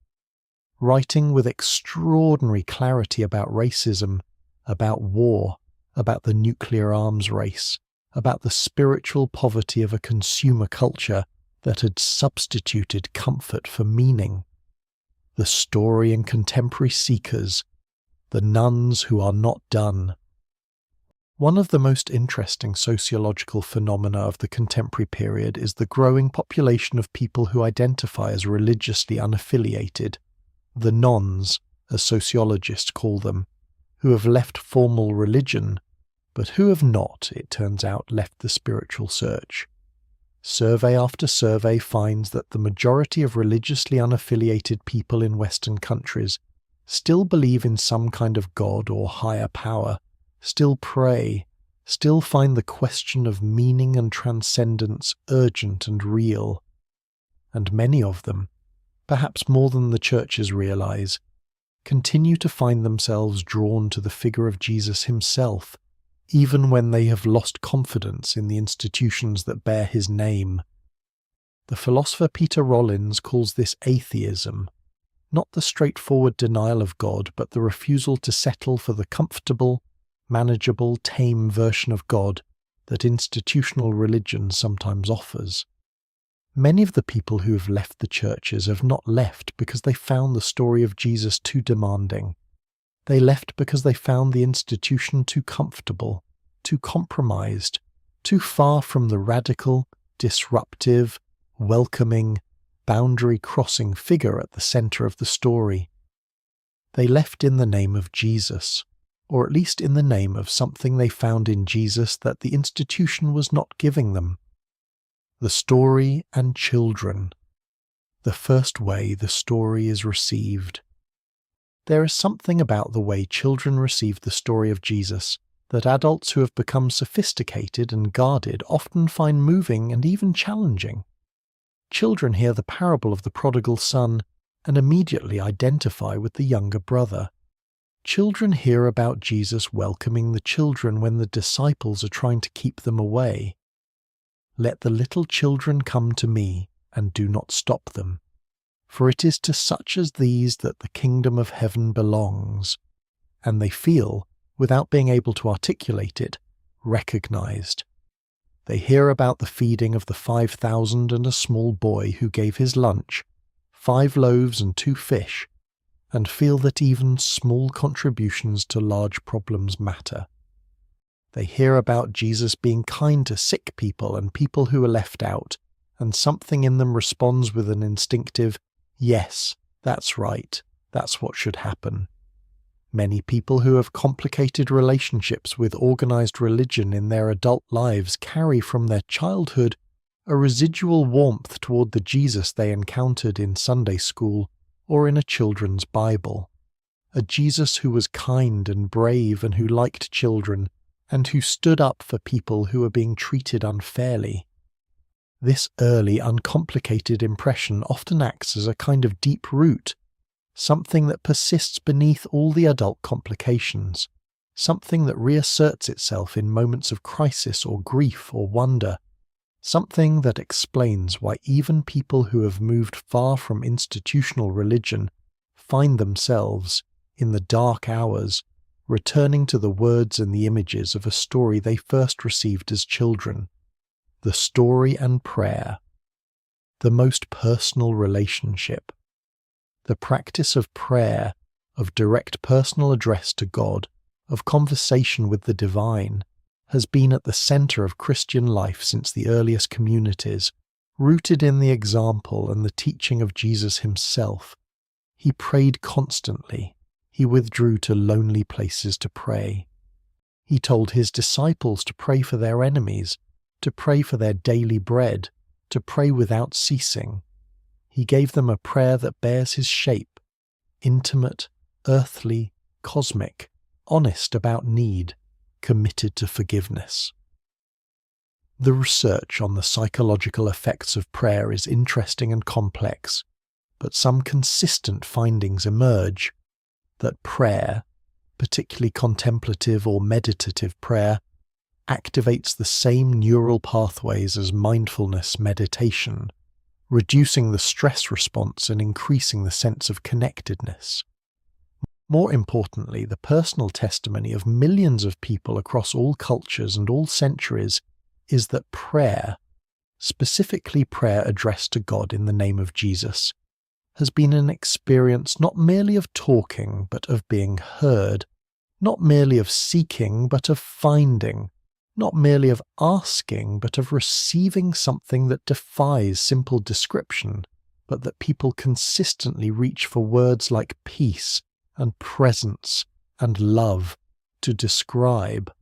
writing with extraordinary clarity about racism, about war, about the nuclear arms race, about the spiritual poverty of a consumer culture that had substituted comfort for meaning, the story and contemporary seekers, the nuns who are not done. One of the most interesting sociological phenomena of the contemporary period is the growing population of people who identify as religiously unaffiliated, the nones, as sociologists call them, who have left formal religion, but who have not, it turns out, left the spiritual search. Survey after survey finds that the majority of religiously unaffiliated people in Western countries still believe in some kind of God or higher power, still pray, still find the question of meaning and transcendence urgent and real. And many of them, perhaps more than the churches realize, continue to find themselves drawn to the figure of Jesus himself, even when they have lost confidence in the institutions that bear his name. The philosopher Peter Rollins calls this atheism, not the straightforward denial of God, but the refusal to settle for the comfortable, manageable, tame version of God that institutional religion sometimes offers. Many of the people who have left the churches have not left because they found the story of Jesus too demanding. They left because they found the institution too comfortable, too compromised, too far from the radical, disruptive, welcoming, boundary-crossing figure at the center of the story. They left in the name of Jesus, or at least in the name of something they found in Jesus that the institution was not giving them. The story and children. The first way the story is received. There is something about the way children receive the story of Jesus that adults who have become sophisticated and guarded often find moving and even challenging. Children hear the parable of the prodigal son and immediately identify with the younger brother. Children hear about Jesus welcoming the children when the disciples are trying to keep them away. Let the little children come to me, and do not stop them. For it is to such as these that the kingdom of heaven belongs. And they feel, without being able to articulate it, recognized. They hear about the feeding of the 5,000 and a small boy who gave his lunch, 5 loaves and 2 fish, and feel that even small contributions to large problems matter. They hear about Jesus being kind to sick people and people who are left out, and something in them responds with an instinctive, yes, that's right, that's what should happen. Many people who have complicated relationships with organized religion in their adult lives carry from their childhood a residual warmth toward the Jesus they encountered in Sunday school or in a children's Bible. A Jesus who was kind and brave and who liked children, and who stood up for people who were being treated unfairly. This early, uncomplicated impression often acts as a kind of deep root, something that persists beneath all the adult complications, something that reasserts itself in moments of crisis or grief or wonder, something that explains why even people who have moved far from institutional religion find themselves, in the dark hours, returning to the words and the images of a story they first received as children. The story and prayer. The most personal relationship. The practice of prayer, of direct personal address to God, of conversation with the divine, has been at the center of Christian life since the earliest communities, Rooted in the example and the teaching of Jesus himself, he prayed constantly. He withdrew to lonely places to pray. He told his disciples to pray for their enemies, to pray for their daily bread, to pray without ceasing. He gave them a prayer that bears his shape, intimate, earthly, cosmic, honest about need, committed to forgiveness. The research on the psychological effects of prayer is interesting and complex, but some consistent findings emerge that prayer, particularly contemplative or meditative prayer, activates the same neural pathways as mindfulness meditation, reducing the stress response and increasing the sense of connectedness. More importantly, the personal testimony of millions of people across all cultures and all centuries is that prayer, specifically prayer addressed to God in the name of Jesus, has been an experience not merely of talking but of being heard, not merely of seeking but of finding, not merely of asking but of receiving something that defies simple description, but that people consistently reach for words like peace and presence and love to describe.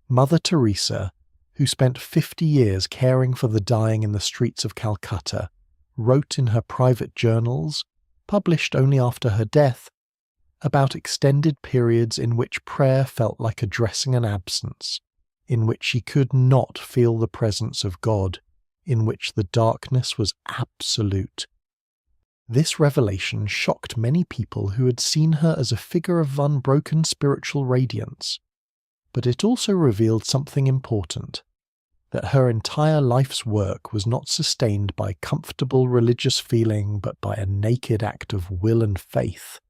Mother Teresa, who spent 50 years caring for the dying in the streets of Calcutta, wrote in her private journals, published only after her death, about extended periods in which prayer felt like addressing an absence, in which she could not feel the presence of God, in which the darkness was absolute. This revelation shocked many people who had seen her as a figure of unbroken spiritual radiance, but it also revealed something important, that her entire life's work was not sustained by comfortable religious feeling but by a naked act of will and faith,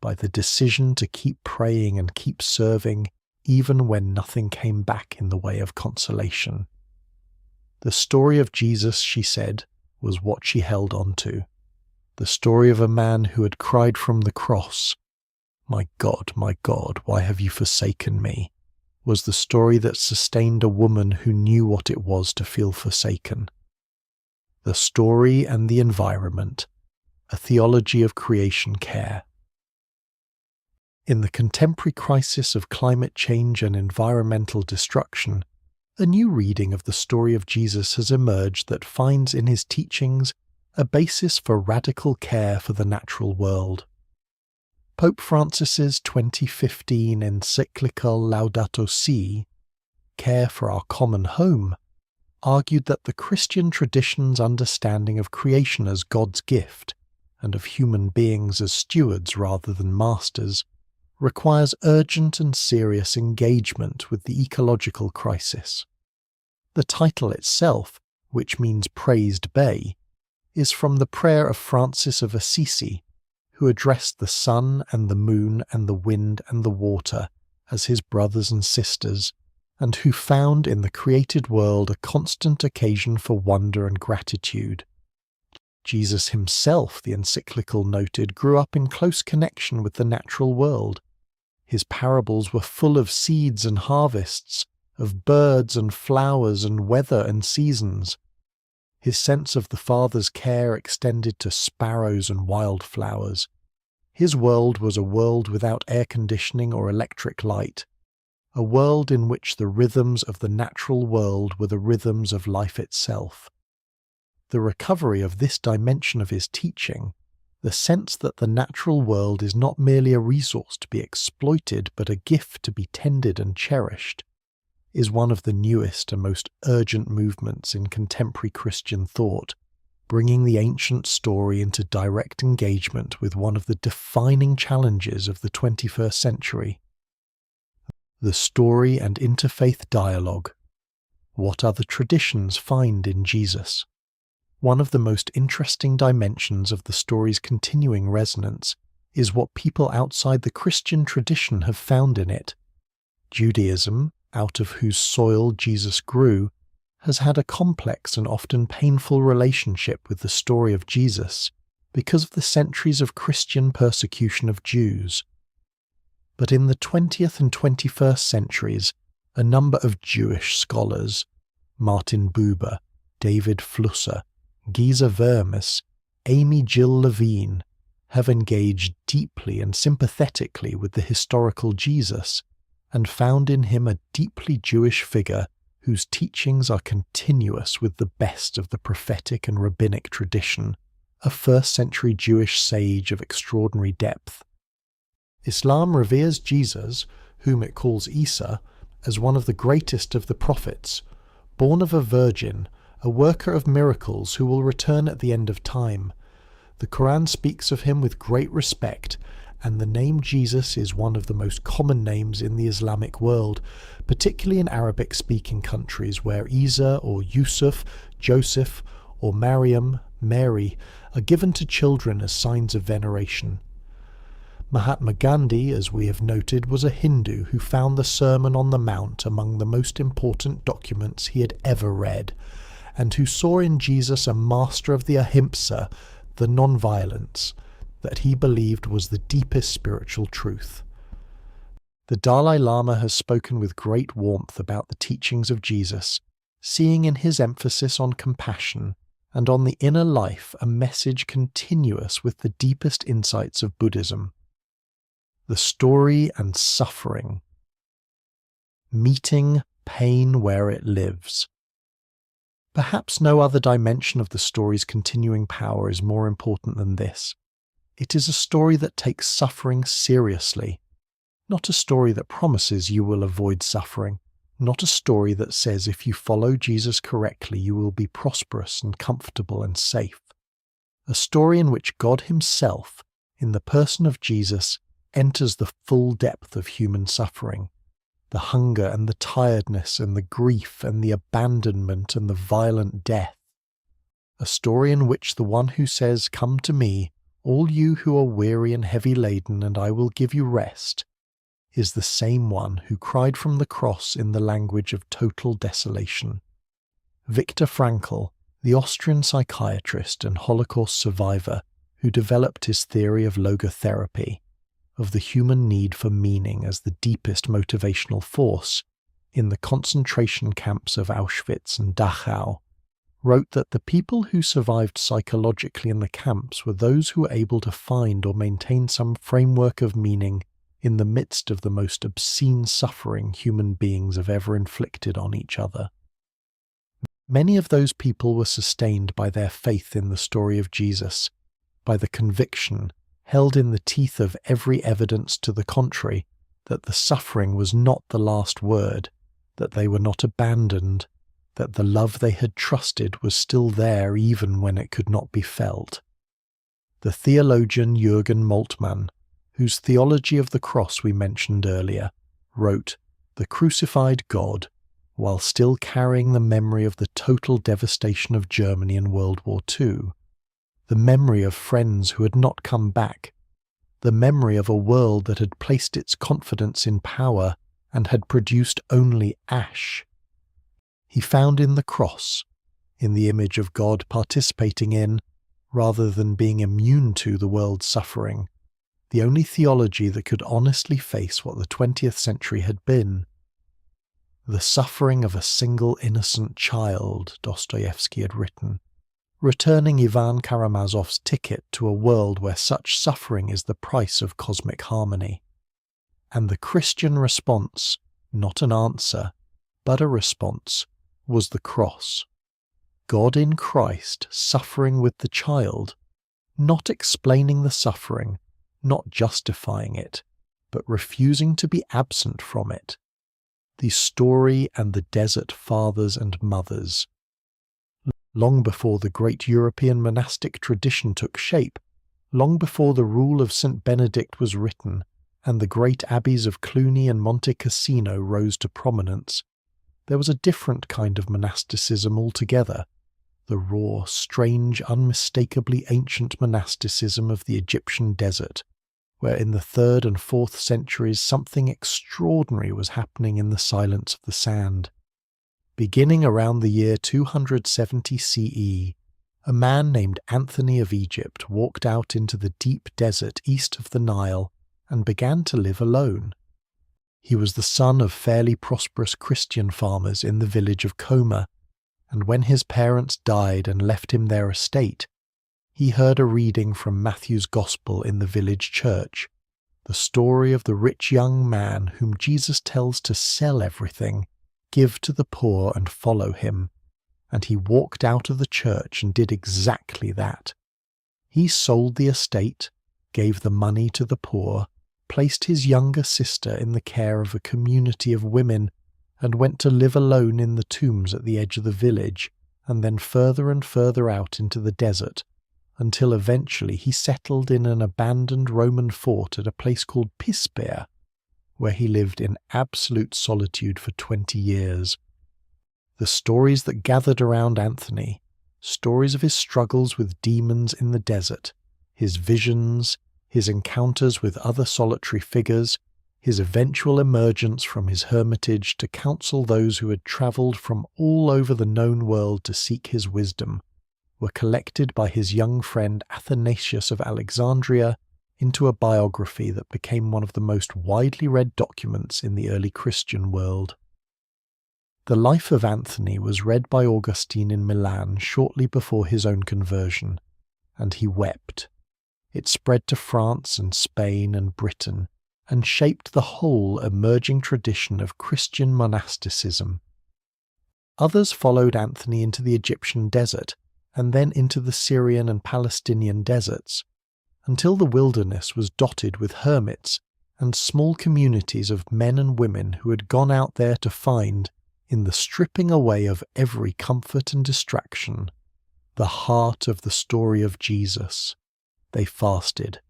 by the decision to keep praying and keep serving even when nothing came back in the way of consolation. The story of Jesus, she said, was what she held on to. The story of a man who had cried from the cross, my God, why have you forsaken me?" was the story that sustained a woman who knew what it was to feel forsaken. The story and the environment, a theology of creation care. In the contemporary crisis of climate change and environmental destruction, a new reading of the story of Jesus has emerged that finds in his teachings a basis for radical care for the natural world. Pope Francis's 2015 encyclical Laudato Si, Care for Our Common Home, argued that the Christian tradition's understanding of creation as God's gift, and of human beings as stewards rather than masters, requires urgent and serious engagement with the ecological crisis. The title itself, which means praised bay, is from the prayer of Francis of Assisi, who addressed the sun and the moon and the wind and the water as his brothers and sisters, and who found in the created world a constant occasion for wonder and gratitude. Jesus himself, the encyclical noted, grew up in close connection with the natural world. His parables were full of seeds and harvests, of birds and flowers and weather and seasons. His sense of the Father's care extended to sparrows and wildflowers. His world was a world without air conditioning or electric light, a world in which the rhythms of the natural world were the rhythms of life itself. The recovery of this dimension of his teaching, the sense that the natural world is not merely a resource to be exploited but a gift to be tended and cherished, is one of the newest and most urgent movements in contemporary Christian thought, bringing the ancient story into direct engagement with one of the defining challenges of the 21st century. The story and interfaith dialogue. What other traditions find in Jesus? One of the most interesting dimensions of the story's continuing resonance is what people outside the Christian tradition have found in it. Judaism, out of whose soil Jesus grew, has had a complex and often painful relationship with the story of Jesus because of the centuries of Christian persecution of Jews. But in the 20th and 21st centuries, a number of Jewish scholars, Martin Buber, David Flusser, Giza Vermis, Amy Jill Levine have engaged deeply and sympathetically with the historical Jesus and found in him a deeply Jewish figure whose teachings are continuous with the best of the prophetic and rabbinic tradition, a first-century Jewish sage of extraordinary depth. Islam reveres Jesus, whom it calls Isa, as one of the greatest of the prophets, born of a virgin, a worker of miracles who will return at the end of time. The Quran speaks of him with great respect, and the name Jesus is one of the most common names in the Islamic world, particularly in Arabic-speaking countries where Isa or Yusuf, Joseph, or Maryam, Mary, are given to children as signs of veneration. Mahatma Gandhi, as we have noted, was a Hindu who found the Sermon on the Mount among the most important documents he had ever read, and who saw in Jesus a master of the ahimsa, the non-violence, that he believed was the deepest spiritual truth. The Dalai Lama has spoken with great warmth about the teachings of Jesus, seeing in his emphasis on compassion and on the inner life a message continuous with the deepest insights of Buddhism. The story and suffering. Meeting pain where it lives. Perhaps no other dimension of the story's continuing power is more important than this. It is a story that takes suffering seriously, not a story that promises you will avoid suffering, not a story that says if you follow Jesus correctly you will be prosperous and comfortable and safe. A story in which God himself, in the person of Jesus, enters the full depth of human suffering, the hunger and the tiredness and the grief and the abandonment and the violent death. A story in which the one who says, "Come to me, all you who are weary and heavy laden, and I will give you rest," is the same one who cried from the cross in the language of total desolation. Viktor Frankl, the Austrian psychiatrist and Holocaust survivor who developed his theory of logotherapy, of the human need for meaning as the deepest motivational force, in the concentration camps of Auschwitz and Dachau, wrote that the people who survived psychologically in the camps were those who were able to find or maintain some framework of meaning in the midst of the most obscene suffering human beings have ever inflicted on each other. Many of those people were sustained by their faith in the story of Jesus, by the conviction, held in the teeth of every evidence to the contrary, that the suffering was not the last word, that they were not abandoned, that the love they had trusted was still there even when it could not be felt. The theologian Jürgen Moltmann, whose theology of the cross we mentioned earlier, wrote, "The crucified God, while still carrying the memory of the total devastation of Germany in World War II, the memory of friends who had not come back, the memory of a world that had placed its confidence in power and had produced only ash. He found in the cross, in the image of God participating in, rather than being immune to the world's suffering, the only theology that could honestly face what the 20th century had been. The suffering of a single innocent child," Dostoevsky had written, returning Ivan Karamazov's ticket to a world where such suffering is the price of cosmic harmony. And the Christian response, not an answer, but a response, was the cross. God in Christ suffering with the child, not explaining the suffering, not justifying it, but refusing to be absent from it. The story and the desert fathers and mothers. Long before the great European monastic tradition took shape, long before the rule of St. Benedict was written, and the great abbeys of Cluny and Monte Cassino rose to prominence, there was a different kind of monasticism altogether, the raw, strange, unmistakably ancient monasticism of the Egyptian desert, where in the 3rd and 4th centuries something extraordinary was happening in the silence of the sand. Beginning around the year 270 CE, a man named Anthony of Egypt walked out into the deep desert east of the Nile and began to live alone. He was the son of fairly prosperous Christian farmers in the village of Coma, and when his parents died and left him their estate, he heard a reading from Matthew's Gospel in the village church, the story of the rich young man whom Jesus tells to sell everything, give to the poor and follow him. And he walked out of the church and did exactly that. He sold the estate, gave the money to the poor, placed his younger sister in the care of a community of women, and went to live alone in the tombs at the edge of the village, and then further and further out into the desert, until eventually he settled in an abandoned Roman fort at a place called Pispeer, where he lived in absolute solitude for 20 years. The stories that gathered around Anthony, stories of his struggles with demons in the desert, his visions, his encounters with other solitary figures, his eventual emergence from his hermitage to counsel those who had travelled from all over the known world to seek his wisdom, were collected by his young friend Athanasius of Alexandria into a biography that became one of the most widely read documents in the early Christian world. The life of Anthony was read by Augustine in Milan shortly before his own conversion, and he wept. It spread to France and Spain and Britain, and shaped the whole emerging tradition of Christian monasticism. Others followed Anthony into the Egyptian desert, and then into the Syrian and Palestinian deserts, until the wilderness was dotted with hermits and small communities of men and women who had gone out there to find, in the stripping away of every comfort and distraction, the heart of the story of Jesus. They fasted.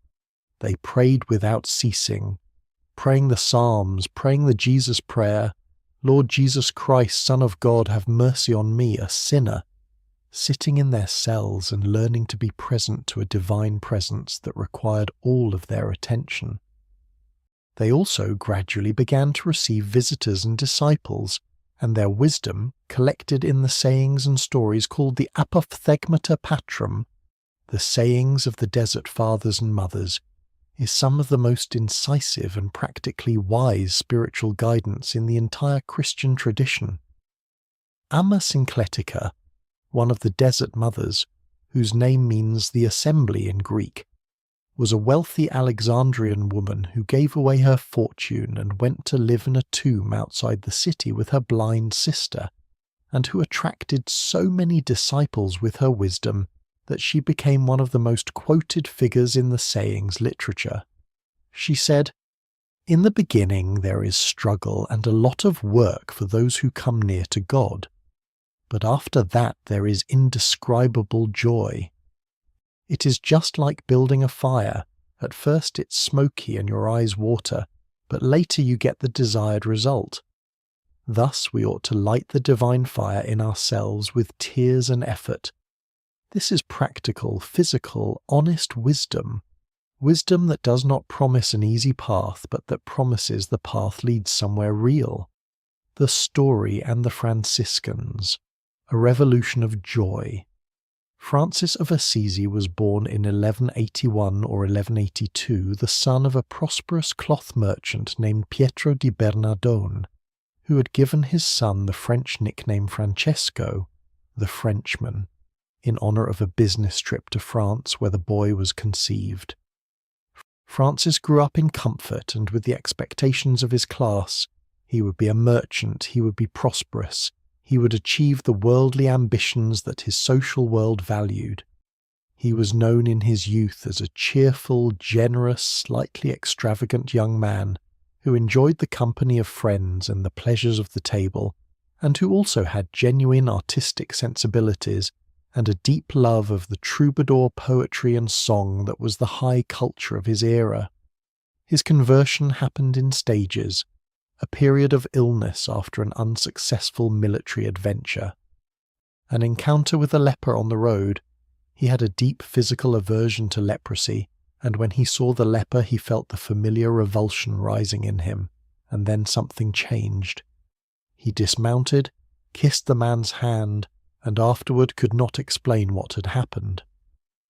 They prayed without ceasing, praying the Psalms, praying the Jesus prayer, Lord Jesus Christ, Son of God, have mercy on me, a sinner, sitting in their cells and learning to be present to a divine presence that required all of their attention. They also gradually began to receive visitors and disciples, and their wisdom, collected in the sayings and stories called the Apophthegmata Patrum, the sayings of the desert fathers and mothers, is some of the most incisive and practically wise spiritual guidance in the entire Christian tradition. Amma Syncletica, one of the desert mothers, whose name means the assembly in Greek, was a wealthy Alexandrian woman who gave away her fortune and went to live in a tomb outside the city with her blind sister, and who attracted so many disciples with her wisdom that she became one of the most quoted figures in the sayings literature. She said, "In the beginning there is struggle and a lot of work for those who come near to God, but after that there is indescribable joy. It is just like building a fire. At first it's smoky and your eyes water, but later you get the desired result. Thus we ought to light the divine fire in ourselves with tears and effort. This is practical, physical, honest wisdom. Wisdom that does not promise an easy path, but that promises the path leads somewhere real. The Story and the Franciscans, a revolution of joy." Francis of Assisi was born in 1181 or 1182, the son of a prosperous cloth merchant named Pietro di Bernardone, who had given his son the French nickname Francesco, the Frenchman, in honour of a business trip to France where the boy was conceived. Francis grew up in comfort and with the expectations of his class. He would be a merchant, he would be prosperous, he would achieve the worldly ambitions that his social world valued. He was known in his youth as a cheerful, generous, slightly extravagant young man who enjoyed the company of friends and the pleasures of the table, and who also had genuine artistic sensibilities and a deep love of the troubadour poetry and song that was the high culture of his era. His conversion happened in stages, a period of illness after an unsuccessful military adventure, an encounter with a leper on the road. He had a deep physical aversion to leprosy, and when he saw the leper he felt the familiar revulsion rising in him, and then something changed. He dismounted, kissed the man's hand, and afterward could not explain what had happened.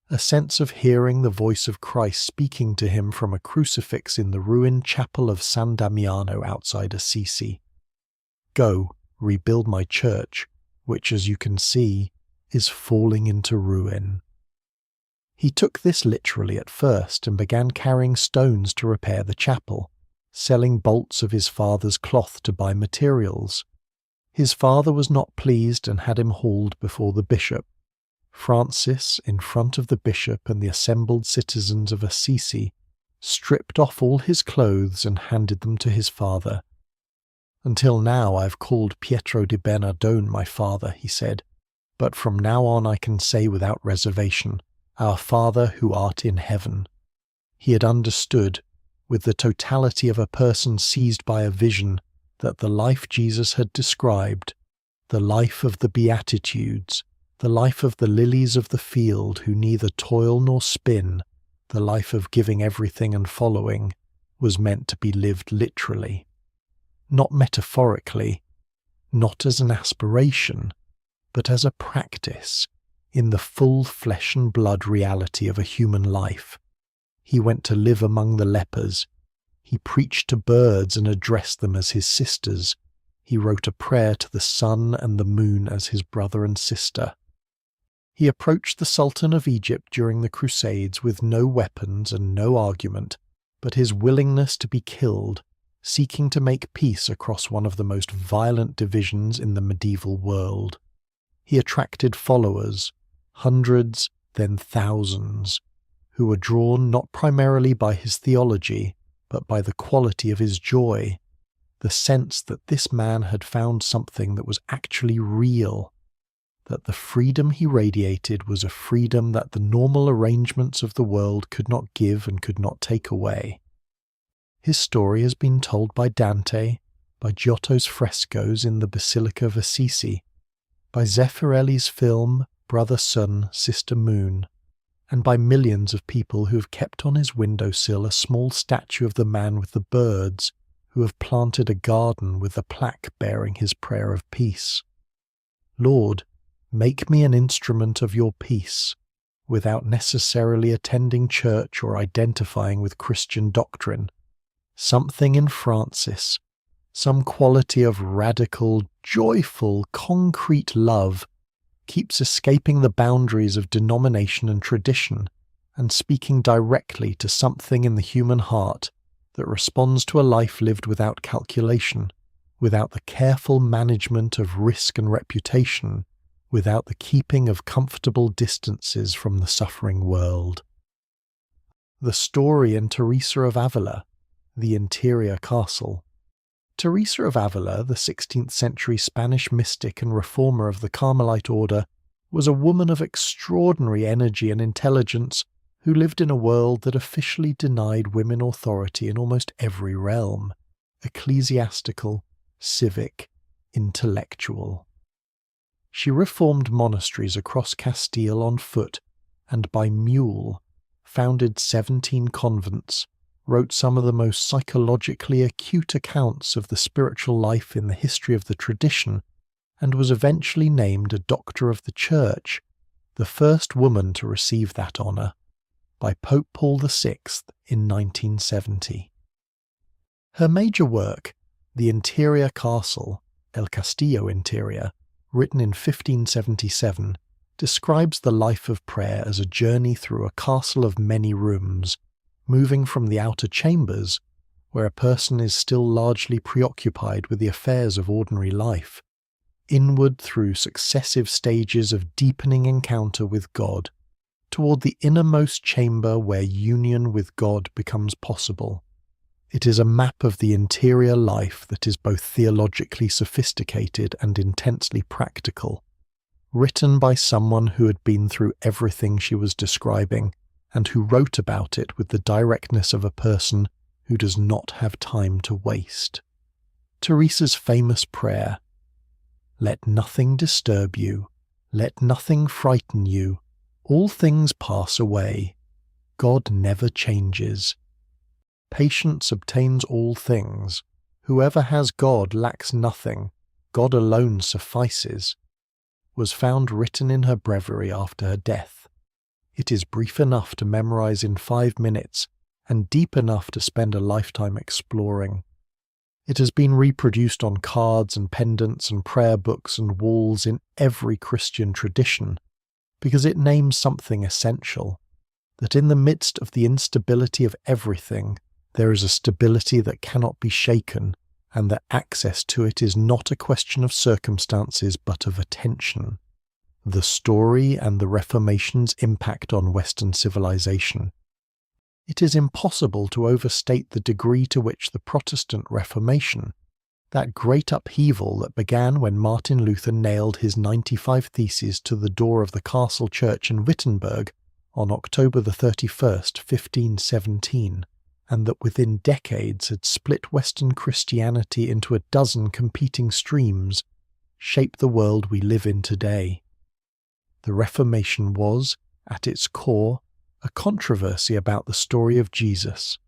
A sense of hearing the voice of Christ speaking to him from a crucifix in the ruined chapel of San Damiano outside Assisi. "Go, rebuild my church, which, as you can see, is falling into ruin." He took this literally at first and began carrying stones to repair the chapel, selling bolts of his father's cloth to buy materials. His father was not pleased and had him hauled before the bishop. Francis, in front of the bishop and the assembled citizens of Assisi, stripped off all his clothes and handed them to his father. "Until now I have called Pietro di Bernardone my father," he said, "but from now on I can say without reservation, 'Our Father who art in heaven.'" He had understood, with the totality of a person seized by a vision, that the life Jesus had described, the life of the Beatitudes, the life of the lilies of the field who neither toil nor spin, the life of giving everything and following, was meant to be lived literally. Not metaphorically, not as an aspiration, but as a practice, in the full flesh and blood reality of a human life. He went to live among the lepers. He preached to birds and addressed them as his sisters. He wrote a prayer to the sun and the moon as his brother and sister. He approached the Sultan of Egypt during the Crusades with no weapons and no argument, but his willingness to be killed, seeking to make peace across one of the most violent divisions in the medieval world. He attracted followers, hundreds, then thousands, who were drawn not primarily by his theology, but by the quality of his joy, the sense that this man had found something that was actually real, that the freedom he radiated was a freedom that the normal arrangements of the world could not give and could not take away. His story has been told by Dante, by Giotto's frescoes in the Basilica of Assisi, by Zeffirelli's film Brother Sun, Sister Moon, and by millions of people who have kept on his windowsill a small statue of the man with the birds, who have planted a garden with a plaque bearing his prayer of peace. "Lord, make me an instrument of your peace," without necessarily attending church or identifying with Christian doctrine. Something in Francis, some quality of radical, joyful, concrete love, keeps escaping the boundaries of denomination and tradition and speaking directly to something in the human heart that responds to a life lived without calculation, without the careful management of risk and reputation, without the keeping of comfortable distances from the suffering world. The story in Teresa of Avila, The Interior Castle. Teresa of Avila, the 16th century Spanish mystic and reformer of the Carmelite order, was a woman of extraordinary energy and intelligence who lived in a world that officially denied women authority in almost every realm: ecclesiastical, civic, intellectual. She reformed monasteries across Castile on foot and by mule, founded 17 convents, wrote some of the most psychologically acute accounts of the spiritual life in the history of the tradition, and was eventually named a Doctor of the Church, the first woman to receive that honour, by Pope Paul VI in 1970. Her major work, The Interior Castle, El Castillo Interior, written in 1577, describes the life of prayer as a journey through a castle of many rooms, moving from the outer chambers, where a person is still largely preoccupied with the affairs of ordinary life, inward through successive stages of deepening encounter with God, toward the innermost chamber where union with God becomes possible. It is a map of the interior life that is both theologically sophisticated and intensely practical, written by someone who had been through everything she was describing, and who wrote about it with the directness of a person who does not have time to waste. Teresa's famous prayer, "Let nothing disturb you, let nothing frighten you, all things pass away, God never changes. Patience obtains all things, whoever has God lacks nothing, God alone suffices," was found written in her breviary after her death. It is brief enough to memorize in 5 minutes and deep enough to spend a lifetime exploring. It has been reproduced on cards and pendants and prayer books and walls in every Christian tradition, because it names something essential, that in the midst of the instability of everything, there is a stability that cannot be shaken, and that access to it is not a question of circumstances but of attention. The story and the Reformation's impact on Western civilization. It is impossible to overstate the degree to which the Protestant Reformation, that great upheaval that began when Martin Luther nailed his 95 Theses to the door of the castle church in Wittenberg on October the 31st, 1517, and that within decades had split Western Christianity into a dozen competing streams, shaped the world we live in today. The Reformation was, at its core, a controversy about the story of Jesus,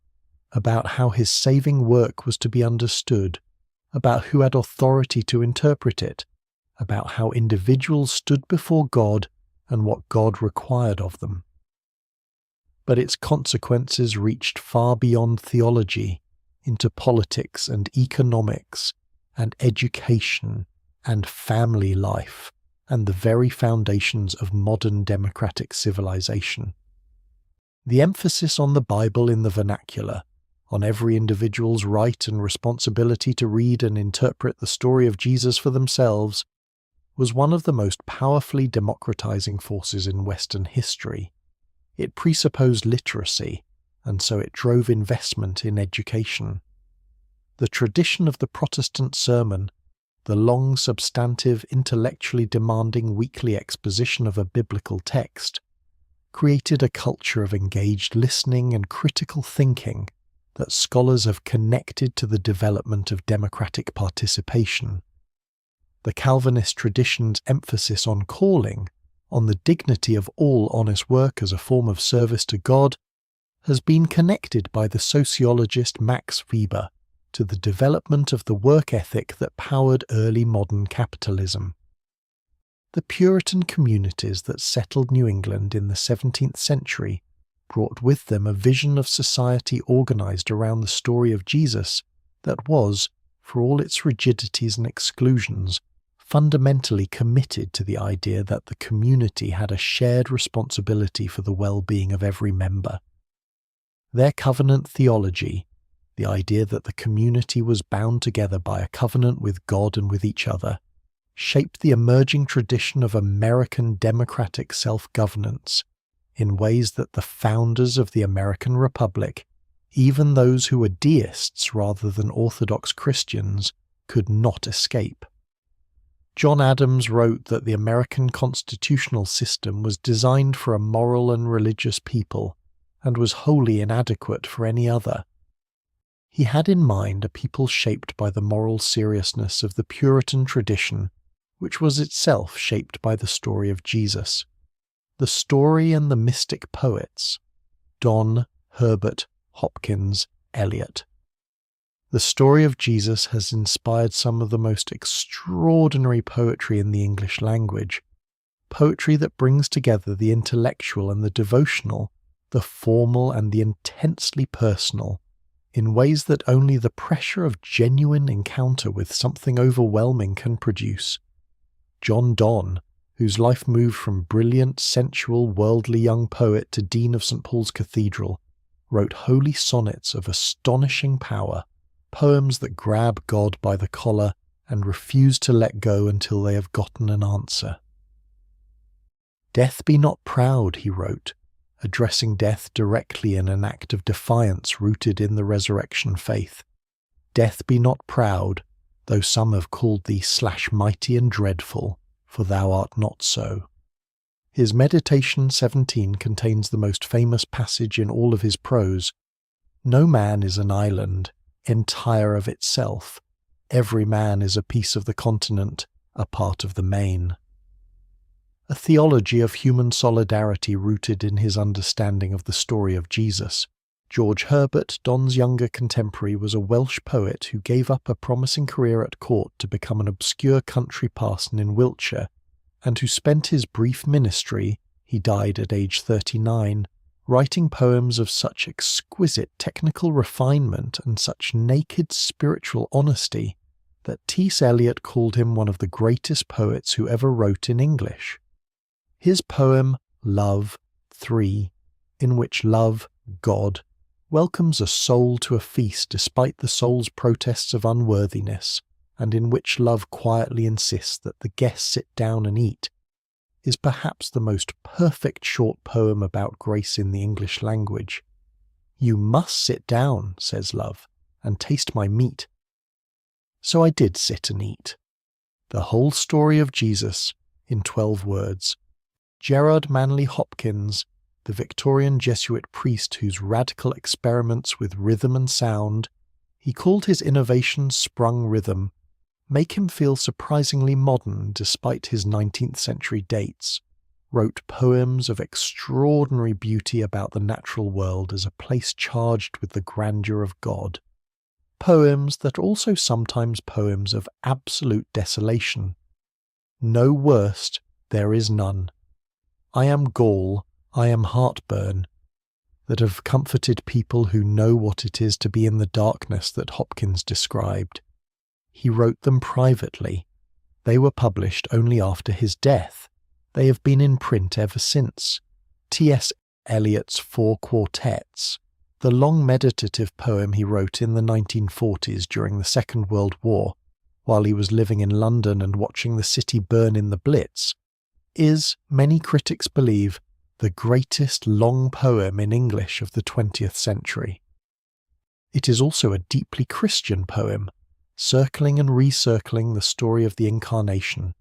about how his saving work was to be understood, about who had authority to interpret it, about how individuals stood before God and what God required of them. But its consequences reached far beyond theology, into politics and economics and education and family life and the very foundations of modern democratic civilization. The emphasis on the Bible in the vernacular, on every individual's right and responsibility to read and interpret the story of Jesus for themselves, was one of the most powerfully democratizing forces in Western history. It presupposed literacy, and so it drove investment in education. The tradition of the Protestant sermon, the long, substantive, intellectually demanding weekly exposition of a biblical text, created a culture of engaged listening and critical thinking that scholars have connected to the development of democratic participation. The Calvinist tradition's emphasis on calling, on the dignity of all honest work as a form of service to God, has been connected by the sociologist Max Weber to the development of the work ethic that powered early modern capitalism. The Puritan communities that settled New England in the 17th century brought with them a vision of society organized around the story of Jesus that was, for all its rigidities and exclusions, fundamentally committed to the idea that the community had a shared responsibility for the well-being of every member. Their covenant theology, the idea that the community was bound together by a covenant with God and with each other, shaped the emerging tradition of American democratic self-governance in ways that the founders of the American Republic, even those who were deists rather than Orthodox Christians, could not escape. John Adams wrote that the American constitutional system was designed for a moral and religious people and was wholly inadequate for any other. He had in mind a people shaped by the moral seriousness of the Puritan tradition, which was itself shaped by the story of Jesus. The story and the mystic poets, Donne, Herbert, Hopkins, Eliot. The story of Jesus has inspired some of the most extraordinary poetry in the English language, poetry that brings together the intellectual and the devotional, the formal and the intensely personal, in ways that only the pressure of genuine encounter with something overwhelming can produce. John Donne, whose life moved from brilliant, sensual, worldly young poet to Dean of St. Paul's Cathedral, wrote holy sonnets of astonishing power, poems that grab God by the collar and refuse to let go until they have gotten an answer. "Death be not proud," he wrote, addressing death directly in an act of defiance rooted in the resurrection faith. "Death be not proud, though some have called thee /mighty and dreadful, for thou art not so." His Meditation 17 contains the most famous passage in all of his prose. "No man is an island, entire of itself. Every man is a piece of the continent, a part of the main." A theology of human solidarity rooted in his understanding of the story of Jesus. George Herbert, Donne's younger contemporary, was a Welsh poet who gave up a promising career at court to become an obscure country parson in Wiltshire, and who spent his brief ministry, he died at age 39, writing poems of such exquisite technical refinement and such naked spiritual honesty that T.S. Eliot called him one of the greatest poets who ever wrote in English. His poem, Love 3, in which love, God, welcomes a soul to a feast despite the soul's protests of unworthiness, and in which love quietly insists that the guests sit down and eat, is perhaps the most perfect short poem about grace in the English language. "You must sit down," says love, "and taste my meat." So I did sit and eat. The whole story of Jesus in 12 words. Gerard Manley Hopkins, the Victorian Jesuit priest whose radical experiments with rhythm and sound, he called his innovation sprung rhythm, make him feel surprisingly modern despite his 19th century dates, wrote poems of extraordinary beauty about the natural world as a place charged with the grandeur of God. Poems that are also sometimes poems of absolute desolation. No worst, there is none. I am gall, I am heartburn, that have comforted people who know what it is to be in the darkness that Hopkins described. He wrote them privately. They were published only after his death. They have been in print ever since. T.S. Eliot's 4 Quartets, the long meditative poem he wrote in the 1940s during the Second World War, while he was living in London and watching the city burn in the Blitz, is, many critics believe, the greatest long poem in English of the 20th century. It is also a deeply Christian poem, circling and recircling the story of the Incarnation,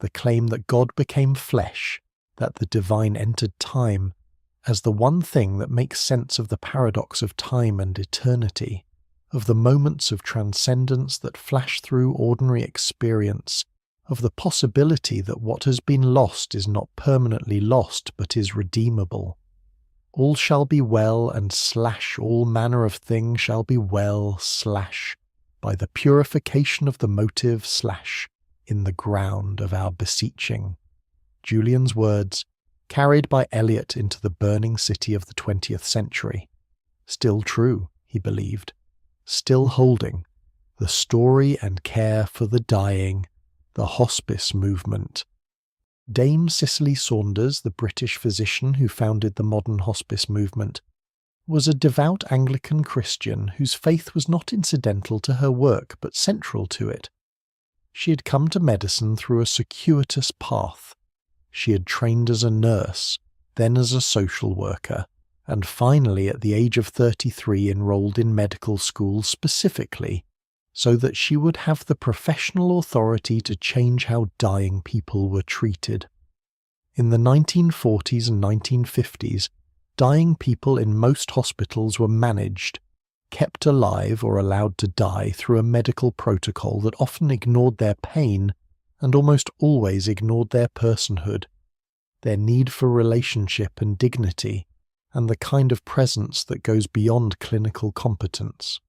the claim that God became flesh, that the divine entered time, as the one thing that makes sense of the paradox of time and eternity, of the moments of transcendence that flash through ordinary experience, of the possibility that what has been lost is not permanently lost but is redeemable. All shall be well and / all manner of thing shall be well / by the purification of the motive / in the ground of our beseeching. Julian's words, carried by Eliot into the burning city of the 20th century. Still true, he believed, still holding, the story and care for the dying, the hospice movement. Dame Cicely Saunders, the British physician who founded the modern hospice movement, was a devout Anglican Christian whose faith was not incidental to her work but central to it. She had come to medicine through a circuitous path. She had trained as a nurse, then as a social worker, and finally at the age of 33 enrolled in medical school specifically, so that she would have the professional authority to change how dying people were treated. In the 1940s and 1950s, dying people in most hospitals were managed, kept alive or allowed to die through a medical protocol that often ignored their pain and almost always ignored their personhood, their need for relationship and dignity, and the kind of presence that goes beyond clinical competence.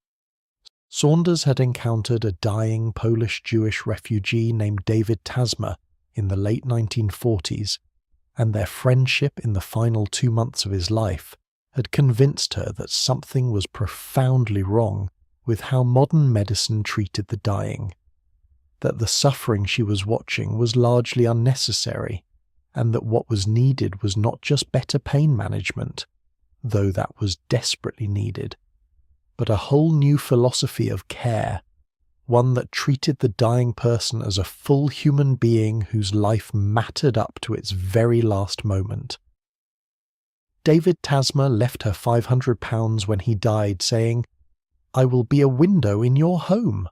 Saunders had encountered a dying Polish-Jewish refugee named David Tasma in the late 1940s, and their friendship in the final 2 months of his life had convinced her that something was profoundly wrong with how modern medicine treated the dying, that the suffering she was watching was largely unnecessary, and that what was needed was not just better pain management, though that was desperately needed, but a whole new philosophy of care, one that treated the dying person as a full human being whose life mattered up to its very last moment. David Tasma left her £500 when he died, saying, "I will be a window in your home."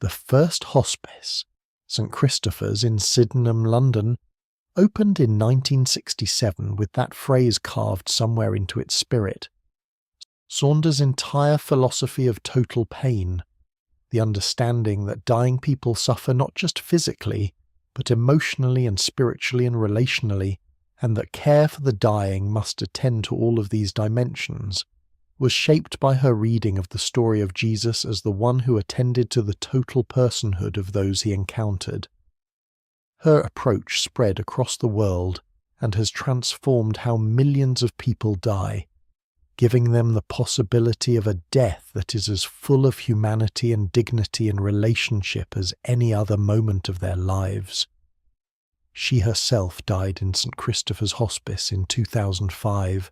The first hospice, St Christopher's in Sydenham, London, opened in 1967 with that phrase carved somewhere into its spirit. Saunders' entire philosophy of total pain, the understanding that dying people suffer not just physically, but emotionally and spiritually and relationally, and that care for the dying must attend to all of these dimensions, was shaped by her reading of the story of Jesus as the one who attended to the total personhood of those he encountered. Her approach spread across the world and has transformed how millions of people die, giving them the possibility of a death that is as full of humanity and dignity and relationship as any other moment of their lives. She herself died in St. Christopher's Hospice in 2005,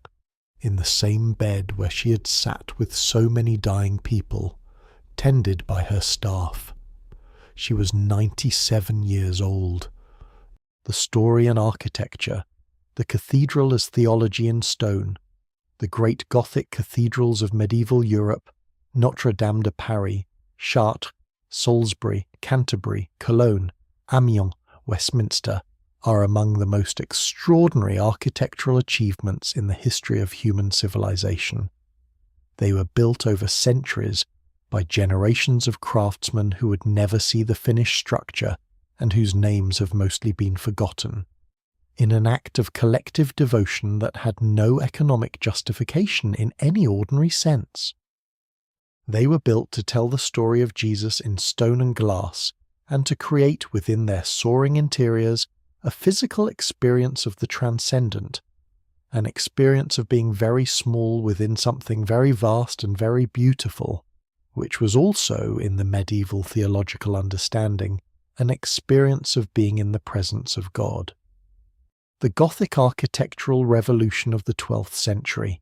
in the same bed where she had sat with so many dying people, tended by her staff. She was 97 years old. The story and architecture, the cathedral as theology in stone, the great Gothic cathedrals of medieval Europe, Notre Dame de Paris, Chartres, Salisbury, Canterbury, Cologne, Amiens, Westminster, are among the most extraordinary architectural achievements in the history of human civilization. They were built over centuries by generations of craftsmen who would never see the finished structure and whose names have mostly been forgotten, in an act of collective devotion that had no economic justification in any ordinary sense. They were built to tell the story of Jesus in stone and glass, and to create within their soaring interiors a physical experience of the transcendent, an experience of being very small within something very vast and very beautiful, which was also, in the medieval theological understanding, an experience of being in the presence of God. The Gothic architectural revolution of the 12th century,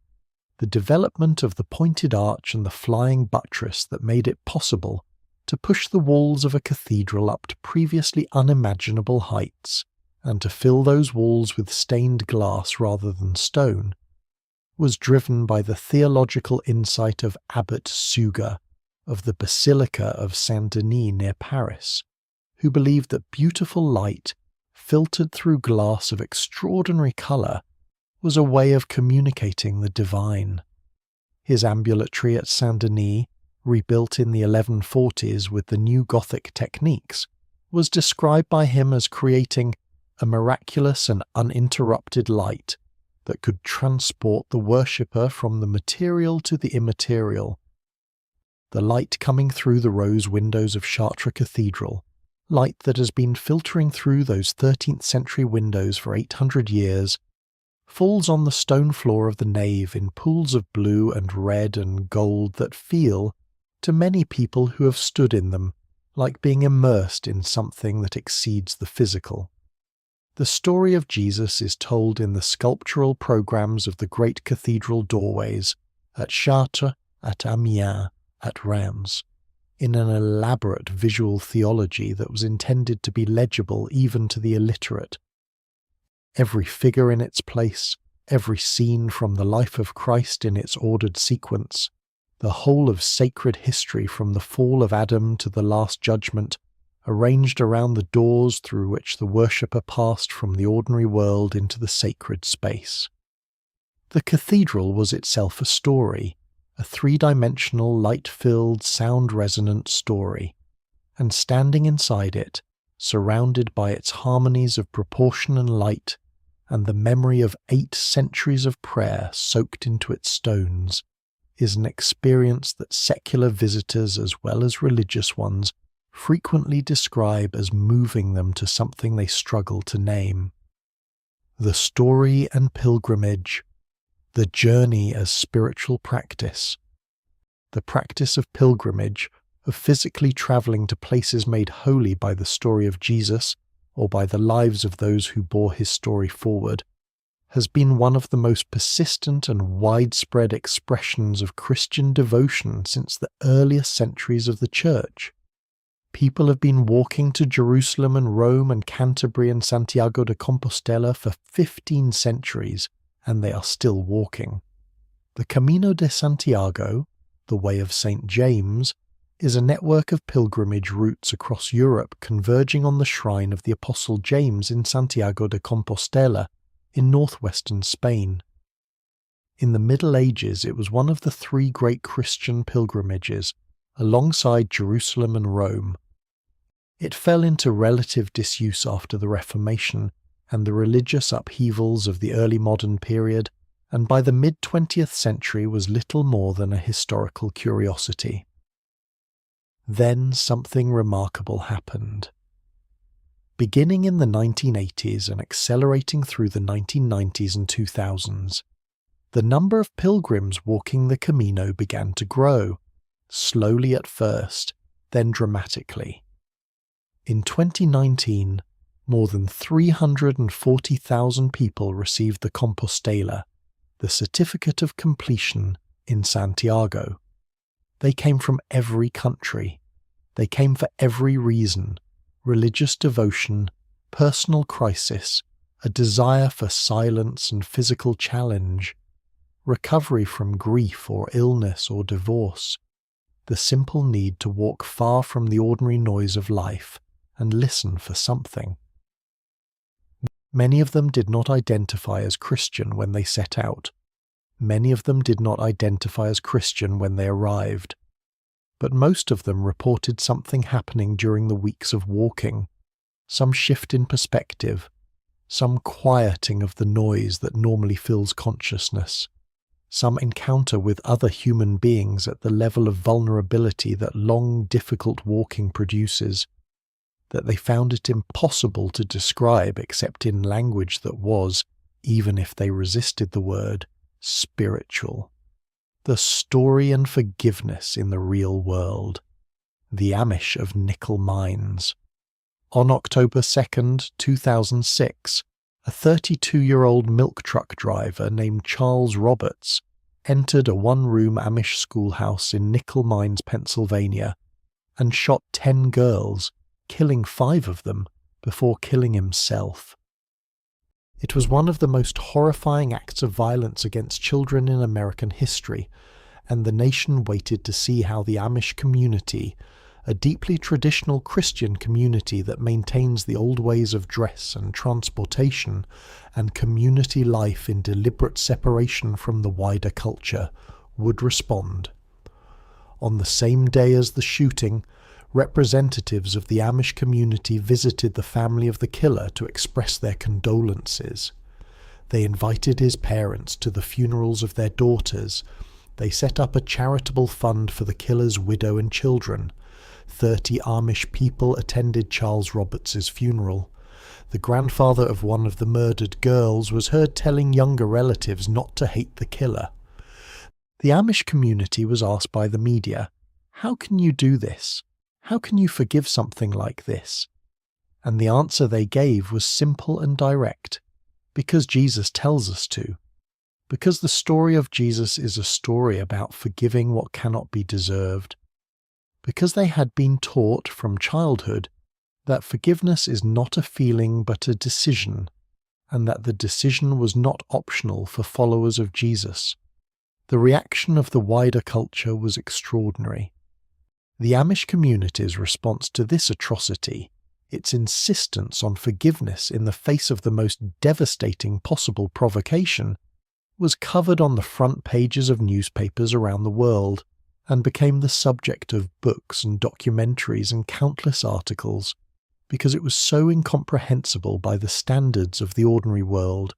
the development of the pointed arch and the flying buttress that made it possible to push the walls of a cathedral up to previously unimaginable heights, and to fill those walls with stained glass rather than stone, was driven by the theological insight of Abbot Suger of the Basilica of Saint-Denis near Paris, who believed that beautiful light, filtered through glass of extraordinary colour, was a way of communicating the divine. His ambulatory at Saint-Denis, rebuilt in the 1140s with the new Gothic techniques, was described by him as creating a miraculous and uninterrupted light that could transport the worshipper from the material to the immaterial. The light coming through the rose windows of Chartres Cathedral, light that has been filtering through those 13th century windows for 800 years, falls on the stone floor of the nave in pools of blue and red and gold that feel, to many people who have stood in them, like being immersed in something that exceeds the physical. The story of Jesus is told in the sculptural programs of the great cathedral doorways at Chartres, at Amiens, at Reims, in an elaborate visual theology that was intended to be legible even to the illiterate. Every figure in its place, every scene from the life of Christ in its ordered sequence, the whole of sacred history from the fall of Adam to the Last Judgment, arranged around the doors through which the worshipper passed from the ordinary world into the sacred space. The cathedral was itself a story, a three-dimensional, light-filled, sound-resonant story, and standing inside it, surrounded by its harmonies of proportion and light, and the memory of 8 centuries of prayer soaked into its stones, is an experience that secular visitors as well as religious ones frequently describe as moving them to something they struggle to name. The story and pilgrimage, the journey as spiritual practice, the practice of pilgrimage, of physically travelling to places made holy by the story of Jesus or by the lives of those who bore his story forward, has been one of the most persistent and widespread expressions of Christian devotion since the earliest centuries of the Church. People have been walking to Jerusalem and Rome and Canterbury and Santiago de Compostela for 15 centuries, and they are still walking. The Camino de Santiago, the Way of St. James, is a network of pilgrimage routes across Europe converging on the shrine of the Apostle James in Santiago de Compostela in northwestern Spain. In the Middle Ages, it was one of the 3 great Christian pilgrimages, alongside Jerusalem and Rome. It fell into relative disuse after the Reformation and the religious upheavals of the early modern period, and by the mid-20th century was little more than a historical curiosity. Then something remarkable happened. Beginning in the 1980s and accelerating through the 1990s and 2000s, the number of pilgrims walking the Camino began to grow, slowly at first, then dramatically. In 2019, more than 340,000 people received the Compostela, the Certificate of Completion, in Santiago. They came from every country. They came for every reason: religious devotion, personal crisis, a desire for silence and physical challenge, recovery from grief or illness or divorce, the simple need to walk far from the ordinary noise of life and listen for something. Many of them did not identify as Christian when they set out. Many of them did not identify as Christian when they arrived. But most of them reported something happening during the weeks of walking, some shift in perspective, some quieting of the noise that normally fills consciousness, some encounter with other human beings at the level of vulnerability that long, difficult walking produces, that they found it impossible to describe except in language that was, even if they resisted the word, spiritual. The story and forgiveness in the real world. The Amish of nickel mines. On October 2nd, 2006, a 32-year-old milk truck driver named Charles Roberts entered a one-room Amish schoolhouse in Nickel Mines, Pennsylvania, and shot 10 girls, killing 5 of them before killing himself. It was one of the most horrifying acts of violence against children in American history, and the nation waited to see how the Amish community, a deeply traditional Christian community that maintains the old ways of dress and transportation and community life in deliberate separation from the wider culture, would respond. On the same day as the shooting, representatives of the Amish community visited the family of the killer to express their condolences. They invited his parents to the funerals of their daughters. They set up a charitable fund for the killer's widow and children. 30 Amish people attended Charles Roberts' funeral. The grandfather of one of the murdered girls was heard telling younger relatives not to hate the killer. The Amish community was asked by the media, "How can you do this? How can you forgive something like this?" And the answer they gave was simple and direct: because Jesus tells us to. Because the story of Jesus is a story about forgiving what cannot be deserved. Because they had been taught from childhood that forgiveness is not a feeling but a decision, and that the decision was not optional for followers of Jesus. The reaction of the wider culture was extraordinary. The Amish community's response to this atrocity, its insistence on forgiveness in the face of the most devastating possible provocation, was covered on the front pages of newspapers around the world and became the subject of books and documentaries and countless articles, because it was so incomprehensible by the standards of the ordinary world,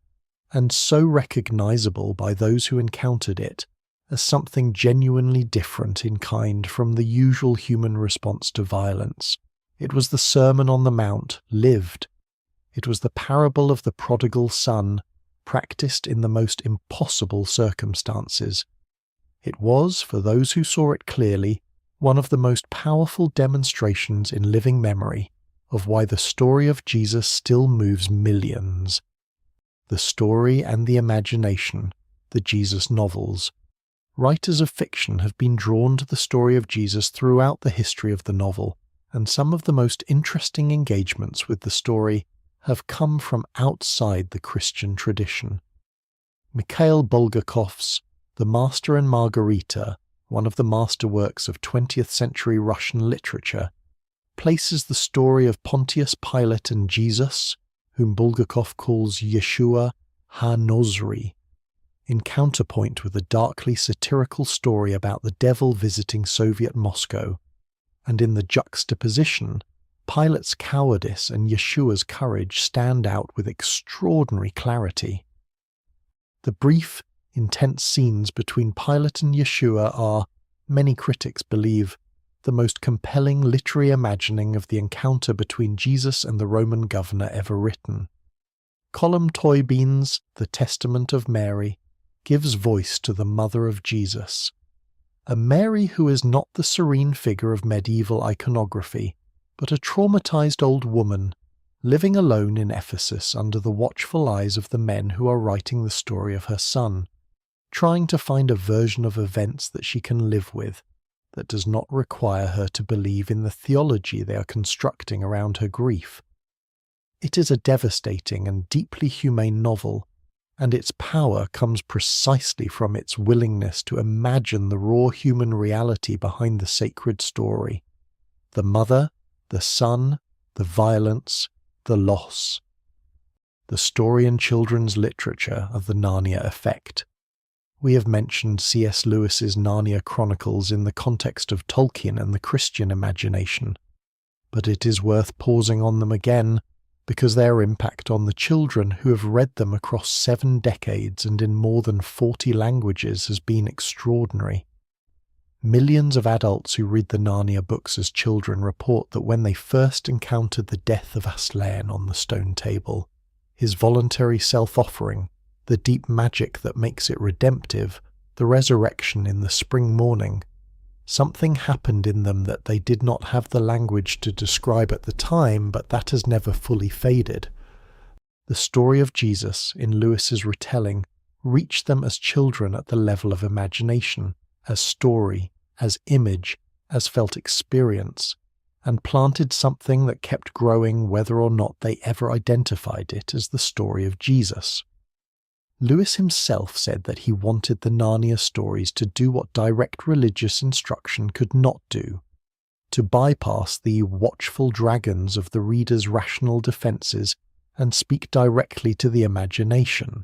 and so recognizable by those who encountered it as something genuinely different in kind from the usual human response to violence. It was the Sermon on the Mount lived. It was the parable of the prodigal son, practiced in the most impossible circumstances. It was, for those who saw it clearly, one of the most powerful demonstrations in living memory of why the story of Jesus still moves millions. The story and the imagination, the Jesus novels. Writers of fiction have been drawn to the story of Jesus throughout the history of the novel, and some of the most interesting engagements with the story have come from outside the Christian tradition. Mikhail Bulgakov's The Master and Margarita, one of the masterworks of 20th century Russian literature, places the story of Pontius Pilate and Jesus, whom Bulgakov calls Yeshua ha-Nozri, in counterpoint with a darkly satirical story about the devil visiting Soviet Moscow, and in the juxtaposition, Pilate's cowardice and Yeshua's courage stand out with extraordinary clarity. The brief, intense scenes between Pilate and Yeshua are, many critics believe, the most compelling literary imagining of the encounter between Jesus and the Roman governor ever written. Colm Tóibín's The Testament of Mary gives voice to the mother of Jesus, a Mary who is not the serene figure of medieval iconography, but a traumatized old woman living alone in Ephesus under the watchful eyes of the men who are writing the story of her son, trying to find a version of events that she can live with, that does not require her to believe in the theology they are constructing around her grief. It is a devastating and deeply humane novel, and its power comes precisely from its willingness to imagine the raw human reality behind the sacred story. The mother, the son, the violence, the loss. The story in children's literature of the Narnia effect. We have mentioned C.S. Lewis's Narnia Chronicles in the context of Tolkien and the Christian imagination, but it is worth pausing on them again because their impact on the children who have read them across 7 decades and in more than 40 languages has been extraordinary. Millions of adults who read the Narnia books as children report that when they first encountered the death of Aslan on the stone table, his voluntary self-offering, the deep magic that makes it redemptive, the resurrection in the spring morning, something happened in them that they did not have the language to describe at the time, but that has never fully faded. The story of Jesus in Lewis's retelling reached them as children at the level of imagination, as story, as image, as felt experience, and planted something that kept growing whether or not they ever identified it as the story of Jesus. Lewis himself said that he wanted the Narnia stories to do what direct religious instruction could not do, to bypass the watchful dragons of the reader's rational defences and speak directly to the imagination,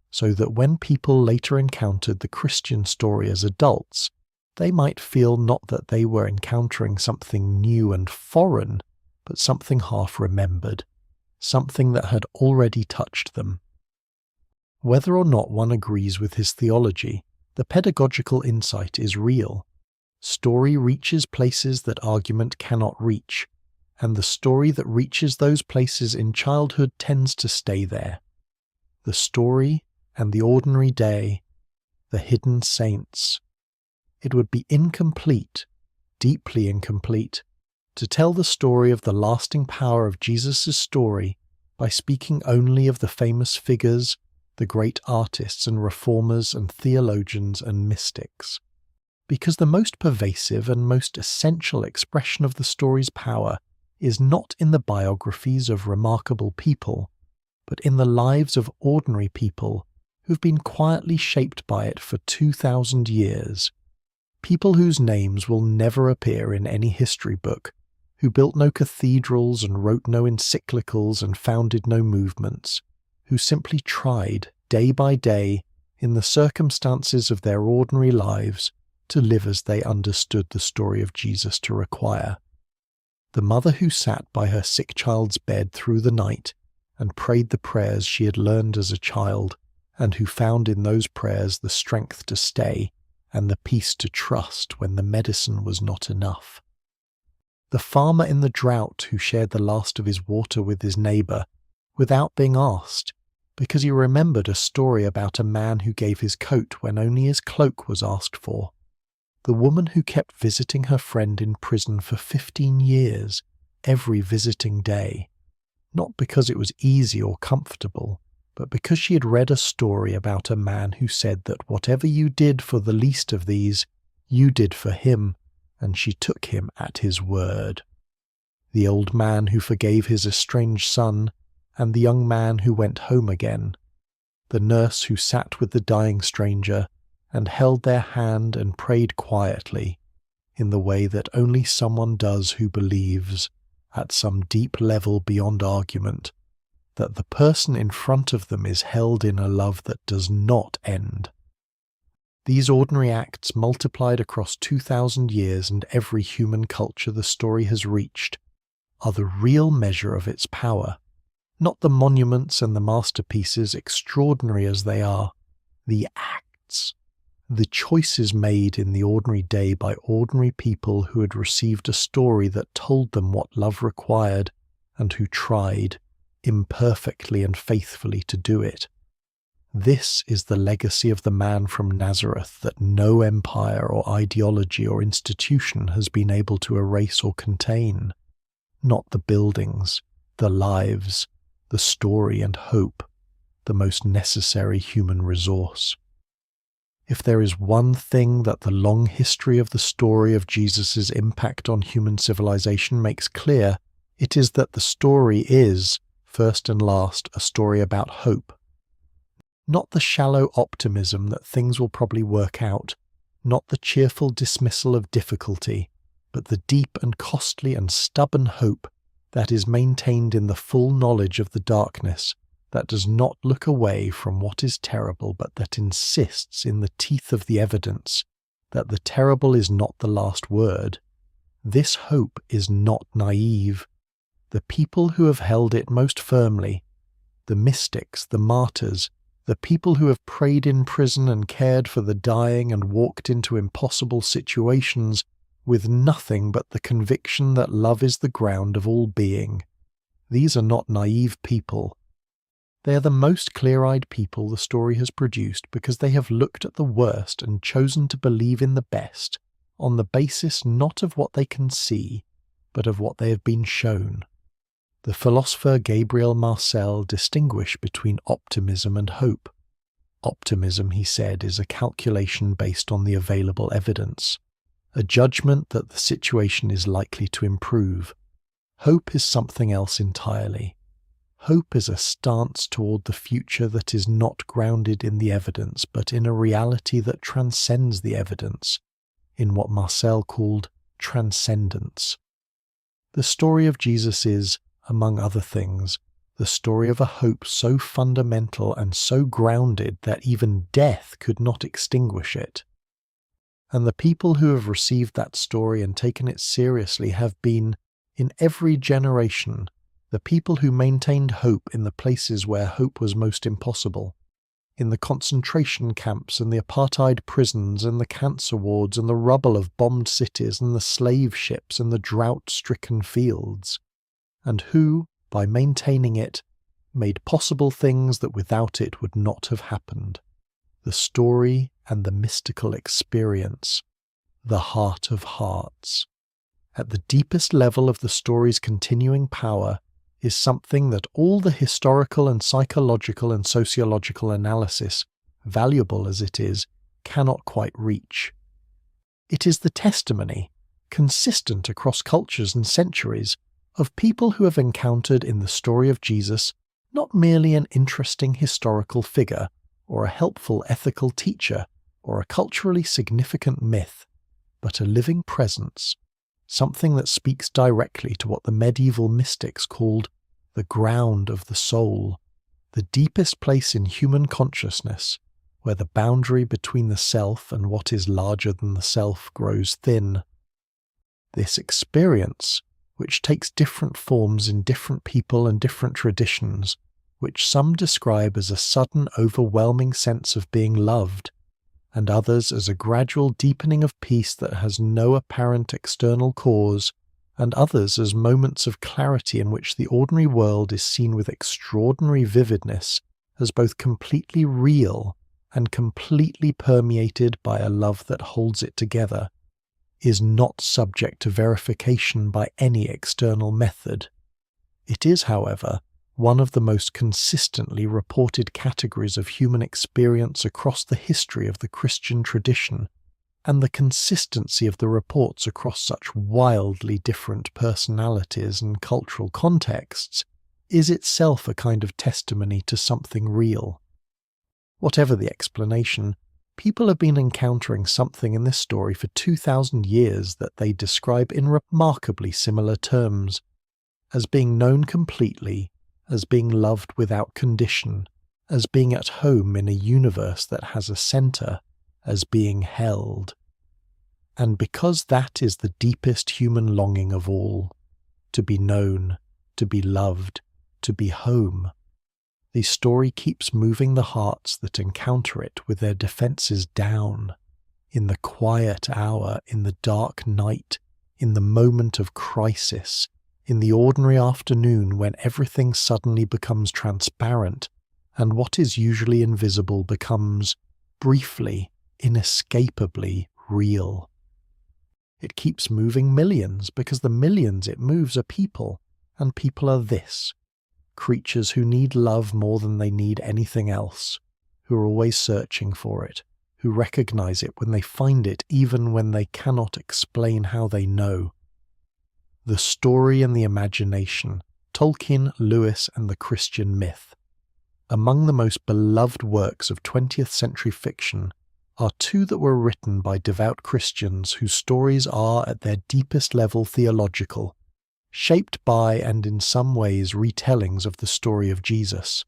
so that when people later encountered the Christian story as adults, they might feel not that they were encountering something new and foreign, but something half-remembered, something that had already touched them. Whether or not one agrees with his theology, the pedagogical insight is real. Story reaches places that argument cannot reach, and the story that reaches those places in childhood tends to stay there. The story and the ordinary day, the hidden saints. It would be incomplete, deeply incomplete, to tell the story of the lasting power of Jesus' story by speaking only of the famous figures, the great artists and reformers and theologians and mystics. Because the most pervasive and most essential expression of the story's power is not in the biographies of remarkable people, but in the lives of ordinary people who've been quietly shaped by it for 2,000 years. People whose names will never appear in any history book, who built no cathedrals and wrote no encyclicals and founded no movements, who simply tried, day by day, in the circumstances of their ordinary lives, to live as they understood the story of Jesus to require. The mother who sat by her sick child's bed through the night and prayed the prayers she had learned as a child, and who found in those prayers the strength to stay and the peace to trust when the medicine was not enough. The farmer in the drought who shared the last of his water with his neighbour, without being asked, because he remembered a story about a man who gave his coat when only his cloak was asked for. The woman who kept visiting her friend in prison for 15 years, every visiting day, not because it was easy or comfortable, but because she had read a story about a man who said that whatever you did for the least of these, you did for him, and she took him at his word. The old man who forgave his estranged son, and the young man who went home again. The nurse who sat with the dying stranger and held their hand and prayed quietly, in the way that only someone does who believes, at some deep level beyond argument, that the person in front of them is held in a love that does not end. These ordinary acts multiplied across 2,000 years and every human culture the story has reached are the real measure of its power, not the monuments and the masterpieces, extraordinary as they are, the acts, The choices made in the ordinary day by ordinary people who had received a story that told them what love required and who tried, imperfectly and faithfully, to do it. This is the legacy of the man from Nazareth that no empire or ideology or institution has been able to erase or contain. Not the buildings, the lives, the story and hope, the most necessary human resource. If there is one thing that the long history of the story of Jesus' impact on human civilization makes clear, it is that the story is, first and last, a story about hope. Not the shallow optimism that things will probably work out, not the cheerful dismissal of difficulty, but the deep and costly and stubborn hope that is maintained in the full knowledge of the darkness, that does not look away from what is terrible, but that insists in the teeth of the evidence that the terrible is not the last word. This hope is not naive. The people who have held it most firmly, the mystics, the martyrs, the people who have prayed in prison and cared for the dying and walked into impossible situations with nothing but the conviction that love is the ground of all being. These are not naive people. They are the most clear-eyed people the story has produced because they have looked at the worst and chosen to believe in the best on the basis not of what they can see, but of what they have been shown. The philosopher Gabriel Marcel distinguished between optimism and hope. Optimism, he said, is a calculation based on the available evidence, a judgment that the situation is likely to improve. Hope is something else entirely. Hope is a stance toward the future that is not grounded in the evidence, but in a reality that transcends the evidence, in what Marcel called transcendence. The story of Jesus is, among other things, the story of a hope so fundamental and so grounded that even death could not extinguish it. And the people who have received that story and taken it seriously have been, in every generation, the people who maintained hope in the places where hope was most impossible, in the concentration camps and the apartheid prisons and the cancer wards and the rubble of bombed cities and the slave ships and the drought-stricken fields, and who, by maintaining it, made possible things that without it would not have happened. The story and the mystical experience, the heart of hearts. At the deepest level of the story's continuing power is something that all the historical and psychological and sociological analysis, valuable as it is, cannot quite reach. It is the testimony, consistent across cultures and centuries, of people who have encountered in the story of Jesus not merely an interesting historical figure, or a helpful ethical teacher, or a culturally significant myth, but a living presence, something that speaks directly to what the medieval mystics called the ground of the soul, the deepest place in human consciousness, where the boundary between the self and what is larger than the self grows thin. This experience, which takes different forms in different people and different traditions, which some describe as a sudden overwhelming sense of being loved, and others as a gradual deepening of peace that has no apparent external cause, and others as moments of clarity in which the ordinary world is seen with extraordinary vividness as both completely real and completely permeated by a love that holds it together, is not subject to verification by any external method. It is, however, one of the most consistently reported categories of human experience across the history of the Christian tradition, and the consistency of the reports across such wildly different personalities and cultural contexts is itself a kind of testimony to something real. Whatever the explanation, people have been encountering something in this story for 2,000 years that they describe in remarkably similar terms, as being known completely, as being loved without condition, as being at home in a universe that has a centre, as being held. And because that is the deepest human longing of all, to be known, to be loved, to be home, The story keeps moving the hearts that encounter it with their defenses down. In the quiet hour, in the dark night, in the moment of crisis, in the ordinary afternoon when everything suddenly becomes transparent and what is usually invisible becomes, briefly, inescapably real. It keeps moving millions because the millions it moves are people, and people are this. Creatures who need love more than they need anything else, who are always searching for it, who recognize it when they find it even when they cannot explain how they know. The story and the imagination, Tolkien, Lewis, and the Christian myth. Among the most beloved works of 20th century fiction are two that were written by devout Christians whose stories are at their deepest level theological, shaped by and in some ways retellings of the story of Jesus.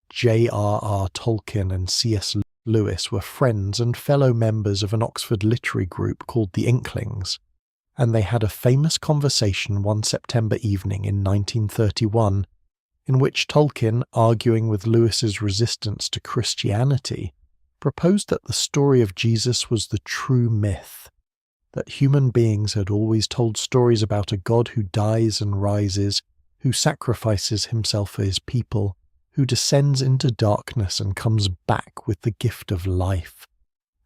J.R.R. Tolkien and C.S. Lewis were friends and fellow members of an Oxford literary group called the Inklings, and they had a famous conversation one September evening in 1931, in which Tolkien, arguing with Lewis's resistance to Christianity, proposed that the story of Jesus was the true myth, that human beings had always told stories about a God who dies and rises, who sacrifices himself for his people, who descends into darkness and comes back with the gift of life,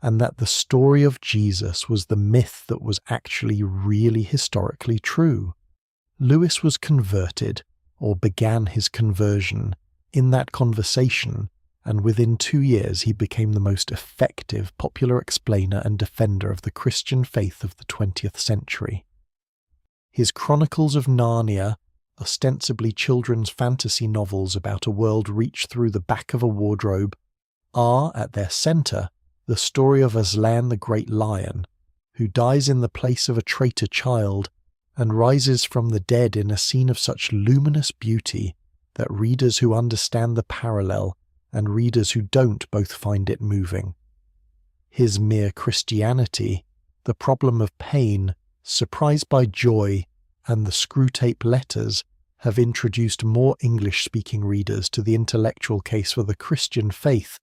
and that the story of Jesus was the myth that was actually really historically true. Lewis was converted, or began his conversion, in that conversation, and within 2 years he became the most effective popular explainer and defender of the Christian faith of the 20th century. His Chronicles of Narnia, ostensibly children's fantasy novels about a world reached through the back of a wardrobe, are, at their centre, the story of Aslan the Great Lion, who dies in the place of a traitor child and rises from the dead in a scene of such luminous beauty that readers who understand the parallel and readers who don't both find it moving. His Mere Christianity, The Problem of Pain, Surprised by Joy, and the Screwtape Letters have introduced more English-speaking readers to the intellectual case for the Christian faith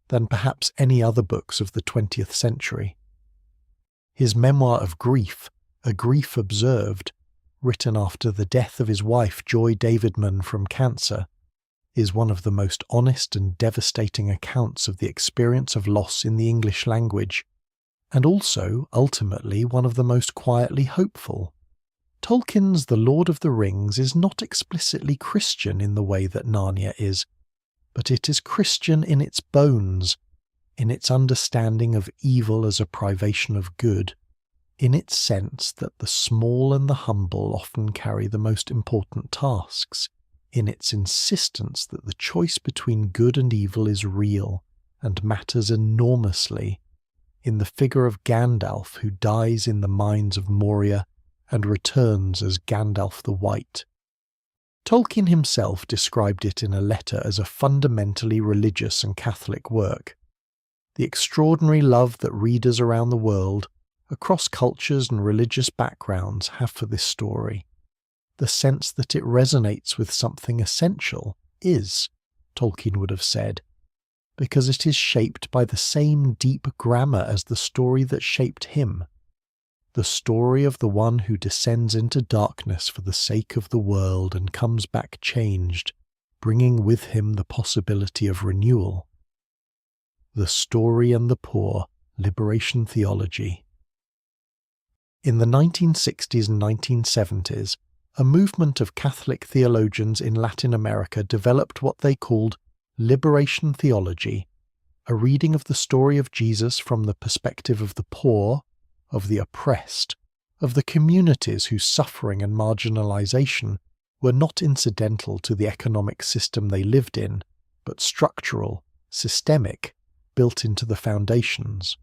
than perhaps any other books of the 20th century. His memoir of grief, A Grief Observed, written after the death of his wife Joy Davidman from cancer, is one of the most honest and devastating accounts of the experience of loss in the English language, and also, ultimately, one of the most quietly hopeful. Tolkien's The Lord of the Rings is not explicitly Christian in the way that Narnia is, but it is Christian in its bones, in its understanding of evil as a privation of good, in its sense that the small and the humble often carry the most important tasks, in its insistence that the choice between good and evil is real and matters enormously, in the figure of Gandalf who dies in the mines of Moria and returns as Gandalf the White. Tolkien himself described it in a letter as a fundamentally religious and Catholic work. The extraordinary love that readers around the world, across cultures and religious backgrounds, have for this story, the sense that it resonates with something essential, is, Tolkien would have said, because it is shaped by the same deep grammar as the story that shaped him, the story of the one who descends into darkness for the sake of the world and comes back changed, bringing with him the possibility of renewal. The Story and the Poor, Liberation Theology. In the 1960s and 1970s, a movement of Catholic theologians in Latin America developed what they called liberation theology, a reading of the story of Jesus from the perspective of the poor, of the oppressed, of the communities whose suffering and marginalization were not incidental to the economic system they lived in, but structural, systemic, built into the foundations.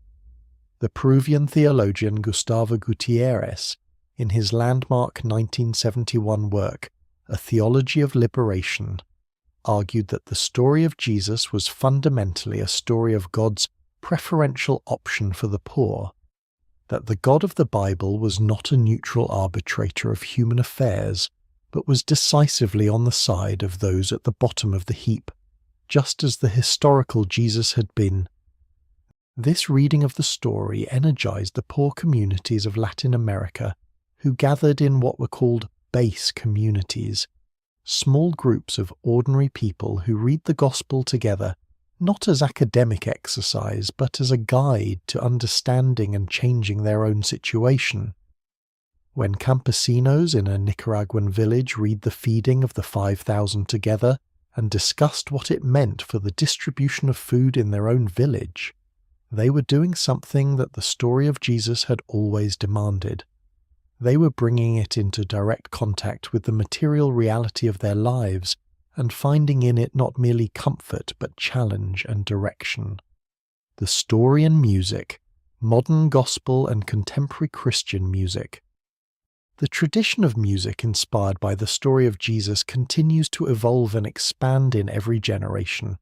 The Peruvian theologian Gustavo Gutierrez, in his landmark 1971 work, A Theology of Liberation, argued that the story of Jesus was fundamentally a story of God's preferential option for the poor, that the God of the Bible was not a neutral arbitrator of human affairs, but was decisively on the side of those at the bottom of the heap, just as the historical Jesus had been. This reading of the story energized the poor communities of Latin America who gathered in what were called base communities, small groups of ordinary people who read the Gospel together, not as academic exercise, but as a guide to understanding and changing their own situation. When campesinos in a Nicaraguan village read the feeding of the 5,000 together and discussed what it meant for the distribution of food in their own village, they were doing something that the story of Jesus had always demanded. They were bringing it into direct contact with the material reality of their lives and finding in it not merely comfort but challenge and direction. The story and music, modern gospel and contemporary Christian music. The tradition of music inspired by the story of Jesus continues to evolve and expand in every generation.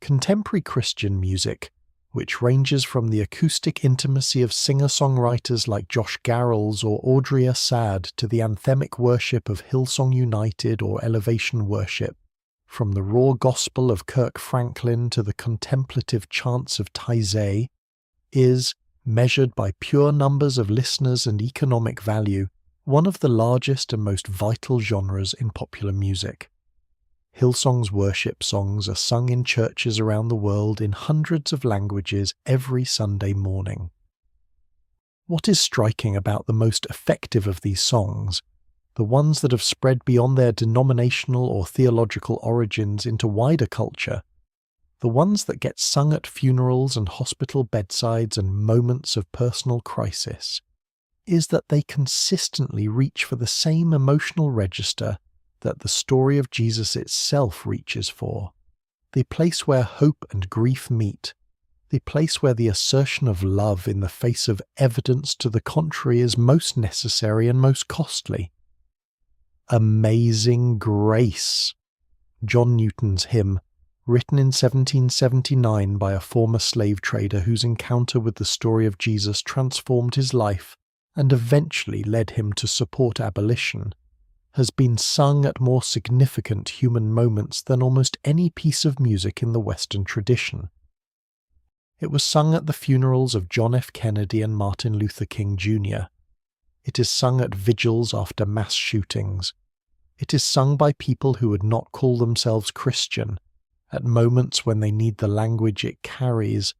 Contemporary Christian music, which ranges from the acoustic intimacy of singer-songwriters like Josh Garrels or Audrey Assad to the anthemic worship of Hillsong United or Elevation Worship, from the raw gospel of Kirk Franklin to the contemplative chants of Taizé, is, measured by pure numbers of listeners and economic value, one of the largest and most vital genres in popular music. Hillsong's worship songs are sung in churches around the world in hundreds of languages every Sunday morning. What is striking about the most effective of these songs, the ones that have spread beyond their denominational or theological origins into wider culture, the ones that get sung at funerals and hospital bedsides and moments of personal crisis, is that they consistently reach for the same emotional register that the story of Jesus itself reaches for, the place where hope and grief meet, the place where the assertion of love in the face of evidence to the contrary is most necessary and most costly. Amazing Grace, John Newton's hymn, written in 1779 by a former slave trader whose encounter with the story of Jesus transformed his life and eventually led him to support abolition, has been sung at more significant human moments than almost any piece of music in the Western tradition. It was sung at the funerals of John F. Kennedy and Martin Luther King Jr. It is sung at vigils after mass shootings. It is sung by people who would not call themselves Christian, at moments when they need the language it carries,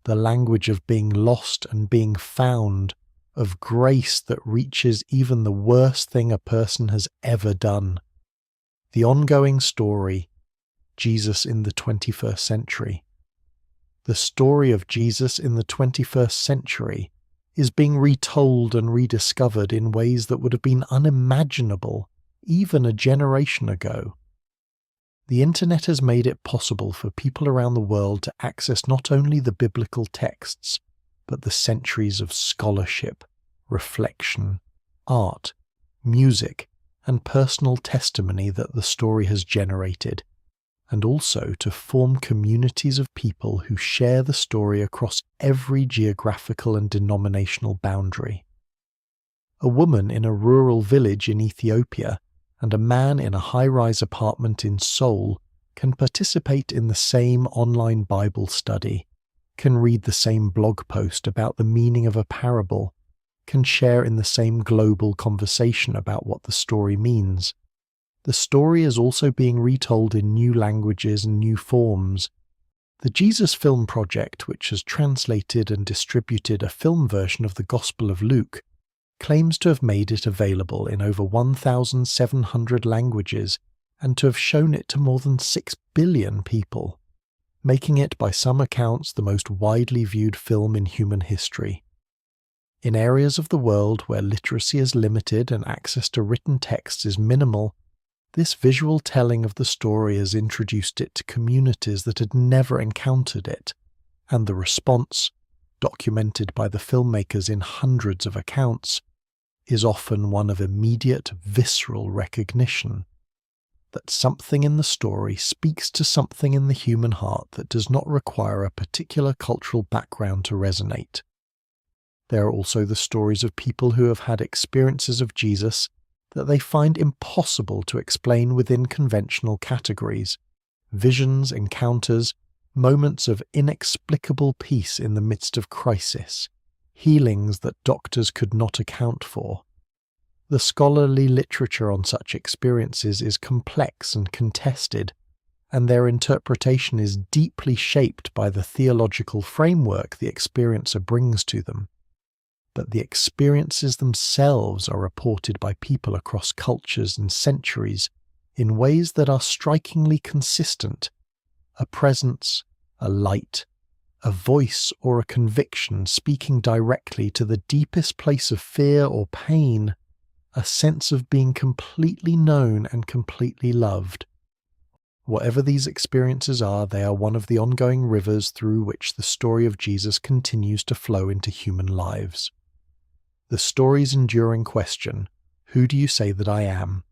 the language of being lost and being found, of grace that reaches even the worst thing a person has ever done. The ongoing story, Jesus in the 21st century. The story of Jesus in the 21st century is being retold and rediscovered in ways that would have been unimaginable even a generation ago. The internet has made it possible for people around the world to access not only the biblical texts, but the centuries of scholarship, reflection, art, music, and personal testimony that the story has generated, and also to form communities of people who share the story across every geographical and denominational boundary. A woman in a rural village in Ethiopia and a man in a high-rise apartment in Seoul can participate in the same online Bible study, can read the same blog post about the meaning of a parable, can share in the same global conversation about what the story means. The story is also being retold in new languages and new forms. The Jesus Film Project, which has translated and distributed a film version of the Gospel of Luke, claims to have made it available in over 1,700 languages and to have shown it to more than 6 billion people, making it by some accounts the most widely viewed film in human history. In areas of the world where literacy is limited and access to written text is minimal, this visual telling of the story has introduced it to communities that had never encountered it, and the response, documented by the filmmakers in hundreds of accounts, is often one of immediate, visceral recognition that something in the story speaks to something in the human heart that does not require a particular cultural background to resonate. There are also the stories of people who have had experiences of Jesus that they find impossible to explain within conventional categories, visions, encounters, moments of inexplicable peace in the midst of crisis, healings that doctors could not account for. The scholarly literature on such experiences is complex and contested, and their interpretation is deeply shaped by the theological framework the experiencer brings to them. But the experiences themselves are reported by people across cultures and centuries in ways that are strikingly consistent: a presence, a light, a voice or a conviction speaking directly to the deepest place of fear or pain, a sense of being completely known and completely loved. Whatever these experiences are, they are one of the ongoing rivers through which the story of Jesus continues to flow into human lives. The story's enduring question, "Who do you say that I am?"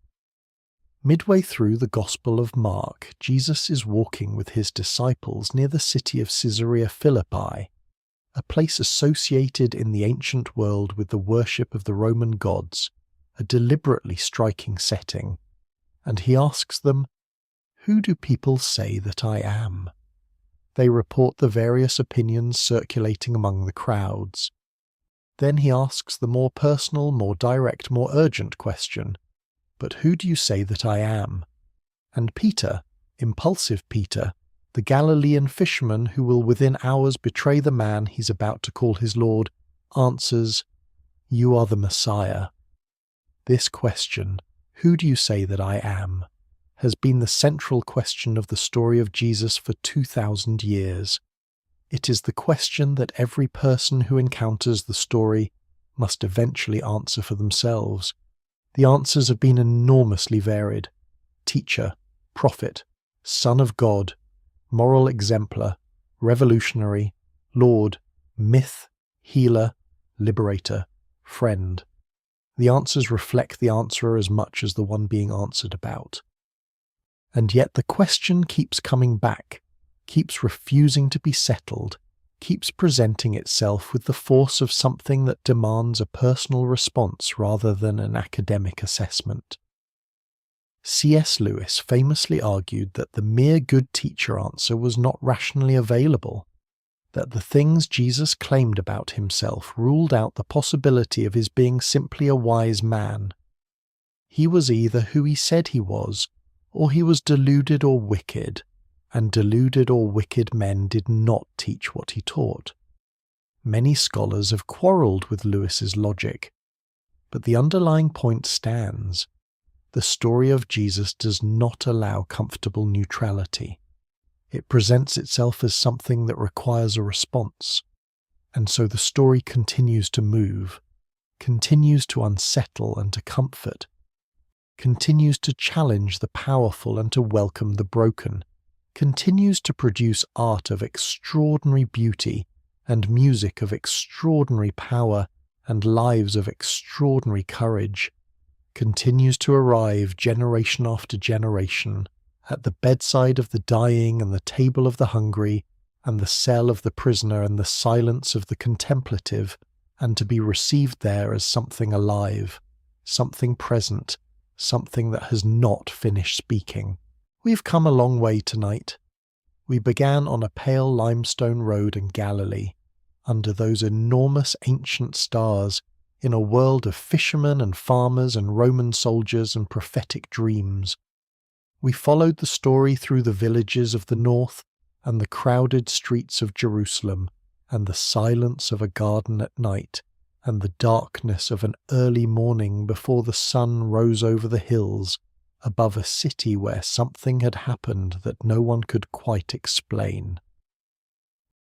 Midway through the Gospel of Mark, Jesus is walking with his disciples near the city of Caesarea Philippi, a place associated in the ancient world with the worship of the Roman gods, a deliberately striking setting, and he asks them, "Who do people say that I am?" They report the various opinions circulating among the crowds. Then he asks the more personal, more direct, more urgent question, "But who do you say that I am?" And Peter, impulsive Peter, the Galilean fisherman who will within hours betray the man he's about to call his Lord, answers, "You are the Messiah." This question, "Who do you say that I am?" has been the central question of the story of Jesus for 2,000 years. It is the question that every person who encounters the story must eventually answer for themselves. The answers have been enormously varied: teacher, prophet, son of God, moral exemplar, revolutionary, Lord, myth, healer, liberator, friend. The answers reflect the answerer as much as the one being answered about. And yet the question keeps coming back, keeps refusing to be settled, keeps presenting itself with the force of something that demands a personal response rather than an academic assessment. C.S. Lewis famously argued that the mere good teacher answer was not rationally available, that the things Jesus claimed about himself ruled out the possibility of his being simply a wise man. He was either who he said he was, or he was deluded or wicked, and deluded or wicked men did not teach what he taught. Many scholars have quarrelled with Lewis's logic, but the underlying point stands. The story of Jesus does not allow comfortable neutrality. It presents itself as something that requires a response, and so the story continues to move, continues to unsettle and to comfort, continues to challenge the powerful and to welcome the broken, continues to produce art of extraordinary beauty and music of extraordinary power and lives of extraordinary courage, continues to arrive generation after generation at the bedside of the dying and the table of the hungry and the cell of the prisoner and the silence of the contemplative, and to be received there as something alive, something present, something that has not finished speaking. We've come a long way tonight. We began on a pale limestone road in Galilee, under those enormous ancient stars, in a world of fishermen and farmers and Roman soldiers and prophetic dreams. We followed the story through the villages of the north and the crowded streets of Jerusalem and the silence of a garden at night and the darkness of an early morning before the sun rose over the hills above a city where something had happened that no one could quite explain.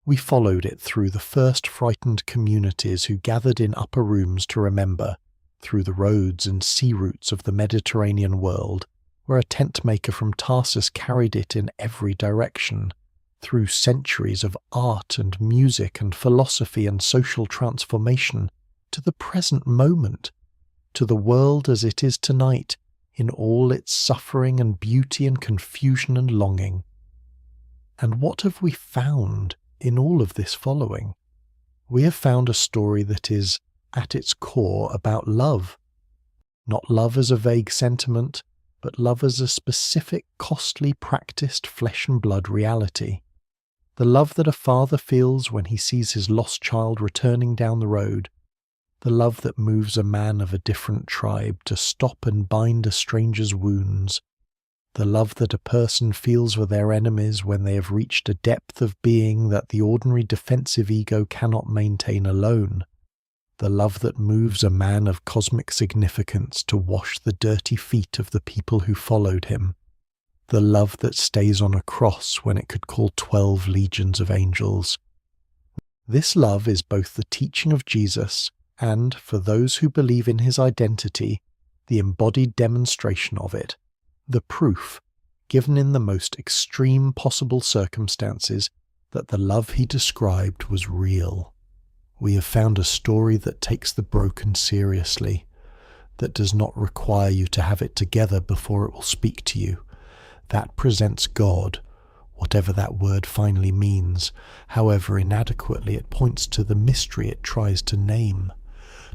We followed it through the first frightened communities who gathered in upper rooms to remember, through the roads and sea routes of the Mediterranean world, where a tent maker from Tarsus carried it in every direction, through centuries of art and music and philosophy and social transformation, to the present moment, to the world as it is tonight, in all its suffering and beauty and confusion and longing. And what have we found in all of this following? We have found a story that is, at its core, about love. Not love as a vague sentiment, but love as a specific, costly, practiced flesh and blood reality. The love that a father feels when he sees his lost child returning down the road. The love that moves a man of a different tribe to stop and bind a stranger's wounds. The love that a person feels for their enemies when they have reached a depth of being that the ordinary defensive ego cannot maintain alone. The love that moves a man of cosmic significance to wash the dirty feet of the people who followed him. The love that stays on a cross when it could call 12 legions of angels. This love is both the teaching of Jesus and, for those who believe in his identity, the embodied demonstration of it, the proof, given in the most extreme possible circumstances, that the love he described was real. We have found a story that takes the broken seriously, that does not require you to have it together before it will speak to you, that presents God, whatever that word finally means, however inadequately it points to the mystery it tries to name,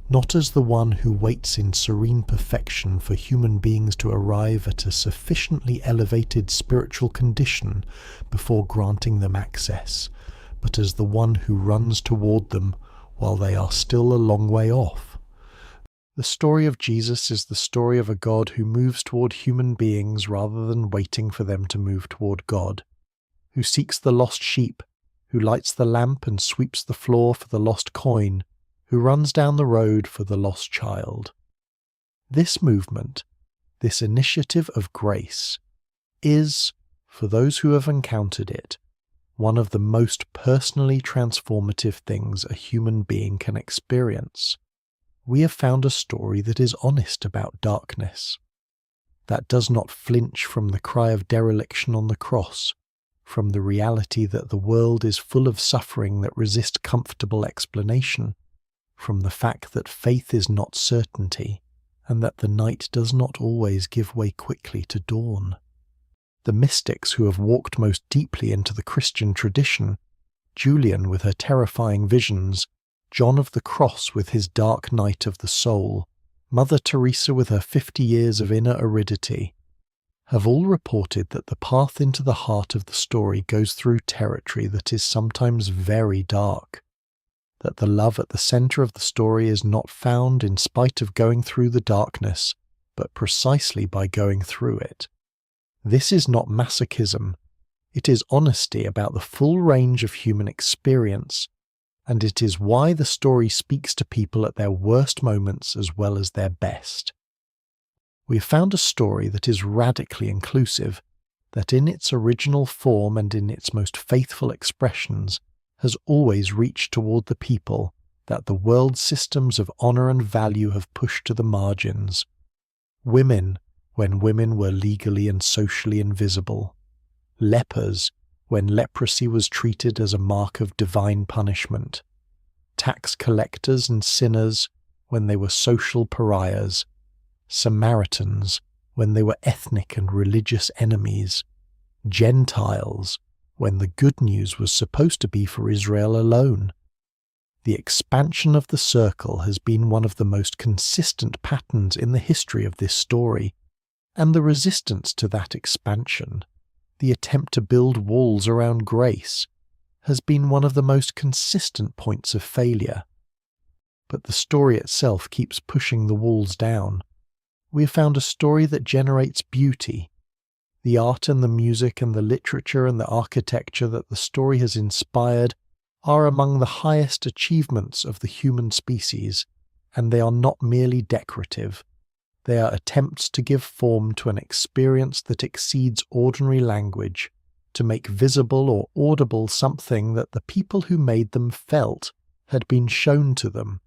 not as the one who waits in serene perfection for human beings to arrive at a sufficiently elevated spiritual condition before granting them access, but as the one who runs toward them while they are still a long way off. The story of Jesus is the story of a God who moves toward human beings rather than waiting for them to move toward God, who seeks the lost sheep, who lights the lamp and sweeps the floor for the lost coin, who runs down the road for the lost child. This movement, this initiative of grace, is, for those who have encountered it, one of the most personally transformative things a human being can experience. We have found a story that is honest about darkness, that does not flinch from the cry of dereliction on the cross, from the reality that the world is full of suffering that resist comfortable explanation, from the fact that faith is not certainty, and that the night does not always give way quickly to dawn. The mystics who have walked most deeply into the Christian tradition, Julian with her terrifying visions, John of the Cross with his dark night of the soul, Mother Teresa with her 50 years of inner aridity, have all reported that the path into the heart of the story goes through territory that is sometimes very dark, that the love at the center of the story is not found in spite of going through the darkness, but precisely by going through it. This is not masochism, it is honesty about the full range of human experience, and it is why the story speaks to people at their worst moments as well as their best. We have found a story that is radically inclusive, that in its original form and in its most faithful expressions has always reached toward the people that the world's systems of honor and value have pushed to the margins. Women, when women were legally and socially invisible. Lepers, when leprosy was treated as a mark of divine punishment. Tax collectors and sinners, when they were social pariahs. Samaritans, when they were ethnic and religious enemies. Gentiles, when the good news was supposed to be for Israel alone. The expansion of the circle has been one of the most consistent patterns in the history of this story, and the resistance to that expansion, the attempt to build walls around grace, has been one of the most consistent points of failure. But the story itself keeps pushing the walls down. We have found a story that generates beauty. The art and the music and the literature and the architecture that the story has inspired are among the highest achievements of the human species, and they are not merely decorative. They are attempts to give form to an experience that exceeds ordinary language, to make visible or audible something that the people who made them felt had been shown to them,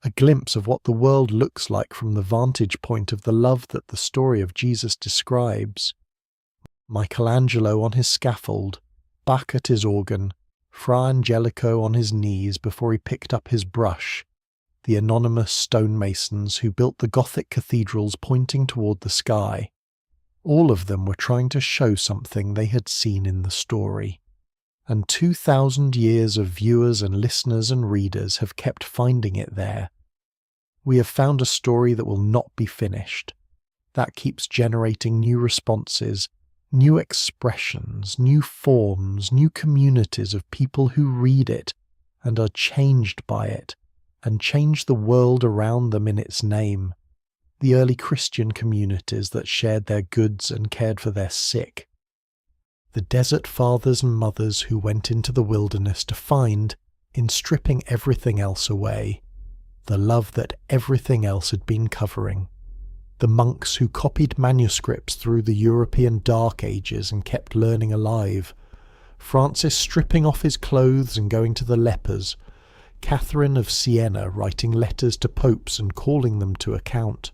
a glimpse of what the world looks like from the vantage point of the love that the story of Jesus describes. Michelangelo on his scaffold, Bach at his organ, Fra Angelico on his knees before he picked up his brush, the anonymous stonemasons who built the Gothic cathedrals pointing toward the sky. All of them were trying to show something they had seen in the story. And 2,000 years of viewers and listeners and readers have kept finding it there. We have found a story that will not be finished. that keeps generating new responses, new expressions, new forms, new communities of people who read it and are changed by it, and change the world around them in its name. The early Christian communities that shared their goods and cared for their sick. The desert fathers and mothers who went into the wilderness to find, in stripping everything else away, the love that everything else had been covering. The monks who copied manuscripts through the European Dark Ages and kept learning alive. Francis stripping off his clothes and going to the lepers. Catherine of Siena writing letters to popes and calling them to account.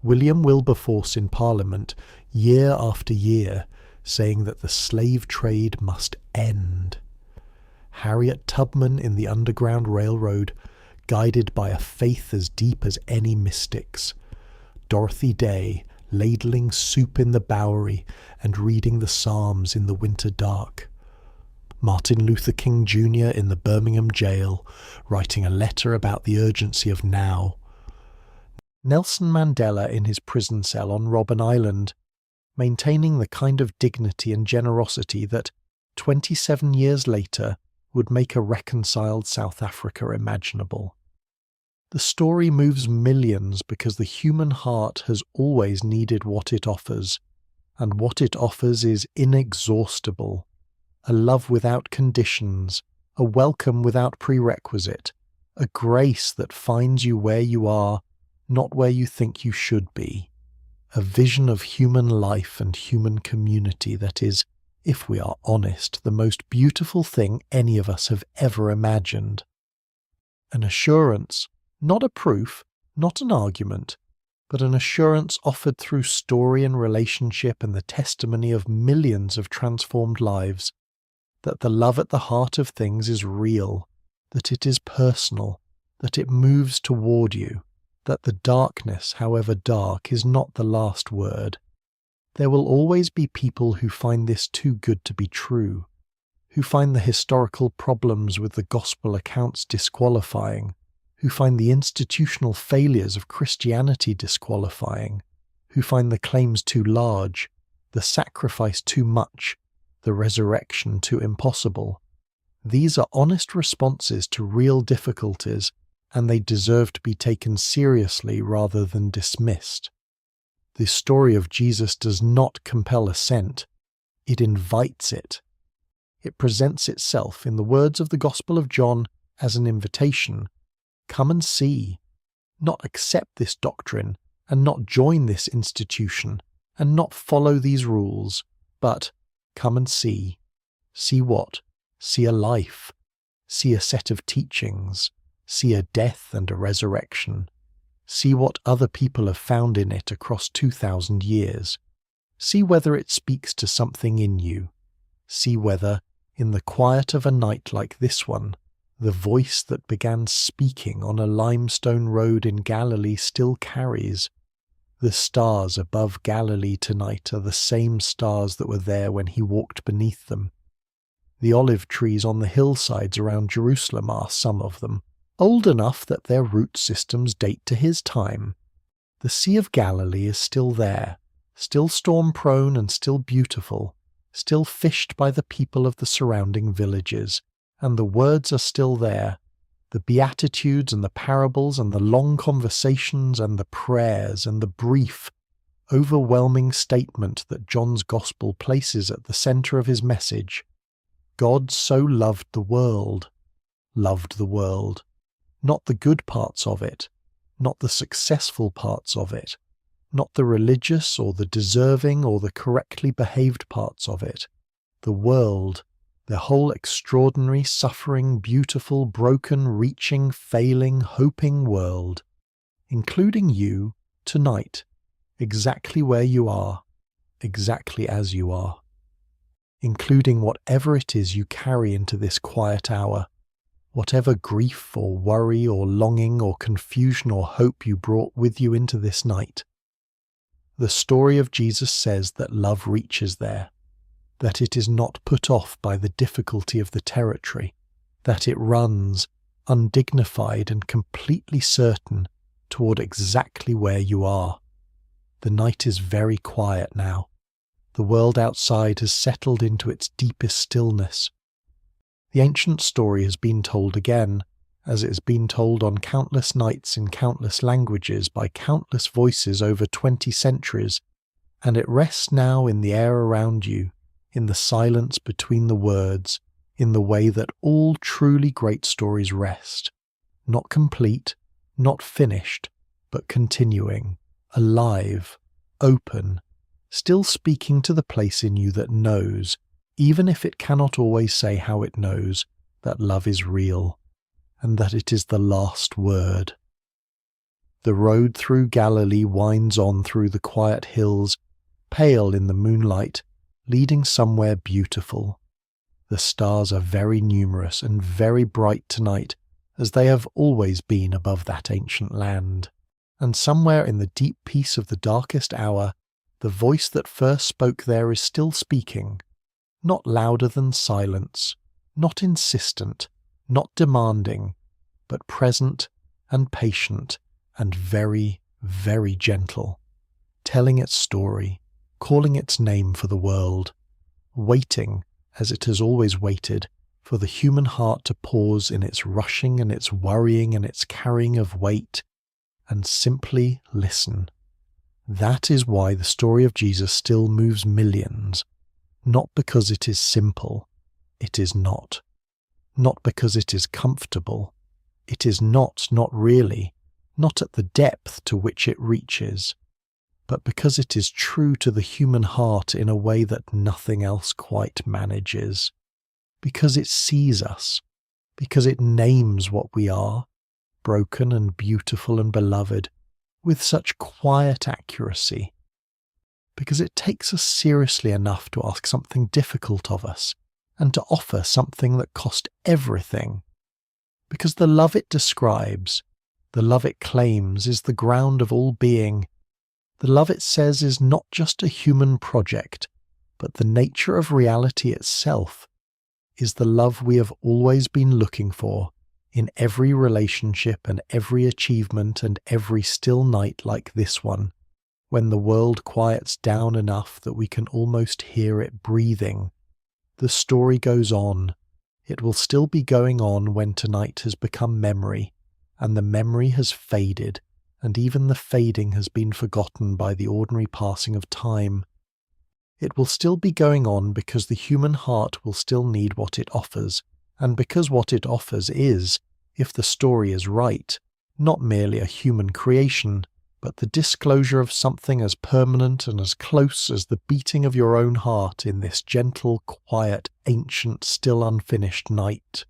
William Wilberforce in Parliament, year after year, saying that the slave trade must end. Harriet Tubman in the Underground Railroad, guided by a faith as deep as any mystic's. Dorothy Day, ladling soup in the Bowery and reading the Psalms in the winter dark. Martin Luther King Jr. in the Birmingham jail, writing a letter about the urgency of now. Nelson Mandela in his prison cell on Robben Island, maintaining the kind of dignity and generosity that, 27 years later, would make a reconciled South Africa imaginable. The story moves millions because the human heart has always needed what it offers, and what it offers is inexhaustible. A love without conditions, a welcome without prerequisite, a grace that finds you where you are, not where you think you should be. A vision of human life and human community that is, if we are honest, the most beautiful thing any of us have ever imagined. An assurance, not a proof, not an argument, but an assurance offered through story and relationship and the testimony of millions of transformed lives, that the love at the heart of things is real, that it is personal, that it moves toward you, that the darkness, however dark, is not the last word. There will always be people who find this too good to be true, who find the historical problems with the gospel accounts disqualifying, who find the institutional failures of Christianity disqualifying, who find the claims too large, the sacrifice too much, the resurrection too impossible. These are honest responses to real difficulties, and they deserve to be taken seriously rather than dismissed. The story of Jesus does not compel assent, it invites it. It presents itself, in the words of the Gospel of John, as an invitation. Come and see, not accept this doctrine, and not join this institution, and not follow these rules, but come and see. See what? See a life. See a set of teachings. See a death and a resurrection. See what other people have found in it across 2,000 years. See whether it speaks to something in you. See whether, in the quiet of a night like this one, the voice that began speaking on a limestone road in Galilee still carries. The stars above Galilee tonight are the same stars that were there when he walked beneath them. The olive trees on the hillsides around Jerusalem are, some of them, old enough that their root systems date to his time. The Sea of Galilee is still there, still storm-prone and still beautiful, still fished by the people of the surrounding villages, and the words are still there, the Beatitudes and the parables and the long conversations and the prayers and the brief, overwhelming statement that John's Gospel places at the centre of his message. God so loved the world, not the good parts of it, not the successful parts of it, not the religious or the deserving or the correctly behaved parts of it, the world, the whole extraordinary, suffering, beautiful, broken, reaching, failing, hoping world, including you, tonight, exactly where you are, exactly as you are, including whatever it is you carry into this quiet hour, whatever grief or worry or longing or confusion or hope you brought with you into this night. The story of Jesus says that love reaches there, that it is not put off by the difficulty of the territory, that it runs, undignified and completely certain, toward exactly where you are. The night is very quiet now. The world outside has settled into its deepest stillness. The ancient story has been told again, as it has been told on countless nights in countless languages by countless voices over 20 centuries, and it rests now in the air around you, in the silence between the words, in the way that all truly great stories rest. Not complete, not finished, but continuing, alive, open, still speaking to the place in you that knows, even if it cannot always say how it knows, that love is real, and that it is the last word. The road through Galilee winds on through the quiet hills, pale in the moonlight, leading somewhere beautiful. The stars are very numerous and very bright tonight, as they have always been above that ancient land. And somewhere in the deep peace of the darkest hour, the voice that first spoke there is still speaking, not louder than silence, not insistent, not demanding, but present and patient and very, very gentle, telling its story, calling its name for the world, waiting, as it has always waited, for the human heart to pause in its rushing and its worrying and its carrying of weight, and simply listen. That is why the story of Jesus still moves millions, not because it is simple, it is not. Not because it is comfortable, it is not really, not at the depth to which it reaches, but because it is true to the human heart in a way that nothing else quite manages. Because it sees us, because it names what we are, broken and beautiful and beloved, with such quiet accuracy. Because it takes us seriously enough to ask something difficult of us, and to offer something that cost everything. Because the love it describes, the love it claims, is the ground of all being. The love it says is not just a human project, but the nature of reality itself, is the love we have always been looking for in every relationship and every achievement and every still night like this one, when the world quiets down enough that we can almost hear it breathing. The story goes on. It will still be going on when tonight has become memory, and the memory has faded, and even the fading has been forgotten by the ordinary passing of time. It will still be going on because the human heart will still need what it offers, and because what it offers is, if the story is right, not merely a human creation, but the disclosure of something as permanent and as close as the beating of your own heart in this gentle, quiet, ancient, still unfinished night.